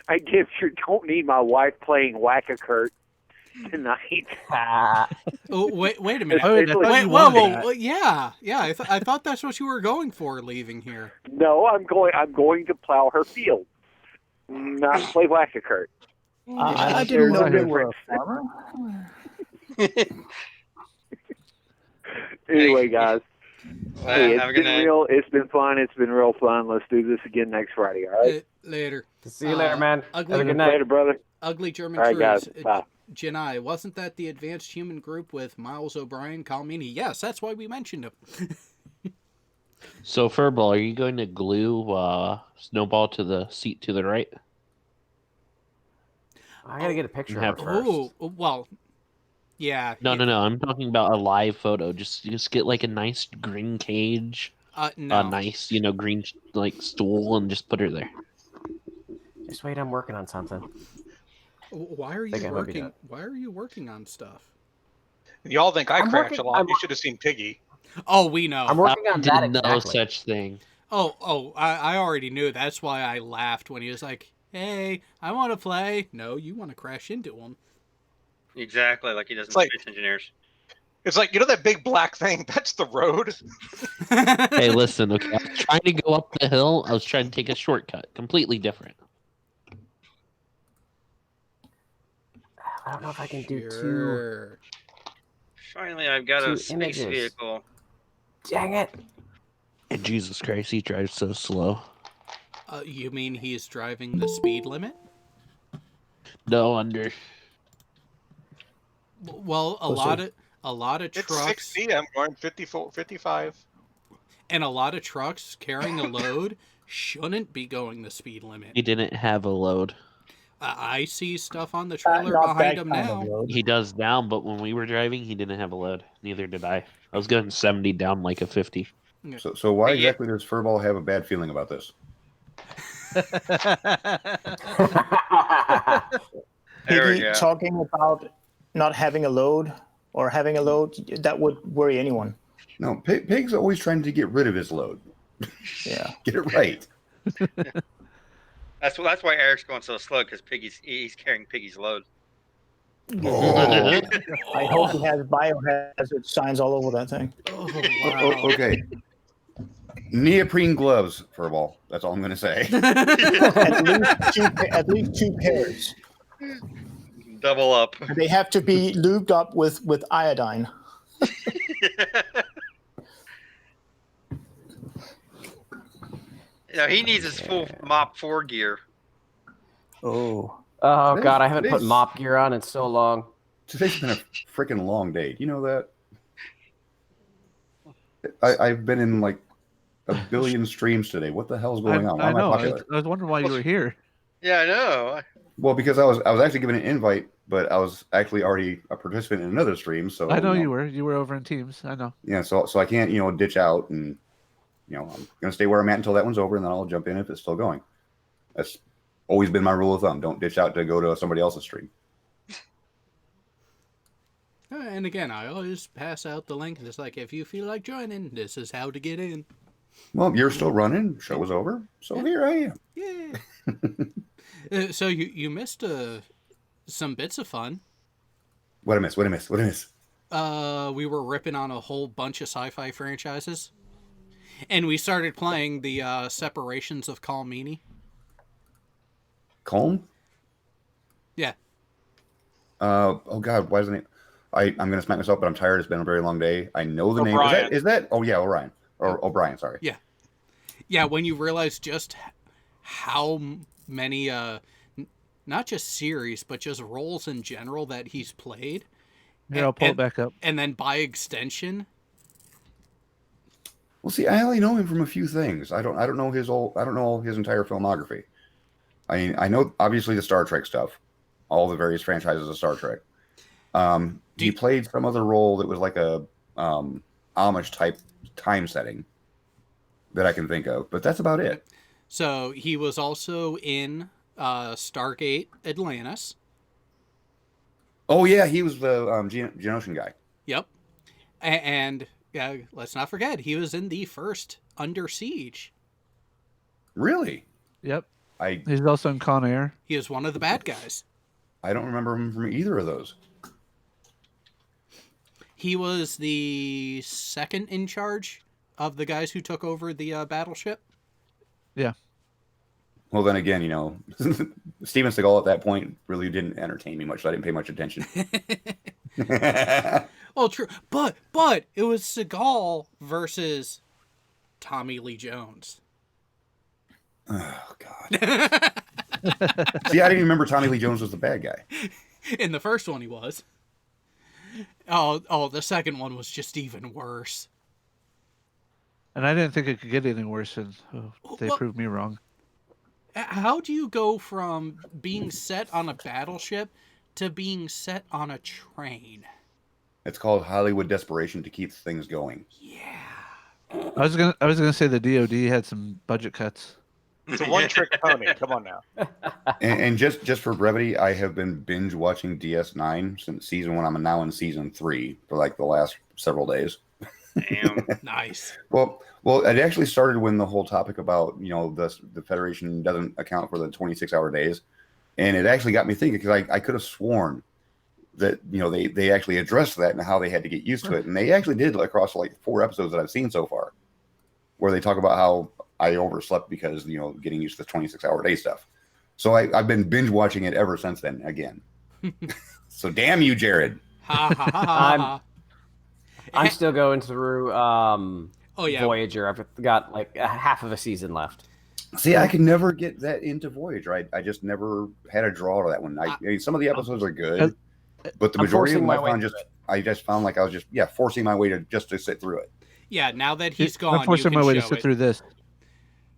I damn sure don't need my wife playing Whack-A-Kurt tonight. Oh, wait a minute. Oh, wait, whoa. Yeah. I thought that's what you were going for leaving here. No, I'm going to plow her field, not play Whack-A-Kurt. I didn't know you were a farmer. Anyway, guys. Hey, have a good night. It's been fun. It's been real fun. Let's do this again next Friday, all right? Later. See you later, man. Ugly, Have a good night. Later, brother. Ugly German All right, Truths. guys. Bye. Genii, wasn't that the advanced human group with Miles O'Brien, Calmini? Yes, that's why we mentioned him. So, Furball, are you going to glue Snowball to the seat to the right? I gotta get a picture of her first. Oh, well, yeah. No. I'm talking about a live photo. Just get like a nice green cage, No. a nice green stool, and just put her there. Just wait, I'm working on something. Why are think you I might be working? done. Why are you working on stuff? And y'all think I I'm crash working- a lot. I'm- You should have seen Piggy. Oh, we know. I'm working on that No exactly. such thing. I already knew. That's why I laughed when he was like, "Hey, I want to play." No, you want to crash into him. Exactly, like he does in It's like- Space Engineers. It's like, you know that big black thing? That's the road. Hey, listen, okay, I was trying to go up the hill. I was trying to take a shortcut. Completely different. I don't know if I can do two. Sure. Finally, I've got a Two space images. vehicle. Dang it! And Jesus Christ, he drives so slow. You mean he's driving the speed limit? No under. Well, a lot of It's trucks 60. I'm going 54, 55. and a lot of trucks carrying a load shouldn't be going the speed limit. He didn't have a load. I see stuff on the trailer Not behind that him kind of now. load. He does now, but when we were driving, he didn't have a load. Neither did I. I was going 70 down like a 50. So why exactly does Furball have a bad feeling about this? Piggy talking about not having a load or having a load, that would worry anyone. No, Pig's always trying to get rid of his load. Yeah. Get it right. That's why Eric's going so slow, because he's carrying Piggy's load. I hope he has biohazard signs all over that thing. Okay. Neoprene gloves, Furball. That's all I'm going to say. at least two pairs. Double up. They have to be lubed up with iodine. He needs his full Mop 4 gear. Oh. Oh Today's- God, I haven't put today's- mop gear on in so long. Today's been a freaking long day. Do you know that? I've been in like a billion streams today. What the hell's going on? Why I am know. popular? I was wondering why you were here. Yeah, I know. Well, because I was actually given an invite, but I was actually already a participant in another stream. So I know you were. You were over in Teams. I know. Yeah, so I can't ditch out, and I'm gonna stay where I'm at until that one's over, and then I'll jump in if it's still going. That's always been my rule of thumb. Don't ditch out to go to somebody else's stream. And again, I always pass out the link. It's like, if you feel like joining, this is how to get in. Well, you're still running. Show is over, so here I am. Yeah. So you missed some bits of fun. What I miss? We were ripping on a whole bunch of sci-fi franchises, and we started playing the Separations of Calmini. Calm? Yeah. Oh God, why isn't it? I'm gonna smack myself, but I'm tired. It's been a very long day. I know the name. Is that? Oh yeah, Orion or O'Brien. Sorry. Yeah. When you realize just how many, not just series, but just roles in general that he's played. Here, I'll pull it back up. And then by extension. Well, see, I only know him from a few things. I don't know his entire filmography. I mean, I know obviously the Star Trek stuff, all the various franchises of Star Trek. He played some other role that was like a Amish type time setting that I can think of, but that's about it. So he was also in Stargate Atlantis. Oh yeah, he was the Geonosian guy. Yep. And let's not forget, he was in the first Under Siege. Really? Yep. He's also in Con Air. He is one of the bad guys. I don't remember him from either of those. He was the second in charge of the guys who took over the battleship. Yeah. Well, then again, Steven Seagal at that point really didn't entertain me much, so I didn't pay much attention. Well, true. But it was Seagal versus Tommy Lee Jones. Oh, God. See, I didn't even remember Tommy Lee Jones was the bad guy. In the first one, he was. Oh, the second one was just even worse. And I didn't think it could get any worse, and they proved me wrong. How do you go from being set on a battleship to being set on a train? It's called Hollywood desperation to keep things going. I was gonna say the DoD had some budget cuts. It's a one-trick pony. Come on now. And just for brevity, I have been binge watching DS9 since season 1. I'm now in season 3 for like the last several days. Damn. Nice. Well, it actually started when the whole topic about the Federation doesn't account for the 26-hour days, and it actually got me thinking because I could have sworn that they actually addressed that and how they had to get used to it, and they actually did across like 4 episodes that I've seen so far, where they talk about how I overslept because getting used to the 26-hour day stuff. So I've been binge watching it ever since then again. So damn you, Jared. Ha ha ha ha. I'm still going through yeah. Voyager. I've got like half of a season left. See, I could never get that into Voyager. I just never had a draw to that one. I mean, some of the episodes are good, but the majority of them I just found like I was just forcing my way to sit through it. Yeah, now that he's gone, I'm forcing my way to sit through this.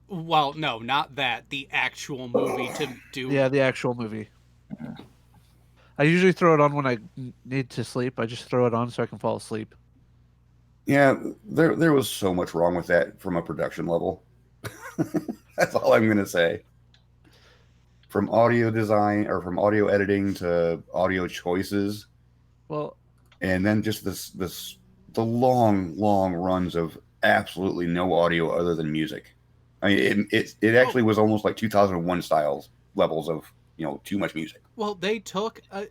Well, no, not that. The actual movie to do. Yeah, the actual movie. I usually throw it on when I need to sleep. I just throw it on so I can fall asleep. Yeah, there was so much wrong with that from a production level. That's all I'm going to say. From audio design or from audio editing to audio choices. Well, and then just the long runs of absolutely no audio other than music. I mean, it actually was almost like 2001 styles levels of too much music. Well, they took a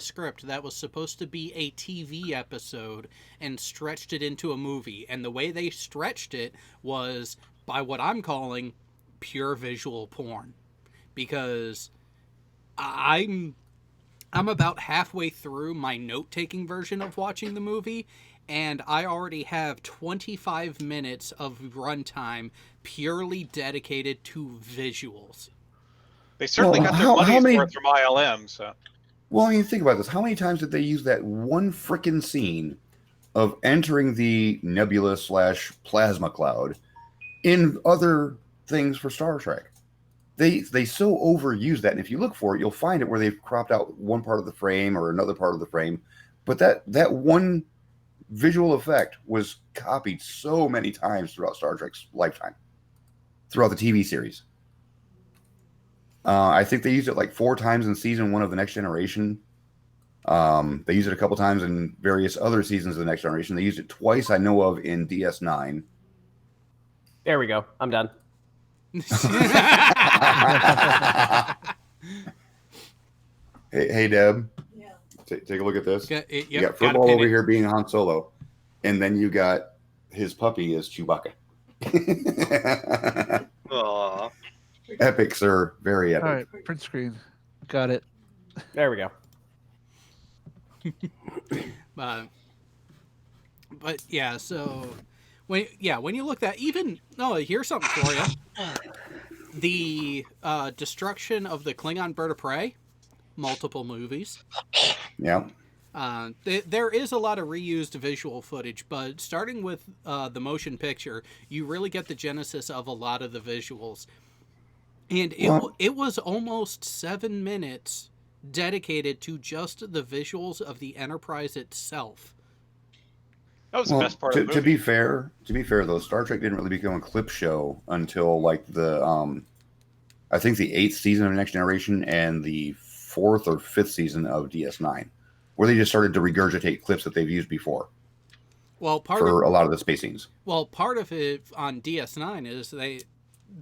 script that was supposed to be a TV episode and stretched it into a movie, and the way they stretched it was by what I'm calling pure visual porn, because I'm about halfway through my note-taking version of watching the movie, and I already have 25 minutes of runtime purely dedicated to visuals. They certainly got their money's worth from ILM. So, well, I mean, think about this. How many times did they use that one frickin' scene of entering the nebula / plasma cloud in other things for Star Trek? They so overuse that, and if you look for it, you'll find it where they've cropped out one part of the frame or another part of the frame. But that one visual effect was copied so many times throughout Star Trek's lifetime, throughout the TV series. I think they used it like 4 times in season 1 of The Next Generation. They used it a couple times in various other seasons of The Next Generation. They used it twice, I know of, in DS9. There we go. I'm done. Hey, Deb. Yeah. Take a look at this. You got football over here being Han Solo, and then you got his puppy as Chewbacca. Aww. Epic, sir. Very epic. All right, print screen. Got it. There we go. But yeah, so when you look at here's something for you. The destruction of the Klingon bird of prey, multiple movies. Yeah. There is a lot of reused visual footage, but starting with the motion picture, you really get the genesis of a lot of the visuals. And it was almost 7 minutes dedicated to just the visuals of the Enterprise itself. That was the best part of the movie. To be fair though, Star Trek didn't really become a clip show until like the I think the 8th season of Next Generation and the 4th or 5th season of DS9, where they just started to regurgitate clips that they've used before. Well, a lot of the space scenes. Well, part of it on DS9 is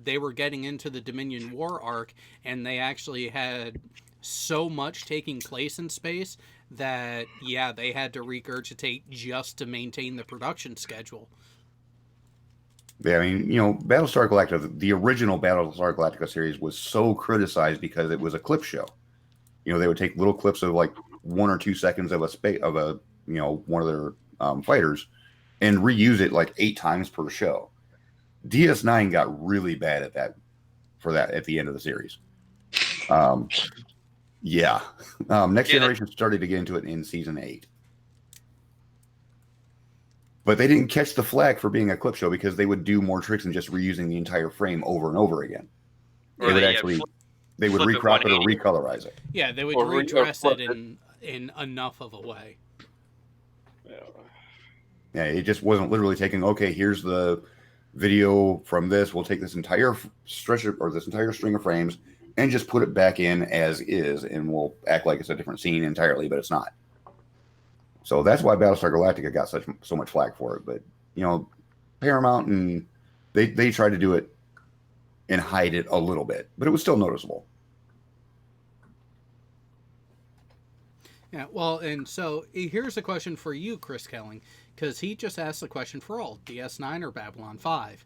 they were getting into the Dominion War arc, and they actually had so much taking place in space that they had to regurgitate just to maintain the production schedule. Yeah, I mean, Battlestar Galactica, the original Battlestar Galactica series was so criticized because it was a clip show. They would take little clips of like 1 or 2 seconds of one of their fighters and reuse it like 8 times per show. DS9 got really bad at that at the end of the series. Next Generation started to get into it in season 8. But they didn't catch the flack for being a clip show because they would do more tricks than just reusing the entire frame over and over again. They would they would recrop it or recolorize it. Yeah, they would redress it in enough of a way. Yeah, it just wasn't literally taking, okay, here's the video from this. We'll take this entire stretch or this entire string of frames and just put it back in as is, and we'll act like it's a different scene entirely, but it's not. So that's why Battlestar Galactica got so much flack for it. But Paramount and they tried to do it and hide it a little bit, but it was still noticeable. Yeah, well, and so here's a question for you, Chris Kelling, because he just asked the question for all: DS9 or Babylon 5?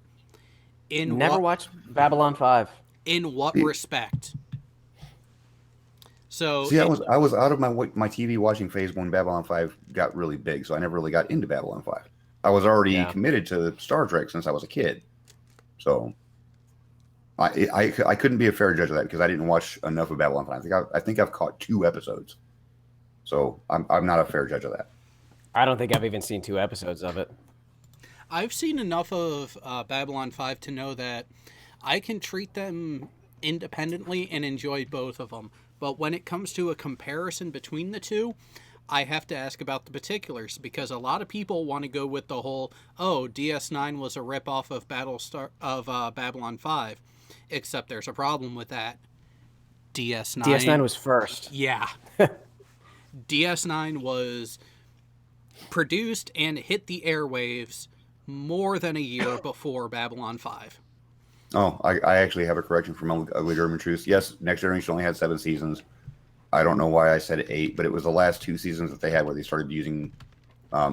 Never watched Babylon 5. In what respect? So see, I was out of my TV watching phase when Babylon 5 got really big, so I never really got into Babylon 5. I was already committed to Star Trek since I was a kid, so I couldn't be a fair judge of that because I didn't watch enough of Babylon 5. I think I've caught 2 episodes, so I'm not a fair judge of that. I don't think I've even seen 2 episodes of it. I've seen enough of Babylon 5 to know that I can treat them independently and enjoy both of them. But when it comes to a comparison between the two, I have to ask about the particulars, because a lot of people want to go with the whole, DS9 was a ripoff of Babylon 5, except there's a problem with that. DS9 was first. Yeah. DS9 was produced and hit the airwaves more than a year before Babylon 5. Oh, I actually have a correction from Ugly German Truth. Yes, Next Generation only had 7 seasons. I don't know why I said 8, but it was the last 2 seasons that they had where they started using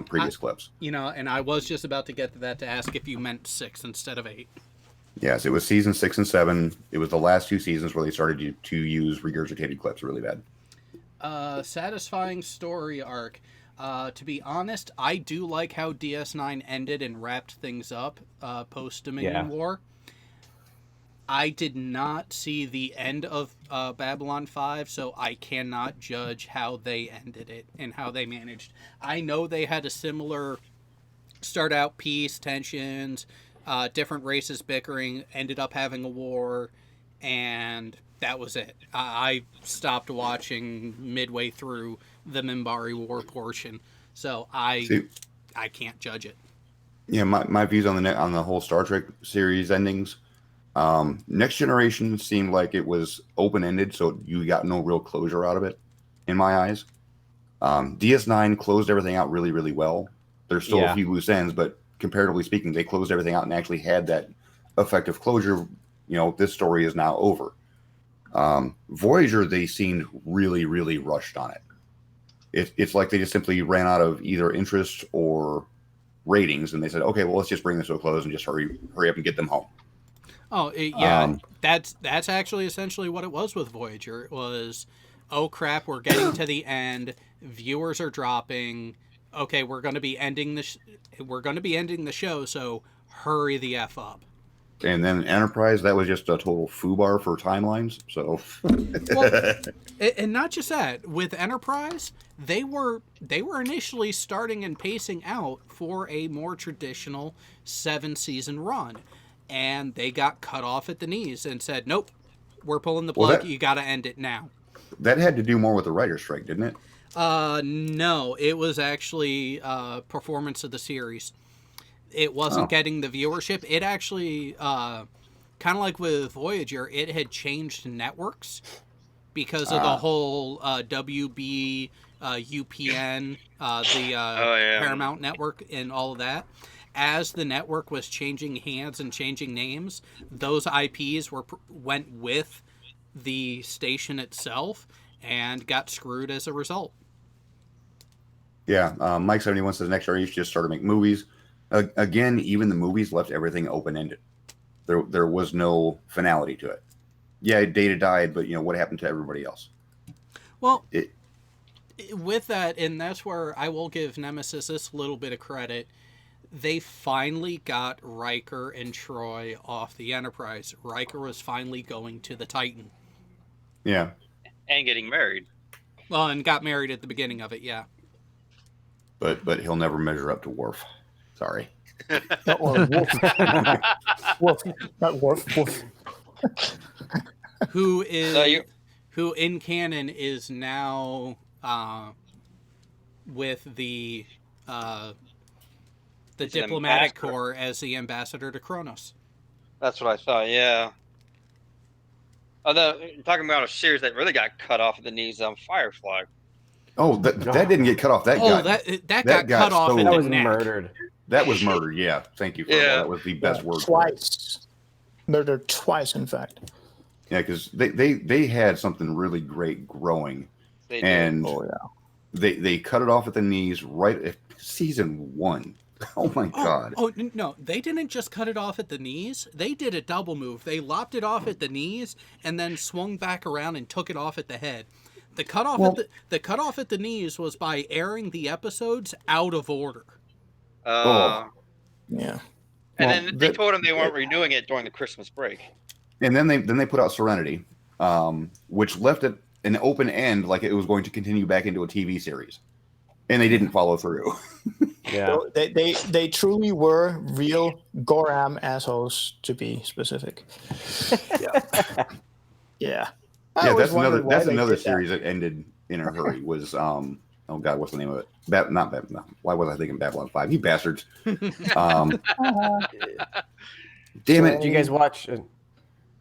previous clips. And I was just about to get to that to ask if you meant 6 instead of 8. Yes, it was season 6 and 7. It was the last 2 seasons where they started to use regurgitated clips really bad. Satisfying story arc. To be honest, I do like how DS9 ended and wrapped things up post-Dominion War. I did not see the end of Babylon 5, so I cannot judge how they ended it and how they managed. I know they had a similar start out peace, tensions, different races bickering, ended up having a war, and that was it. I stopped watching midway through the Minbari War portion, so I can't judge it. Yeah, my views on the whole Star Trek series endings. Next Generation seemed like it was open-ended, so you got no real closure out of it, in my eyes. DS9 closed everything out really, really well. There's still a few loose ends, but comparatively speaking, they closed everything out and actually had that effective closure. This story is now over. Voyager, they seemed really, really rushed on it. It's like they just simply ran out of either interest or ratings, and they said, okay, well, let's just bring this to a close and just hurry up and get them home. Oh, yeah, that's actually essentially what it was with Voyager. It was, oh crap, we're getting to the end, viewers are dropping. Okay, we're going to be ending the show, so hurry the F up. And then Enterprise, that was just a total foobar for timelines. So, and not just that, with Enterprise, they were initially starting and pacing out for a more traditional 7-season run. And they got cut off at the knees and said, nope, we're pulling the plug. You got to end it now. That had to do more with the writer's strike, didn't it? No, it was actually performance of the series. It wasn't getting the viewership. It actually, kind of like with Voyager, it had changed networks because of the whole WB, UPN, the Paramount network and all of that. As the network was changing hands and changing names, those IPs went with the station itself and got screwed as a result. Yeah, Mike71 says Next Generation just started to make movies. Again, even the movies left everything open-ended. There was no finality to it. Yeah, Data died, but what happened to everybody else? Well, with that, and that's where I will give Nemesis this little bit of credit. They finally got Riker and Troy off the Enterprise. Riker was finally going to the Titan. Yeah. And getting married. Well, and got married at the beginning of it, yeah. But he'll never measure up to Worf. Sorry. Or Wolf. Wolf. Not Worf. Wolf. Who in canon is now with the the He's an diplomatic ambassador. corps as the ambassador to Kronos. That's what I thought. Yeah. Although talking about a series that really got cut off at the knees, Firefly. Oh, that didn't get cut off. That got cut off at so- the neck. Murdered. That was murdered. Yeah, thank you. Yeah. That was the best word. for it. Twice. Murdered twice, in fact. Yeah, because they had something really great growing, They and Oh, they cut it off at the knees right at season 1. Oh my god! Oh no, they didn't just cut it off at the knees. They did a double move. They lopped it off at the knees and then swung back around and took it off at the head. The cut off at the knees was by airing the episodes out of order. Yeah. And Well, then they told him they weren't renewing it during the Christmas break. And then they put out Serenity, which left it an open end, like it was going to continue back into a TV series, and they didn't follow through. Yeah. So they truly were real Goram assholes, to be specific. Yeah. Yeah. Yeah, that's another series that ended in a hurry. Was oh god, what's the name of it? Why was I thinking Babylon 5? You bastards! Damn it! Did you guys watch?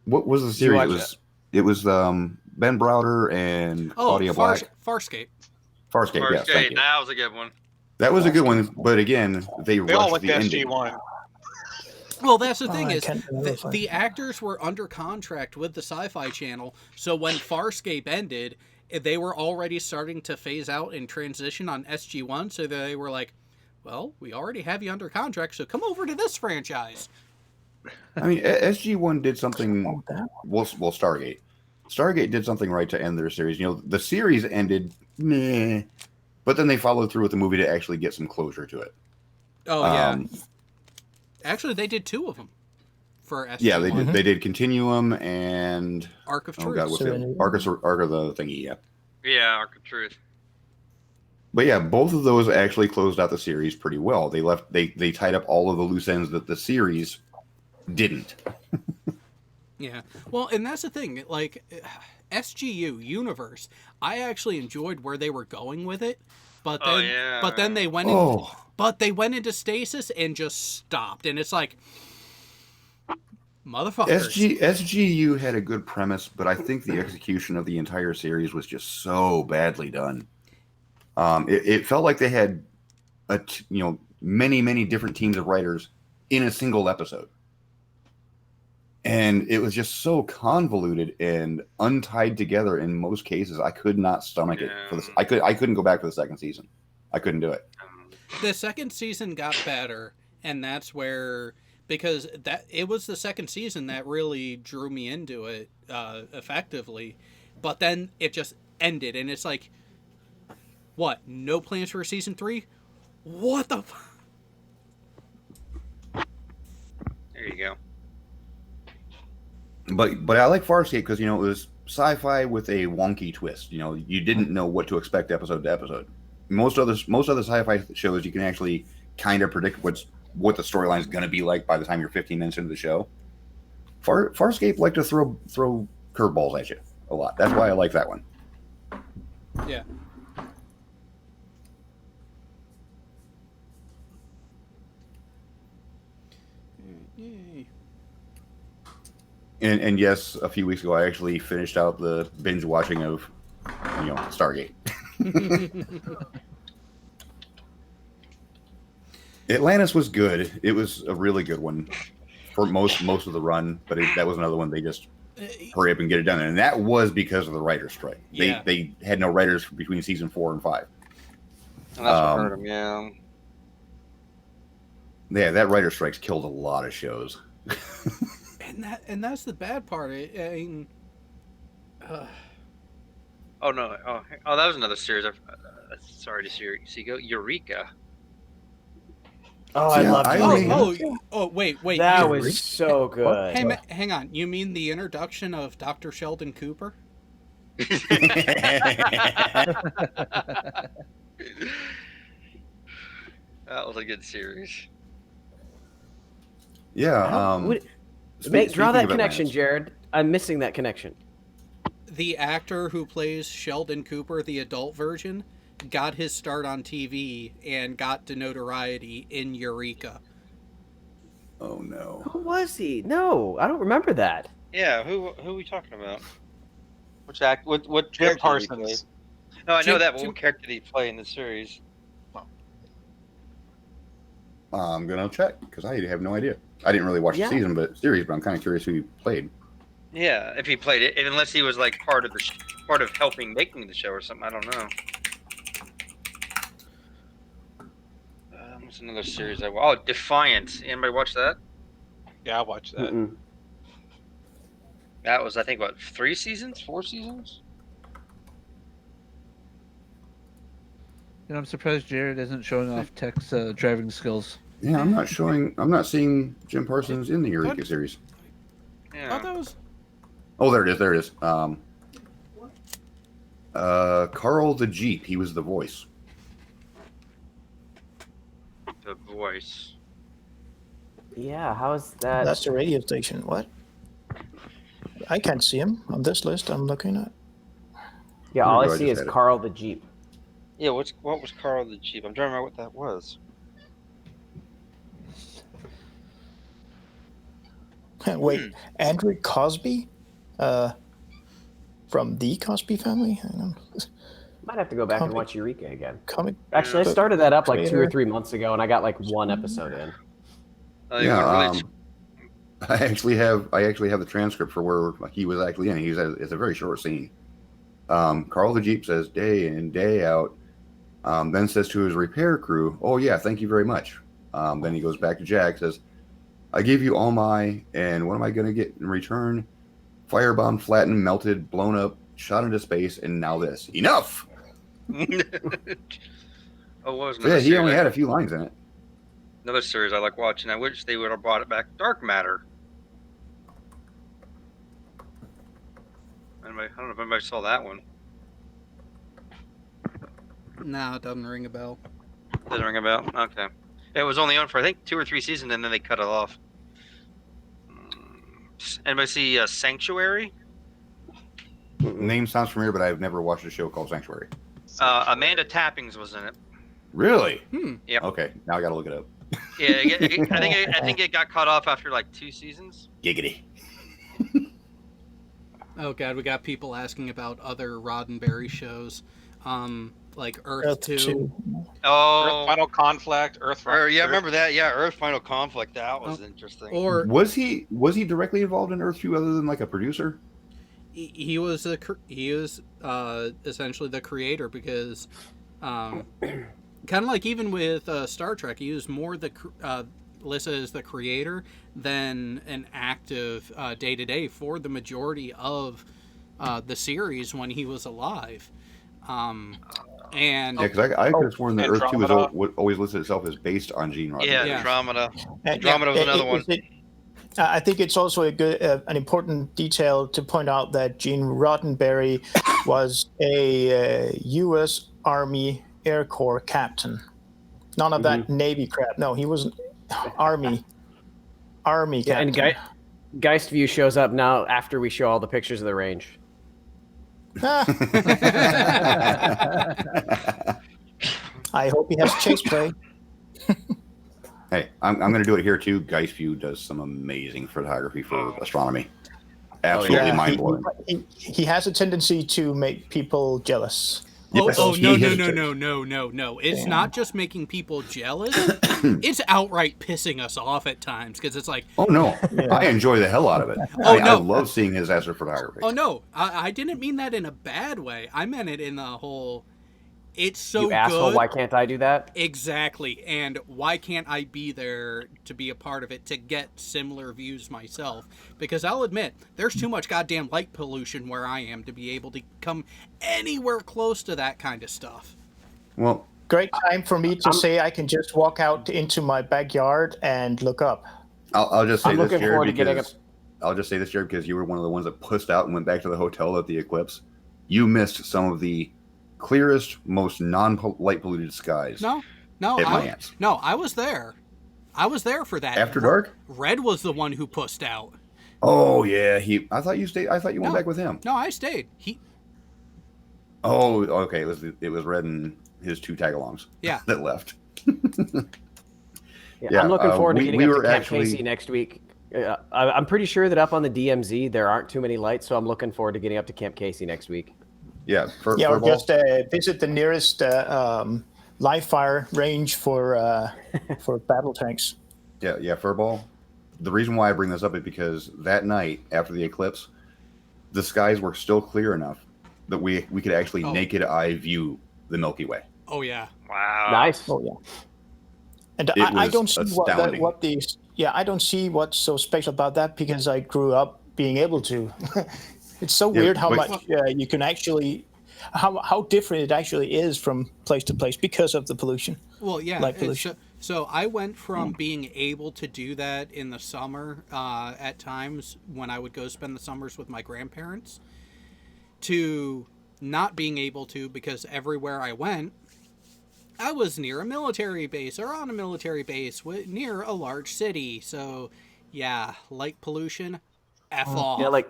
What was the series? It was Ben Browder and Claudia Black. Farscape. Farscape, yes, thank you. That was a good one. That was a good one, but again, they all rushed like the ending. SG1. Well, that's the thing I is, can't remember if I- the actors were under contract with the Sci-Fi Channel, so when Farscape ended, they were already starting to phase out and transition on SG1, so they were like, well, we already have you under contract, so come over to this franchise. I mean, SG1 did something. Well, Stargate. Stargate did something right to end their series. You know, the series ended meh, but then they followed through with the movie to actually get some closure to it. Oh, yeah. Actually, they did 2 of them for SG1. Yeah, they did. They did Continuum and Arc of oh Truth. god, what's the Arc of the thingy? Yeah. Yeah, Arc of Truth. But yeah, both of those actually closed out the series pretty well. They tied up all of the loose ends that the series didn't. Yeah. Well, and that's the thing. Like, SGU Universe, I actually enjoyed where they were going with it, but then they went into stasis and just stopped, and it's like, motherfuckers. SGU had a good premise, but I think the execution of the entire series was just so badly done. It felt like they had many different teams of writers in a single episode. And it was just so convoluted and untied together in most cases. I could not stomach it for this. I couldn't go back for the second season. I couldn't do it. The second season got better, and that's where, because it was the second season that really drew me into it effectively. But then it just ended, and it's like, what? No plans for season 3? What the? There you go. But I like Farscape because it was sci-fi with a wonky twist. You didn't know what to expect episode to episode. Most other sci-fi shows you can actually kind of predict what the storyline is going to be like by the time you're 15 minutes into the show. Farscape liked to throw curveballs at you a lot. That's why I like that one. Yeah. Yay. And yes, a few weeks ago I actually finished out the binge watching of Stargate. Atlantis was good. It was a really good one for most of the run, but that was another one they just hurry up and get it done, and that was because of the writer's strike. They had no writers between season 4 and 5. And that's what hurt them, yeah. Yeah, that writer's strike's killed a lot of shows. And that's the bad part. I mean, Oh no! Oh, that was another series. Sorry to see go Eureka. Oh, I love wait. That was so good. Hey, hang on. You mean the introduction of Dr. Sheldon Cooper? That was a good series. Yeah. Draw that connection, Jared. I'm missing that connection. The actor who plays Sheldon Cooper, the adult version, got his start on TV and got to notoriety in Eureka. Oh no. Who was he? No, I don't remember that. Yeah, who are we talking about? Which act? What Jim character did he play? Parsons. No, I know Jim- that. But Jim- what character did he play in the series? I'm gonna check because I have no idea. I didn't really watch the season, but series. But I'm kind of curious who he played. Yeah, if he played it, unless he was like part of helping making the show or something. I don't know. What's another series I watched? Oh, Defiant. Anybody watch that? Yeah, I watched that. Mm-mm. That was, I think, what, 4 seasons? You know, I'm surprised Jared isn't showing off Tech's driving skills. Yeah, I'm not seeing Jim Parsons in the Eureka series. Yeah. Oh, that was. Oh, there it is. There it is. Carl the Jeep. He was the voice. The voice. Yeah, how is that? That's the radio station. What? I can't see him on this list I'm looking at. Yeah, Here we all go, I I see just is had it. Carl the Jeep. Yeah, what was Carl the Jeep? I'm trying to remember what that was. Wait, Andrew Cosby? From the Cosby Family? Hang on. Might have to go back and Comic- watch Eureka again. Comic Actually, I book started that up like 2 or creator. 3 months ago, and I got like 1 episode in. Yeah, I actually have the transcript for where he was actually in. It's a very short scene. Carl the Jeep says day in, day out. Then says to his repair crew, "Oh yeah, thank you very much." Then he goes back to Jack, says, "I gave you all my, and what am I going to get in return? Firebombed, flattened, melted, blown up, shot into space, and now this. Enough!" Oh, what was So, another yeah, he series only I- had a few lines in it. Another series I like watching. I wish they would have brought it back. Dark Matter. I don't know if anybody saw that one. No, it doesn't ring a bell. Doesn't ring a bell? Okay. It was only on for, I think, 2 or 3 seasons, and then they cut it off. Anybody see Sanctuary? Name sounds familiar, but I've never watched a show called Sanctuary. Amanda Tappings was in it. Really? Yep. Okay, now I got to look it up. Yeah, I think it got cut off after like 2 seasons. Giggity. Oh god, we got people asking about other Roddenberry shows, like Earth 2. Oh, Earth Final Conflict, yeah, I remember that. Yeah, Earth Final Conflict. That was interesting. Or was he directly involved in Earth 2 other than like a producer? he was essentially the creator because, kind of like even with Star Trek, he was more listed as the creator than an active day-to-day for the majority of the series when he was alive. And Yeah, because I could have sworn that Earth 2 Andromeda. would always listed itself as based on Gene Roddenberry. Yeah, Yeah. Andromeda. And- Andromeda was and another one. I think it's also an important detail to point out that Gene Roddenberry was a U.S. Army Air Corps captain. None of that Navy crap. No, he was Army Yeah, captain. and Geistview shows up now after we show all the pictures of the range. I hope he has chase play. Hey, I'm going to do it here too. Geistview does some amazing photography for astronomy. Absolutely Yeah, mind blowing. he has a tendency to make people jealous. Oh, He no, has- no. It's Damn. not just making people jealous. It's outright pissing us off at times because it's like, Oh no, I enjoy the hell out of it. Oh, I no. love seeing his astrophotography. oh no, I didn't mean that in a bad way. I meant it in the whole, it's so You asshole, good. why can't I do that? Exactly. And why can't I be there to be a part of it to get similar views myself? Because I'll admit, there's too much goddamn light pollution where I am to be able to come anywhere close to that kind of stuff. Well, Great time for me to say I can just walk out into my backyard and look up. I'll just say I'm this, looking forward Jared, to getting because I'll just say this, Jared, because you were one of the ones that pussed out and went back to the hotel at the eclipse. You missed some of the clearest, most non-light polluted skies. No, At my aunt's. I was there. I was there for that. After dark? Red was the one who pussed out. Oh yeah, I thought you stayed. I thought you went No. back with him. No, I stayed. Oh, okay. It was Red and his 2 tagalongs. Yeah. That left. Yeah, I'm looking forward to getting up to Camp actually... Casey next week. I'm pretty sure that up on the DMZ there aren't too many lights, so I'm looking forward to getting up to Camp Casey next week. Yeah, or just visit the nearest live fire range for battle tanks. Yeah, Furball. The reason why I bring this up is because that night after the eclipse, the skies were still clear enough that we could actually naked eye view the Milky Way. Oh yeah! Wow! Nice. Oh yeah. And I don't see I don't see what's so special about that because I grew up being able to. It's so weird how much you can actually, how different it actually is from place to place because of the pollution. Well, yeah. Light pollution. So I went from being able to do that in the summer at times when I would go spend the summers with my grandparents to not being able to because everywhere I went, I was near a military base or on a military base near a large city. So, yeah, light pollution, F off. Yeah, like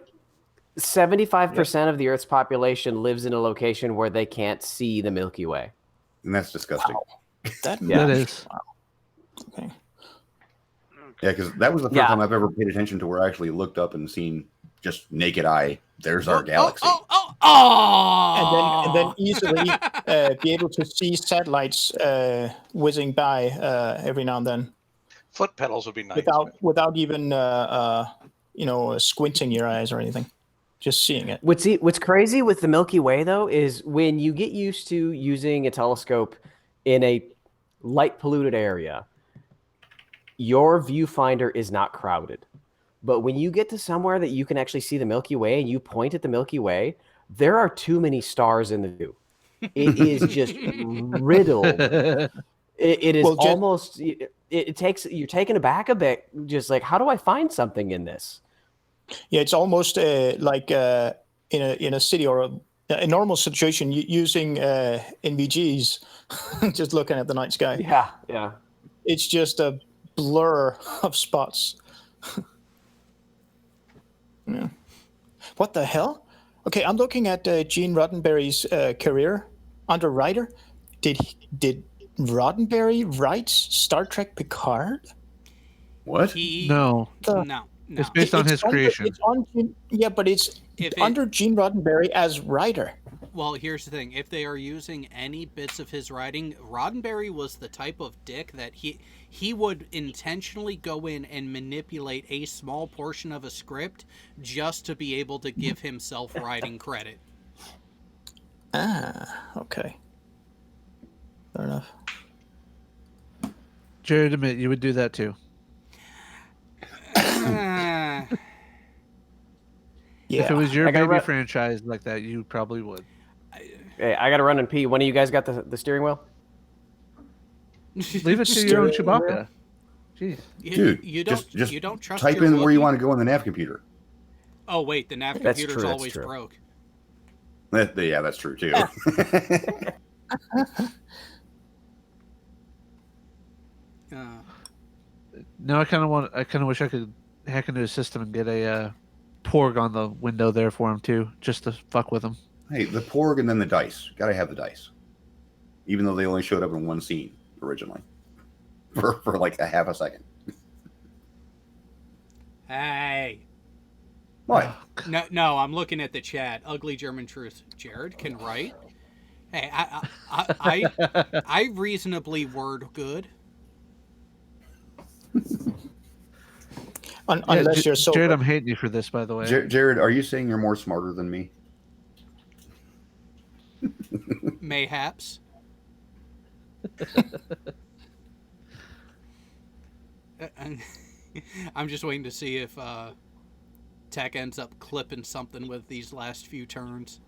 75% of the Earth's population lives in a location where they can't see the Milky Way. And that's disgusting. Wow. That is. Wow. Okay. Yeah, because that was the first time I've ever paid attention to where I actually looked up and seen just naked eye. There's our galaxy. And then easily be able to see satellites whizzing by every now and then. Foot pedals would be nice. Without even squinting your eyes or anything. Just seeing it. What's crazy with the Milky Way though is when you get used to using a telescope in a light polluted area, your viewfinder is not crowded. But when you get to somewhere that you can actually see the Milky Way and you point at the Milky Way, there are too many stars in the view. It is just riddled. It is almost. It takes you're taken aback a bit. Just like, how do I find something in this? Yeah, it's almost like in a city or a normal situation using NVGs, just looking at the night sky. Yeah. It's just a blur of spots. Yeah. What the hell? Okay, I'm looking at Gene Roddenberry's career under writer. Did Roddenberry write Star Trek Picard? What? No. No. It's based on his creation. But it's under Gene Roddenberry as writer. Well, here's the thing. If they are using any bits of his writing, Roddenberry was the type of dick that he would intentionally go in and manipulate a small portion of a script just to be able to give himself writing credit. Okay. Fair enough. Jared, admit you would do that too. Yeah. If it was your baby franchise like that, you probably would. Hey, I got to run and pee. One of you guys got the steering wheel? Leave it to your own Chewbacca. Jeez. Dude, you don't trust type your in Wookiee? where you want to go on the nav computer. Oh, wait, the nav computer's always broke. Yeah, that's true too. No, I kind of wish I could hack into his system and get a Porg on the window there for him too, just to fuck with him. Hey, the Porg and then the dice. Gotta have the dice. Even though they only showed up in one scene originally. For like a half a second. Hey. What? No, I'm looking at the chat. Ugly German Truth. Jared can write. Hey, I reasonably word good. Unless you're so. Jared, I'm hating you for this, by the way. Jared, are you saying you're more smarter than me? Mayhaps. I'm just waiting to see if Tech ends up clipping something with these last few turns.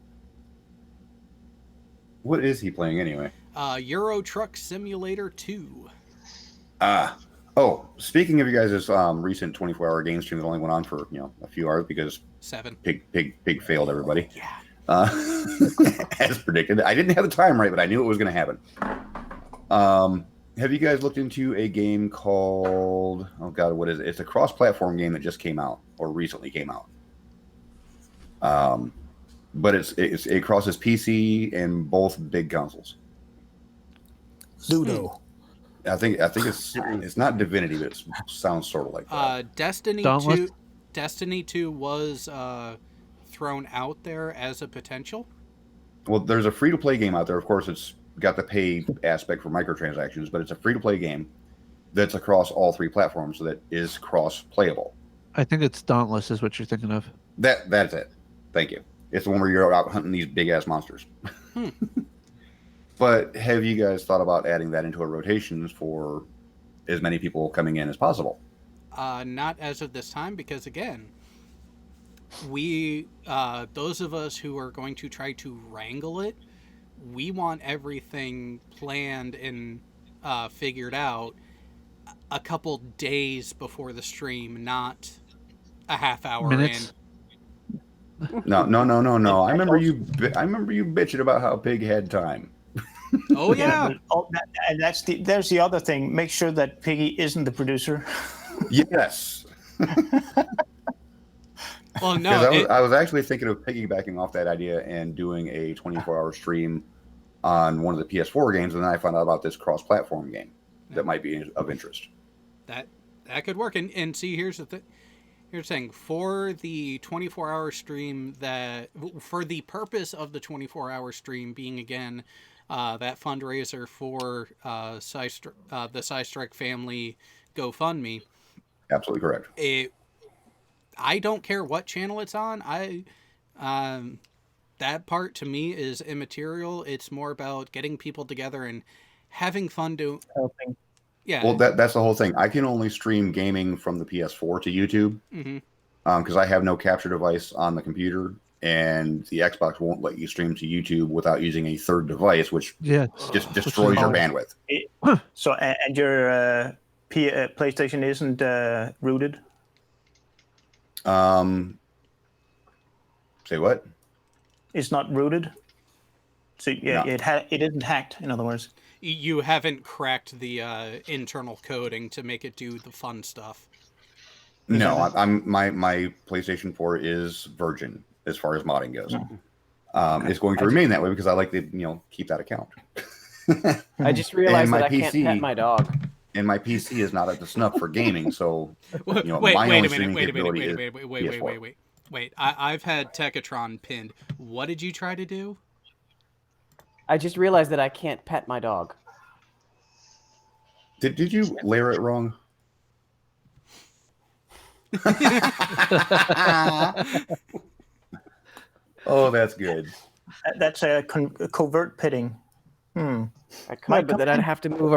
What is he playing anyway? Euro Truck Simulator 2. Oh, speaking of you guys' recent 24-hour game stream that only went on for a few hours because 7. Pig failed everybody. Yeah. As predicted. I didn't have the time right, but I knew it was going to happen. Have you guys looked into a game called, oh God, what is it? It's a cross-platform game that just came out or recently came out. but it crosses PC and both big consoles. Ludo. I think it's not Divinity, but it sounds sort of like that. Destiny 2 was thrown out there as a potential. Well, there's a free-to-play game out there. Of course, it's got the pay aspect for microtransactions, but it's a free-to-play game that's across all 3 platforms, so that is cross-playable. I think it's Dauntless is what you're thinking of. That's it. Thank you. It's the one where you're out hunting these big-ass monsters. But have you guys thought about adding that into a rotation for as many people coming in as possible? Not as of this time, because again, we those of us who are going to try to wrangle it, we want everything planned and figured out a couple days before the stream, not a half hour Minutes? in. No. I remember you bitching about how Pig had time. Oh yeah. And there's the other thing. Make sure that Piggy isn't the producer. Yes. Well, no. I was actually thinking of piggybacking off that idea and doing a 24-hour stream on one of the PS4 games, and then I found out about this cross-platform game that might be of interest. That could work. And see, here's the thing. For the 24-hour stream, for the purpose of the 24-hour stream being, again, that fundraiser for the SciStrike family GoFundMe. Absolutely correct. I don't care what channel it's on. That part to me is immaterial. It's more about getting people together and having fun helping. Yeah. Well, that's the whole thing. I can only stream gaming from the PS4 to YouTube because I have no capture device on the computer, and the Xbox won't let you stream to YouTube without using a third device, which just destroys your bandwidth. So, and your PlayStation isn't rooted? Say what? It's not rooted. So yeah, No. it isn't hacked. In other words, you haven't cracked the internal coding to make it do the fun stuff. No, my PlayStation 4 is virgin as far as modding goes. It's going to remain that way because I like to keep that account. I just realized that I can't pet my dog. And my PC is not up to snuff for gaming, so Wait a minute. I've had Tekatron pinned. What did you try to do? I just realized that I can't pet my dog. Did you layer it wrong? Oh, that's good. That's a covert pitting. I could, but then I'd have to move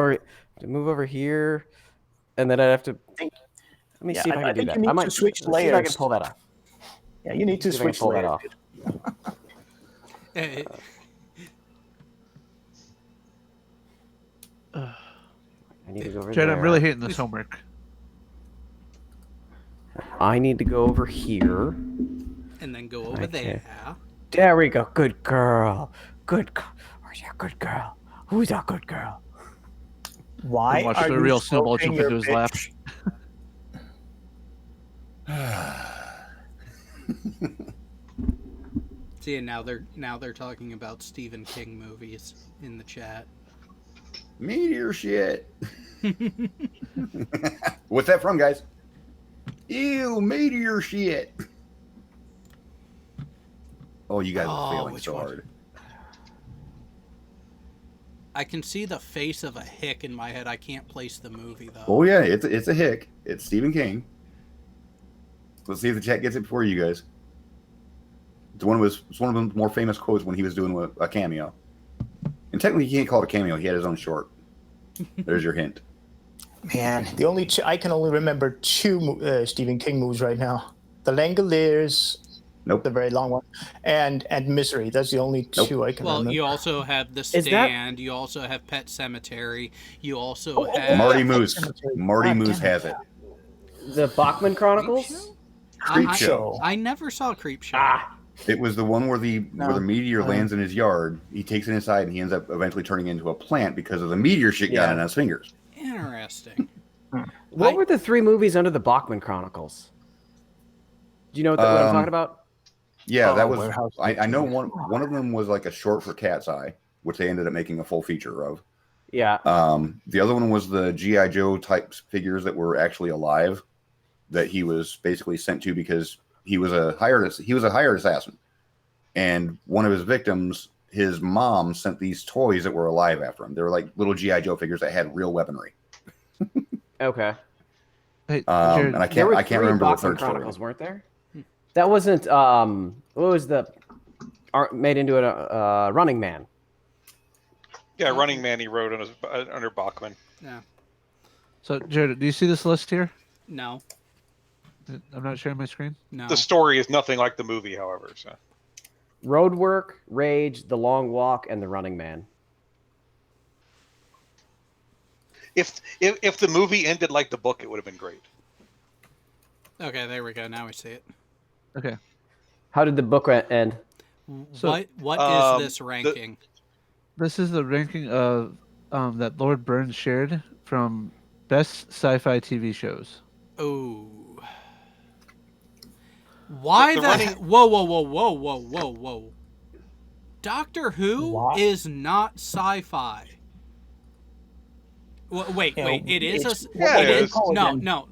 over here, and then I'd have to. Let me see if I can do that. I might switch see layers. if I can pull that off. Yeah, you need to switch pull layers. that off. I need to go over Jed, there. I'm really hating this homework. I need to go over here. And then go over there. There we go. Good girl. Good girl. Where's your good girl? Who's a good girl? Why watch are the you real snowball stroking jump your into his lap. bitch? See, and now they're talking about Stephen King movies in the chat. Meteor shit. What's that from, guys? Ew, meteor shit. Oh, you guys are failing so hard. I can see the face of a hick in my head. I can't place the movie though. Oh yeah, it's a hick. It's Stephen King. Let's see if the chat gets it before you guys. It's one of the more famous quotes when he was doing a cameo. And technically, you can't call it a cameo. He had his own short. There's your hint. Man, I can only remember two Stephen King movies right now: The Langoliers. Nope. The very long one, and Misery. That's the only two I can remember. Well, you also have The Stand. You also have Pet Cemetery. You also have Marty Moose. Marty Moose has it. The Bachman Chronicles. Creep Show. I never saw Creep Show. It was the one where the meteor lands in his yard. He takes it inside, and he ends up eventually turning into a plant because of the meteor shit got in his fingers. Interesting. What were the three movies under the Bachman Chronicles? Do you know what I'm talking about? Yeah, that was. Warehouse I know 13. one of them was like a short for Cat's Eye, which they ended up making a full feature of. Yeah. The other one was the GI Joe type figures that were actually alive, that he was basically sent to because he was a hired assassin, and one of his victims, his mom, sent these toys that were alive after him. They were like little GI Joe figures that had real weaponry. Okay. Hey, And I there were can't three remember the Bachman third story. Chronicles, weren't there? That wasn't what was the made into a Running Man? Yeah, Running Man he wrote under Bachman. Yeah. So, Jared, do you see this list here? No. I'm not sharing my screen. No. The story is nothing like the movie, however. So. Roadwork, Rage, The Long Walk, and The Running Man. If the movie ended like the book, it would have been great. Okay, there we go. Now we see it. Okay. How did the book end? So, what is this ranking? This is the ranking of that Lord Burns shared from best sci-fi TV shows. Oh. Why Whoa. Doctor Who is not sci-fi. Wait. It is No.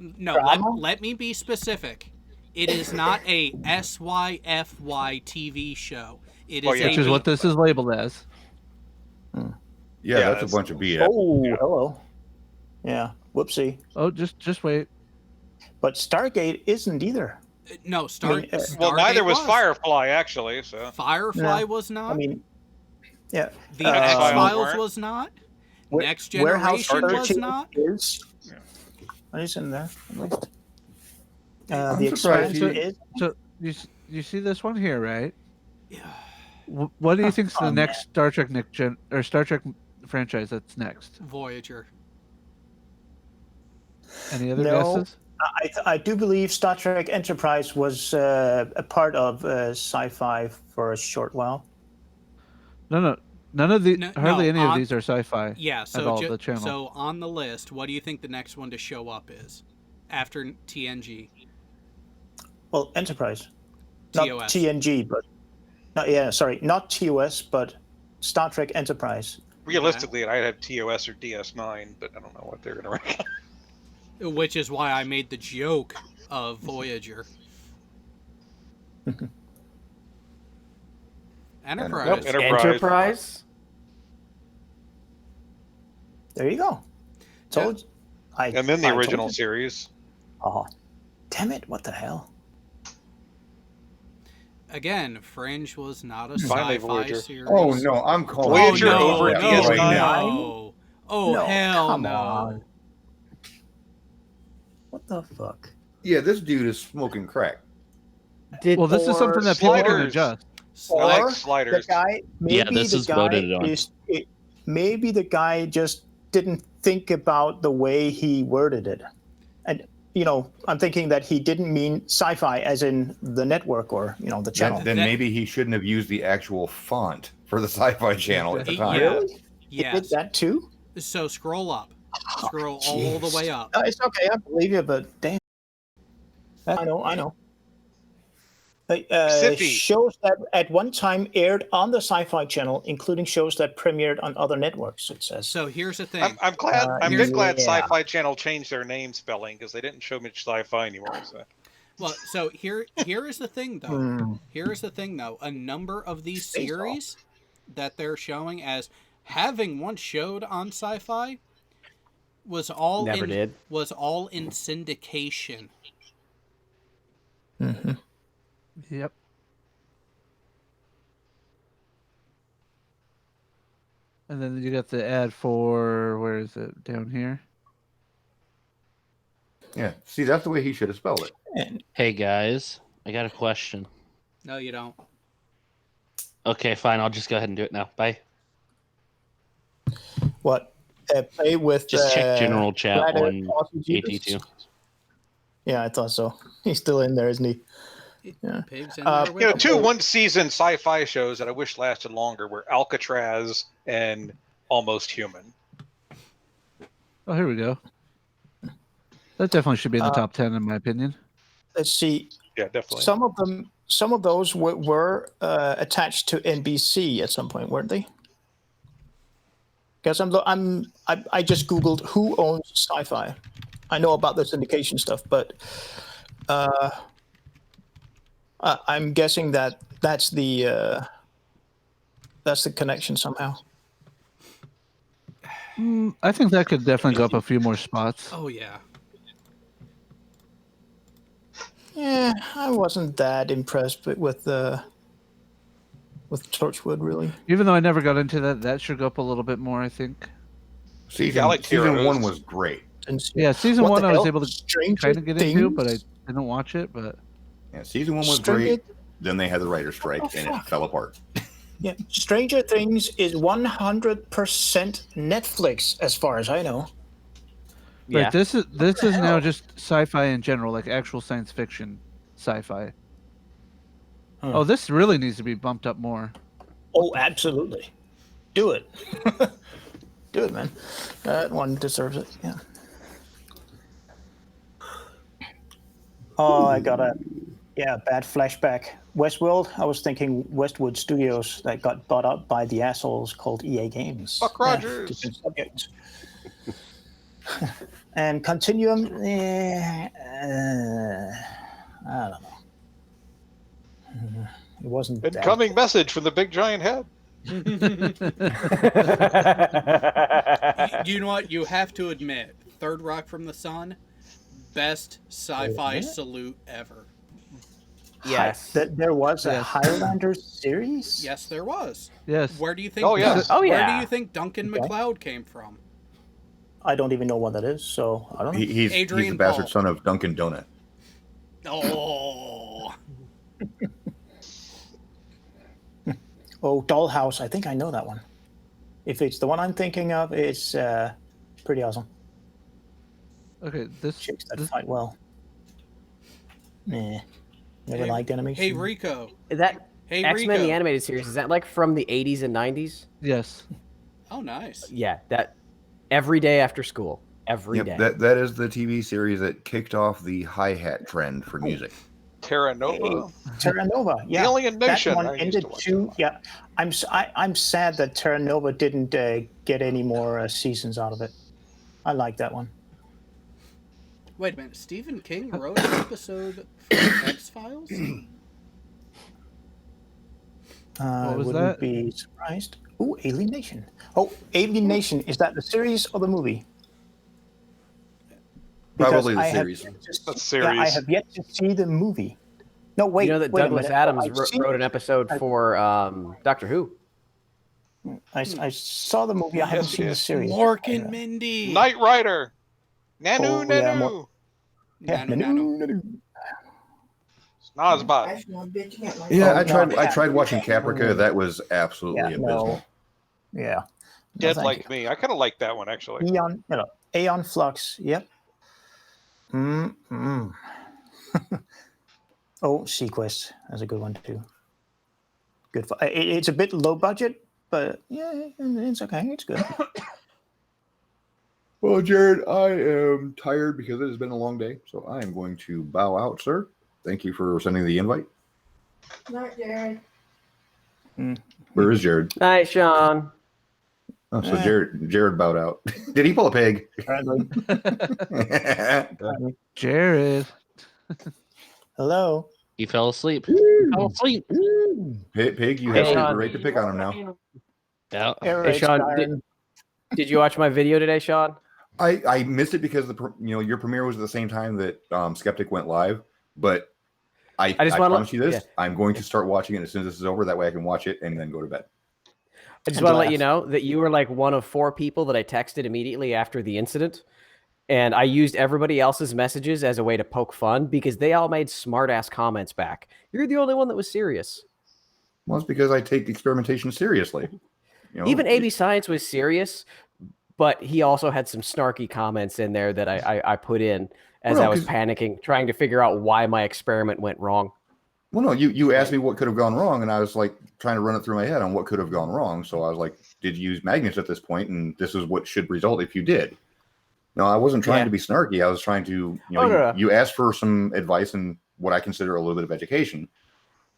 Let me be specific. It is not a SYFY TV show. It is which is what this is labeled as. Yeah, that's a bunch of BS. Oh, hello. Yeah, whoopsie. Oh, just wait. But Stargate isn't either. No, Stargate. Well, neither was Firefly, actually. So Firefly was not. I mean, yeah. The X-Files was not. Next Generation was not. What is in there? At least. I'm The surprised Expanse is. So you see this one here, right? Yeah. What do you think's the next Star Trek Star Trek franchise that's next? Voyager. Any other guesses? I do believe Star Trek Enterprise was a part of sci-fi for a short while. No. None of hardly any of these are sci-fi. Yeah, so at all, the channel. So on the list, what do you think the next one to show up is after TNG? Well, Enterprise, TOS. not TNG, but not TOS, but Star Trek Enterprise. Realistically, I'd have TOS or DS9, but I don't know what they're going to rank. Which is why I made the joke of Voyager. Enterprise. Enterprise. There you go. And then the original series. Oh, damn it! What the hell? Again, Fringe was not a sci-fi series. Oh no, I'm calling Voyager over DS9. No. Oh No, hell come no! on. What the fuck? Yeah, this dude is smoking crack. Well, this is something that people can adjust. Like sliders. The guy, maybe the guy just didn't think about the way he worded it, and I'm thinking that he didn't mean sci-fi as in the network or the channel. Then maybe he shouldn't have used the actual font for the Sci-Fi Channel at the time. Really? Yes. He did that too? So scroll up. Scroll all the way up. It's okay, I believe you, but damn. I know. Shows that at one time aired on the Sci-Fi Channel, including shows that premiered on other networks, it says. So here's the thing. I'm glad. I'm glad Sci-Fi Channel changed their name spelling because they didn't show much sci-fi anymore. So. Well, so here is the thing, though. Here is the thing, though. A number of these series that they're showing as having once showed on Sci-Fi was all in syndication. Mm-hmm. Yep. And then you got the ad for, where is it? Down here. Yeah. See, that's the way he should have spelled it. Hey guys, I got a question. No, you don't. Okay, fine. I'll just go ahead and do it now. Bye. What? Play with just check general chat on AT2. Yeah, I thought so. He's still in there, isn't he? Yeah. Two one-season sci-fi shows that I wish lasted longer were Alcatraz and Almost Human. Oh, here we go. That definitely should be in the top 10, in my opinion. Let's see. Yeah, definitely. Some of them some of those were attached to NBC at some point, weren't they? Because I just Googled who owns Sci-Fi. I know about the syndication stuff, but I'm guessing that's the connection somehow. I think that could definitely go up a few more spots. Oh yeah. Yeah, I wasn't that impressed with Torchwood, really. Even though I never got into that, that should go up a little bit more, I think. Season, I like season 1 Heroes. was great. Yeah, season What 1 the I was hell? able to Stranger kind of get into, Things? but I didn't watch it. But Yeah, season 1 was Stranger- great. Then they had the writer's strike, and it fell apart. Yeah, Stranger Things is 100% Netflix, as far as I know. Yeah. right, this is now just sci-fi in general, like actual science fiction sci-fi. Huh. Oh, this really needs to be bumped up more. Oh, absolutely. Do it. Do it, man. That one deserves it. Yeah. Oh, I got a bad flashback. Westworld. I was thinking Westwood Studios that got bought up by the assholes called EA Games. Buck Rogers. Different subject. And Continuum. I don't know. It wasn't. that- Incoming message from the big giant head. You know what? You have to admit, Third Rock from the Sun, best sci-fi salute ever. Yes. There was a Yes. Highlander series? Yes, there was. Yes. Where do you think? Oh, yes. Oh, Where yeah. do you think Duncan MacLeod came from? I don't even know what that is, so I don't know. He's Adrian the bastard Paul. son of Dunkin' Donut. Oh. Oh, Dollhouse. I think I know that one. If it's the one I'm thinking of, it's pretty awesome. Okay, this Chicks that fight well. Nah. Never Hey- liked animation. Hey Rico. That Hey X-Men Rico. the animated series, is that like from the 80s and 90s? yes. Oh, nice. Yeah, that every day after school. Every day. Yep, that is the TV series that kicked off the hi-hat trend for music. Terra Nova. Terra Nova. Yeah. Alien Nation. That I one used to ended watch too. Yeah. I'm sad that Terra Nova didn't get any more seasons out of it. I like that one. Wait a minute. Stephen King wrote an episode for X-Files? What was wouldn't that? be surprised. Oh, Alien Nation. Oh, Alien Nation. Is that the series or the movie? Probably the I have series. yet to The see- yeah, I series. have yet to see the movie. No, wait. you know that wait a Douglas minute. Adams I've seen- wrote an episode for Doctor Who. I saw the movie. I haven't Yes, seen the yes. series. Mork and Mindy. Knight Rider. Nanu, Oh, yeah, Nanu. Yeah, Nanu. It's not as bad. Yeah, Oh, I tried. no, I yeah. tried watching Caprica. That was absolutely Yeah, abysmal. no. Yeah. No, Dead thank like me. I kind of like that one actually. you. Aeon Flux. Yep. Mm. Oh, Sequest. That's a good one too. Good. It's a bit low budget, but yeah, it's okay. It's good. Well, Jared, I am tired because it has been a long day, so I am going to bow out, sir. Thank you for sending the invite. Not Jared. Where is Jared? Night, Sean. Oh, so Jared bowed out. Did he pull a pig? Jared. Hello. He fell asleep. He fell asleep. Pig, you have Hey, the right to pick on him now. Yeah. Hey, Sean, did you watch my video today, Sean? I missed it because your premiere was at the same time that Skeptic went live, but I just wanna promise you this: yeah. I'm going to start watching it as soon as this is over. That way, I can watch it and then go to bed. I just want to let you know that you were like one of 4 people that I texted immediately after the incident. And I used everybody else's messages as a way to poke fun because they all made smart-ass comments back. You're the only one that was serious. Well, it's because I take experimentation seriously. Even AB Science was serious, but he also had some snarky comments in there that I put in as Well, no, I was 'cause- panicking, trying to figure out why my experiment went wrong. Well, no, you asked me what could have gone wrong, and I was like trying to run it through my head on what could have gone wrong. So I was like, did you use magnets at this point? And this is what should result if you did. No, I wasn't trying to be snarky. I was trying to, Oh, no. you asked for some advice and what I consider a little bit of education.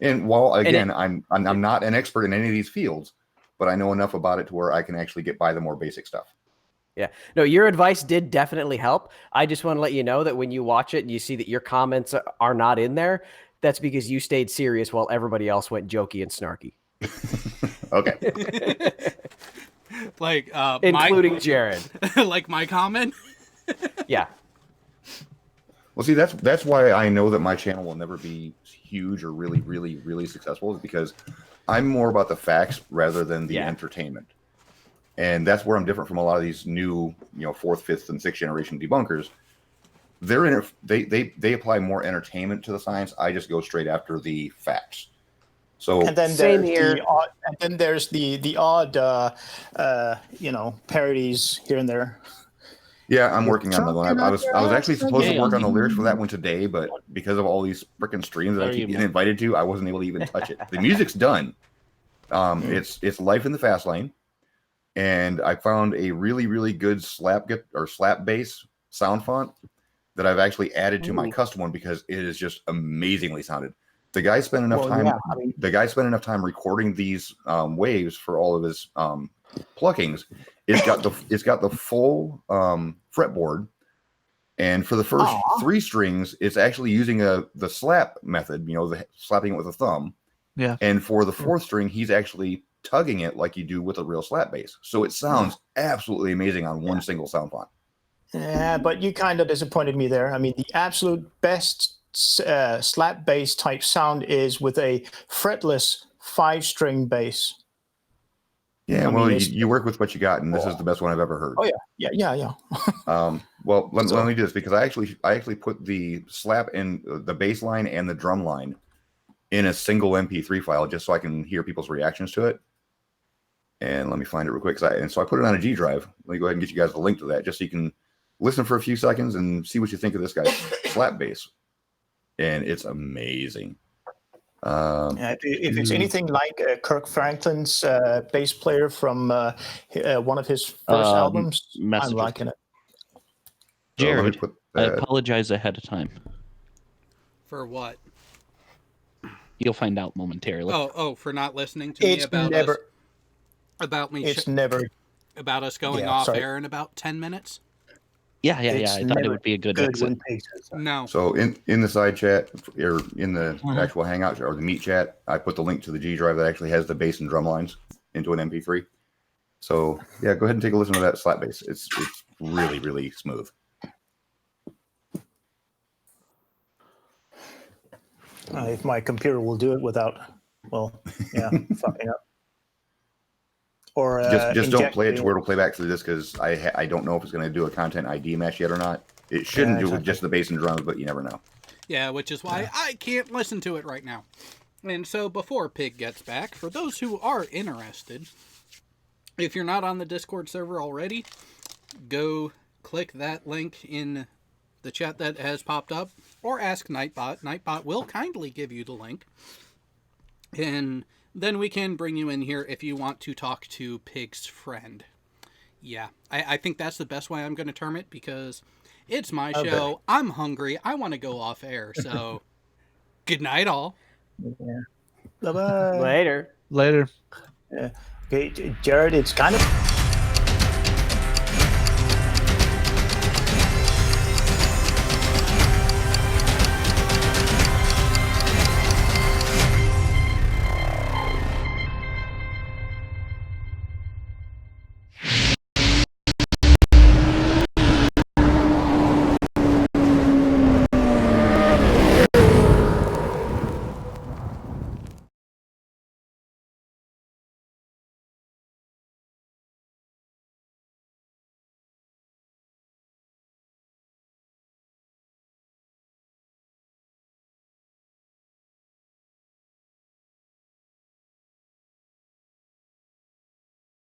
And while again, I'm not an expert in any of these fields, but I know enough about it to where I can actually get by the more basic stuff. Yeah. No, your advice did definitely help. I just want to let you know that when you watch it and you see that your comments are not in there, that's because you stayed serious while everybody else went jokey and snarky. Okay. Like including Jared. Like my comment? Yeah. Well, see, that's why I know that my channel will never be huge or really, really, really successful, is because I'm more about the facts rather than the entertainment. And that's where I'm different from a lot of these new, fourth, fifth, and sixth generation debunkers. They're in it, they apply more entertainment to the science. I just go straight after the facts. So and then there's the odd parodies here and there. Yeah, I'm working on the one. I was actually supposed to work on the lyrics for that one today, but because of all these freaking streams that I keep getting invited to, I wasn't able to even touch it. The music's done. It's Life in the Fast Lane, and I found a really, really good slap bass sound font that I've actually added to my custom one because it is just amazingly sounded. The guy spent enough time. Yeah, the guy spent enough time recording these waves for all of his pluckings. It's got the full fretboard, and for the first 3 strings, it's actually using the slap method. The slapping it with a thumb. Yeah. And for the 4th string, he's actually tugging it like you do with a real slap bass. So it sounds absolutely amazing on one single sound font. Yeah, but you kind of disappointed me there. I mean, the absolute best slap bass type sound is with a fretless 5-string bass. Yeah, you work with what you got, and this is the best one I've ever heard. Oh yeah. Well, let me do this because I actually put the slap in the bass line and the drum line in a single MP3 file just so I can hear people's reactions to it. And let me find it real quick. So I put it on a G drive. Let me go ahead and get you guys the link to that just so you can listen for a few seconds and see what you think of this guy's slap bass. And it's amazing. If it's anything like Kirk Franklin's bass player from one of his first albums, I'm liking it. Jared, I apologize ahead of time. For what? You'll find out momentarily. Oh, for not listening to me about us. About me. It's never. About us going off air in about 10 minutes. Yeah. I thought it would be a good exit. No. So in the side chat or in the actual Hangout or the Meet chat, I put the link to the G drive that actually has the bass and drum lines into an MP3. So yeah, go ahead and take a listen to that slap bass. It's really, really smooth. If my computer will do it without, fucking up. Or just don't play it to where it'll play back through this because I don't know if it's going to do a content ID match yet or not. It shouldn't do with just the bass and drums, but you never know. Yeah, which is why I can't listen to it right now. And so before Pig gets back, for those who are interested, if you're not on the Discord server already, go click that link in the chat that has popped up, or ask Nightbot. Nightbot will kindly give you the link. And then we can bring you in here if you want to talk to Pig's friend. Yeah, I think that's the best way I'm going to term it, because it's my show. I'm hungry. I want to go off air. So, good night, all. Yeah. Bye-bye. Later. Later. Yeah. Okay, Jared, it's kind of...